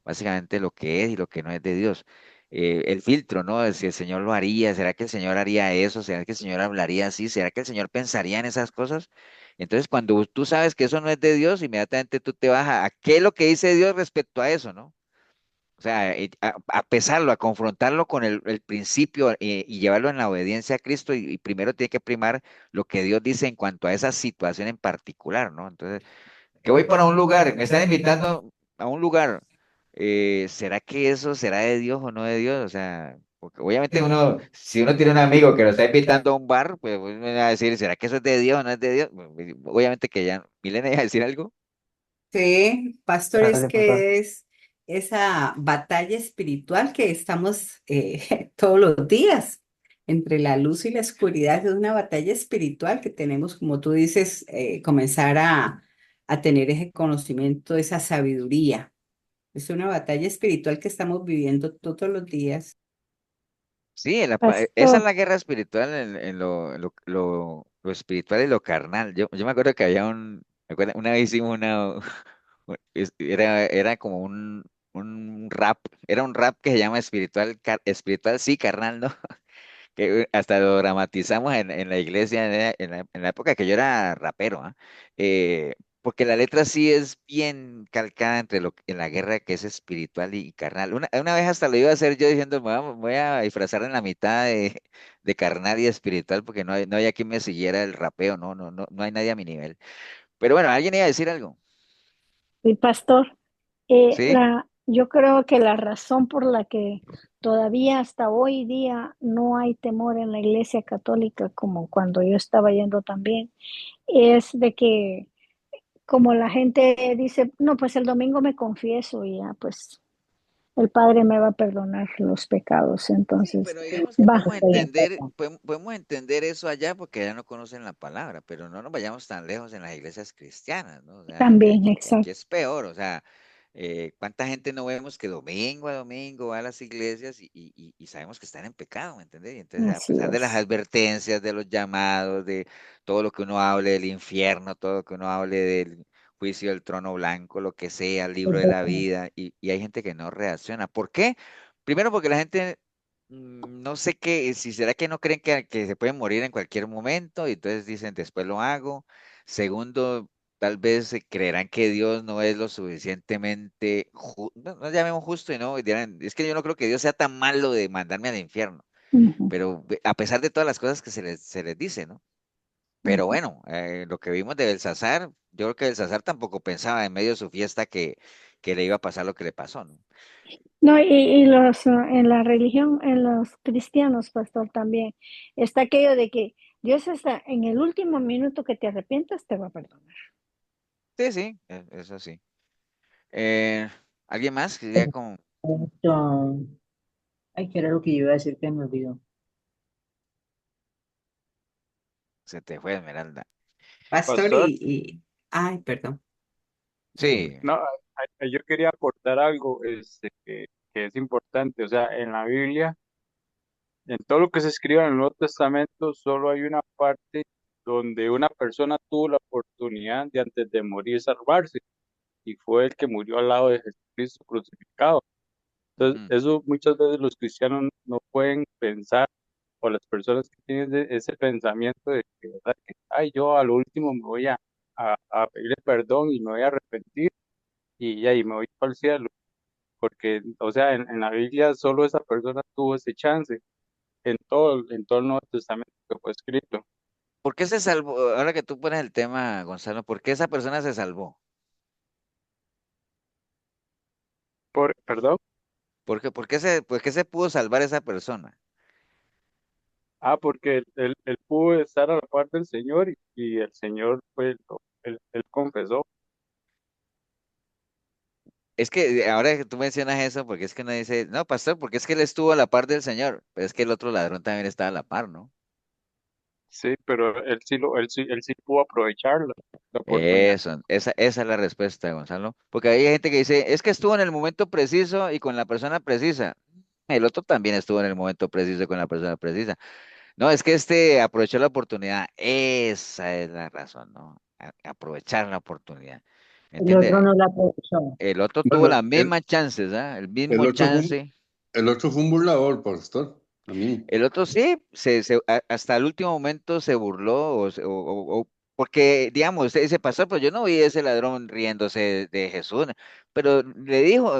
básicamente lo que es y lo que no es de Dios. El filtro, ¿no? De si el Señor lo haría, ¿será que el Señor haría eso? ¿Será que el Señor hablaría así? ¿Será que el Señor pensaría en esas cosas? Entonces, cuando tú sabes que eso no es de Dios, inmediatamente tú te vas a qué es lo que dice Dios respecto a eso, ¿no? O sea, a pesarlo, a confrontarlo con el principio y llevarlo en la obediencia a Cristo y primero tiene que primar lo que Dios dice en cuanto a esa situación en particular, ¿no? Entonces, que voy para un lugar, me están invitando a un lugar, ¿será que eso será de Dios o no de Dios? O sea, porque obviamente uno, si uno tiene un amigo que lo está invitando a un bar, pues uno va a decir, ¿será que eso es de Dios o no es de Dios? Obviamente que ya, Milena iba a decir algo. Sí, pastor, es Dale, pastor. que es esa batalla espiritual que estamos todos los días. entre la luz y la oscuridad, es una batalla espiritual que tenemos, como tú dices, comenzar a tener ese conocimiento, esa sabiduría. Es una batalla espiritual que estamos viviendo todos los días. Sí, esa es Pastor, la guerra espiritual en lo espiritual y lo carnal. Yo me acuerdo que había una vez hicimos era como un rap, era un rap que se llama espiritual, espiritual sí, carnal, ¿no? Que hasta lo dramatizamos en la iglesia en la época que yo era rapero, ¿ah? Porque la letra sí es bien calcada en la guerra que es espiritual y carnal. Una vez hasta lo iba a hacer yo diciendo, me voy a disfrazar en la mitad de carnal y espiritual porque no había quien me siguiera el rapeo, no hay nadie a mi nivel. Pero bueno, alguien iba a decir algo, y pastor, ¿sí? yo creo que la razón por la que todavía hasta hoy día no hay temor en la Iglesia Católica, como cuando yo estaba yendo también, es de que como la gente dice, no, pues el domingo me confieso y ya, pues el Padre me va a perdonar los pecados, Sí, entonces pero digamos que basta ya. podemos entender eso allá porque allá no conocen la palabra, pero no nos vayamos tan lejos en las iglesias cristianas, ¿no? O sea, También, aquí exacto. es peor, o sea, ¿cuánta gente no vemos que domingo a domingo va a las iglesias y sabemos que están en pecado, ¿me entiendes? Y entonces, a Así pesar de las es. advertencias, de los llamados, de todo lo que uno hable del infierno, todo lo que uno hable del juicio del trono blanco, lo que sea, el libro de la vida, y hay gente que no reacciona. ¿Por qué? Primero porque la gente no sé qué, si será que no creen que se pueden morir en cualquier momento y entonces dicen después lo hago. Segundo, tal vez creerán que Dios no es lo suficientemente, no llamemos justo y no, y dirán, es que yo no creo que Dios sea tan malo de mandarme al infierno, Ujú, pero a pesar de todas las cosas que se les dice, ¿no? Pero ujú. bueno, lo que vimos de Belsasar, yo creo que Belsasar tampoco pensaba en medio de su fiesta que le iba a pasar lo que le pasó, ¿no? No, y en la religión, en los cristianos, pastor, también está aquello de que Dios está en el último minuto que te arrepientas, te va a perdonar. Sí, sí, eso sí. Eh, ¿Alguien más? Que ya con... Esto, ay, ¿qué era lo que yo iba a decir que me olvidó? Se te fue, Esmeralda. Pastor, Pastor, ay, perdón. Sí, no, yo quería aportar algo que es importante. O sea, en la Biblia, en todo lo que se escribe en el Nuevo Testamento, solo hay una parte donde una persona tuvo la oportunidad de antes de morir salvarse, y fue el que murió al lado de Jesucristo crucificado. Entonces, ujú. eso muchas veces los cristianos no pueden pensar, o las personas que tienen ese pensamiento de que, ¿verdad? Que, ay, yo a lo último me voy a pedirle perdón y me voy a arrepentir y ya, y me voy para el cielo, porque, o sea, en la Biblia solo esa persona tuvo ese chance en todo el Nuevo Testamento que fue escrito. ¿Por qué se salvó? Ahora que tú pones el tema, Gonzalo, ¿por qué esa persona se salvó? Perdón. ¿Por qué se pudo salvar esa persona? Porque él pudo estar a la par del Señor, y el Señor, pues, él confesó. Es que ahora que tú mencionas eso, porque es que uno dice, no, pastor, porque es que él estuvo a la par del Señor, pero es que el otro ladrón también estaba a la par, ¿no? Sí, pero él sí pudo aprovechar la oportunidad. Esa es la respuesta, Gonzalo. Porque hay gente que dice, es que estuvo en el momento preciso y con la persona precisa. El otro también estuvo en el momento preciso y con la persona precisa. No, es que este aprovechó la oportunidad. Esa es la razón, ¿no? Aprovechar la oportunidad. ¿Me El otro entiende? no la aprovechó. El otro tuvo Bueno, las mismas chances, ¿ah? El mismo el otro fue chance. el otro fue un burlador, pastor. A mí. El otro sí, hasta el último momento se burló, porque, digamos, usted dice, pastor, pues yo no vi ese ladrón riéndose de Jesús, pero le dijo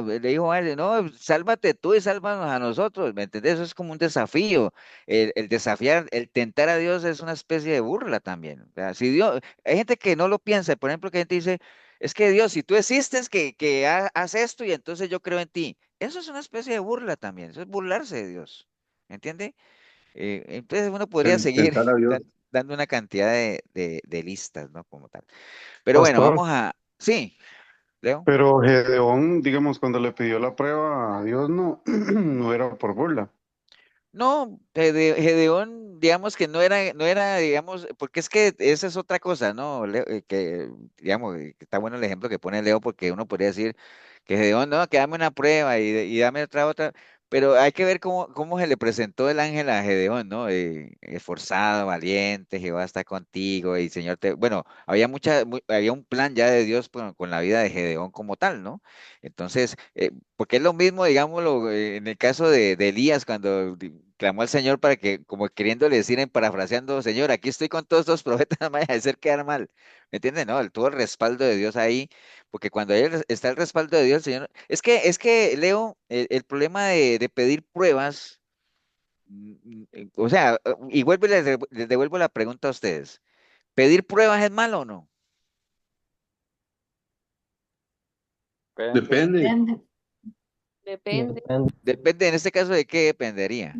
a él, no, sálvate tú y sálvanos a nosotros, ¿me entendés? Eso es como un desafío. El desafiar, el tentar a Dios es una especie de burla también. O sea, si Dios, hay gente que no lo piensa, por ejemplo, que gente dice, es que Dios, si tú existes, que haz esto y entonces yo creo en ti. Eso es una especie de burla también, eso es burlarse de Dios. ¿Entiende? Entonces uno podría seguir Tentar a Dios. dando una cantidad de listas, ¿no? Como tal. Pero bueno, Pastor, vamos a... Sí, Leo. pero Gedeón, digamos, cuando le pidió la prueba a Dios, no, no era por burla. No, Gedeón, digamos que no era, digamos, porque es que esa es otra cosa, ¿no? Que, digamos, que está bueno el ejemplo que pone Leo, porque uno podría decir que Gedeón, no, que dame una prueba y dame otra, pero hay que ver cómo se le presentó el ángel a Gedeón, ¿no? Esforzado, valiente, Jehová está contigo, y Señor bueno, había un plan ya de Dios con la vida de Gedeón como tal, ¿no? Entonces, porque es lo mismo, digámoslo, en el caso de Elías, cuando clamó al Señor para que, como queriéndole decir, parafraseando, Señor, aquí estoy con todos estos profetas, no me vaya a hacer quedar mal. ¿Me entiendes? No, tuvo el respaldo de Dios ahí, porque cuando ahí está el respaldo de Dios, el Señor. Es que, Leo, el problema de pedir pruebas, o sea, y vuelvo y les devuelvo la pregunta a ustedes. ¿Pedir pruebas es malo o no? Depende. Depende. Depende. Depende. Depende. Depende, en este caso, ¿de qué dependería?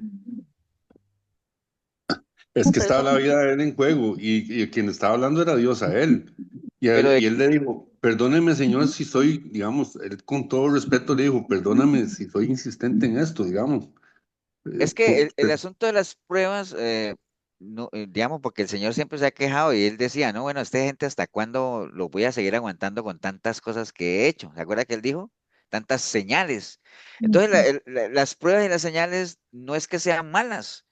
Es que estaba la Persona. vida de él en juego y quien estaba hablando era Dios a él. Y Pero él, de y él le dijo, perdóneme, Señor, si soy, digamos, él con todo respeto le dijo, perdóname si soy insistente en esto, digamos. Es que el asunto de las pruebas, no, digamos, porque el Señor siempre se ha quejado y él decía, no, bueno, esta gente, ¿hasta cuándo lo voy a seguir aguantando con tantas cosas que he hecho? ¿Se acuerda que él dijo? Tantas señales. Entonces, las pruebas y las señales no es que sean malas.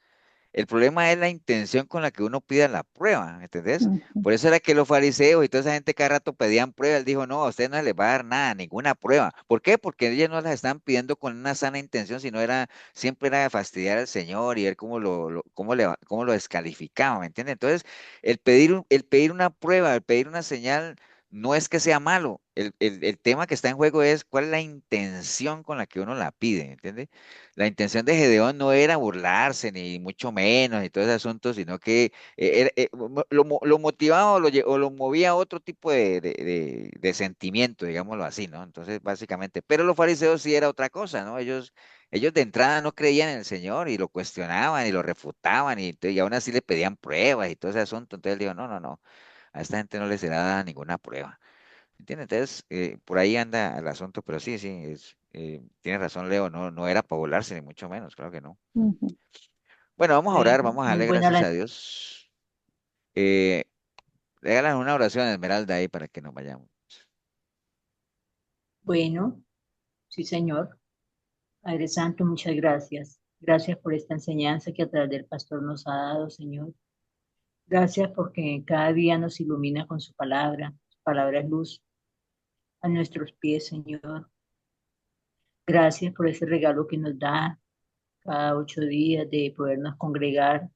El problema es la intención con la que uno pida la prueba, ¿me entendés? Por eso era que los fariseos y toda esa gente cada rato pedían pruebas. Él dijo, no, a usted no se les va a dar nada, ninguna prueba. ¿Por qué? Porque ellos no las estaban pidiendo con una sana intención, sino siempre era de fastidiar al Señor y ver cómo lo descalificaba, ¿me entiende? Entonces, el pedir una prueba, el pedir una señal, no es que sea malo. El tema que está en juego es cuál es la intención con la que uno la pide, ¿me entiende? La intención de Gedeón no era burlarse, ni mucho menos, y todo ese asunto, sino que lo motivaba o lo movía a otro tipo de sentimiento, digámoslo así, ¿no? Entonces, básicamente, pero los fariseos sí era otra cosa, ¿no? Ellos de entrada no creían en el Señor y lo cuestionaban y lo refutaban y aún así le pedían pruebas y todo ese asunto. Entonces él dijo, no, no, no, a esta gente no le será dada ninguna prueba. ¿Entiendes? Entonces, por ahí anda el asunto, pero sí, sí, tiene razón Leo, no era para volarse, ni mucho menos, claro que no. Ujú. Bueno, vamos a orar, Bueno, vamos a muy darle buena gracias la... a Dios. Eh, Regalan una oración a Esmeralda ahí para que nos vayamos. Bueno, sí, Señor. Padre Santo, muchas gracias. Gracias por esta enseñanza que a través del pastor nos ha dado, Señor. Gracias porque cada día nos ilumina con su palabra. Su palabra es luz a nuestros pies, Señor. Gracias por ese regalo que nos da cada 8 días de podernos congregar.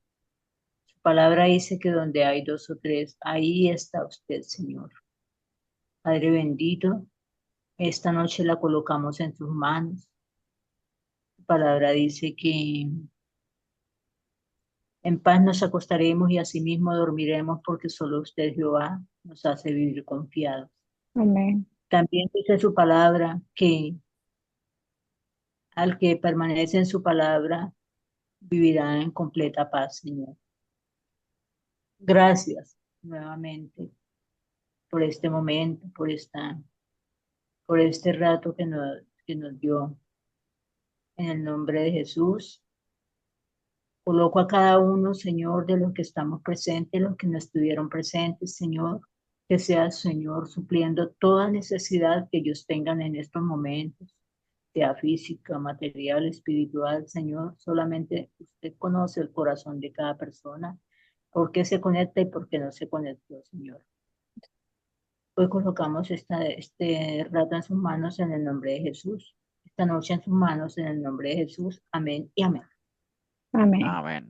Su palabra dice que donde hay dos o tres, ahí está usted, Señor. Padre bendito, esta noche la colocamos en tus manos. Su palabra dice que en paz nos acostaremos y asimismo dormiremos porque solo usted, Jehová, nos hace vivir confiados. Amén. También dice su palabra que al que permanece en su palabra vivirá en completa paz, Señor. Gracias nuevamente por este momento, por este rato que nos dio. En el nombre de Jesús, coloco a cada uno, Señor, de los que estamos presentes, los que no estuvieron presentes, Señor, que sea, Señor, supliendo toda necesidad que ellos tengan en estos momentos, sea física, material, espiritual, Señor. Solamente usted conoce el corazón de cada persona, por qué se conecta y por qué no se conectó, Señor. Hoy colocamos este rato en sus manos en el nombre de Jesús. Esta noche en sus manos en el nombre de Jesús. Amén y amén. Amén. Amén.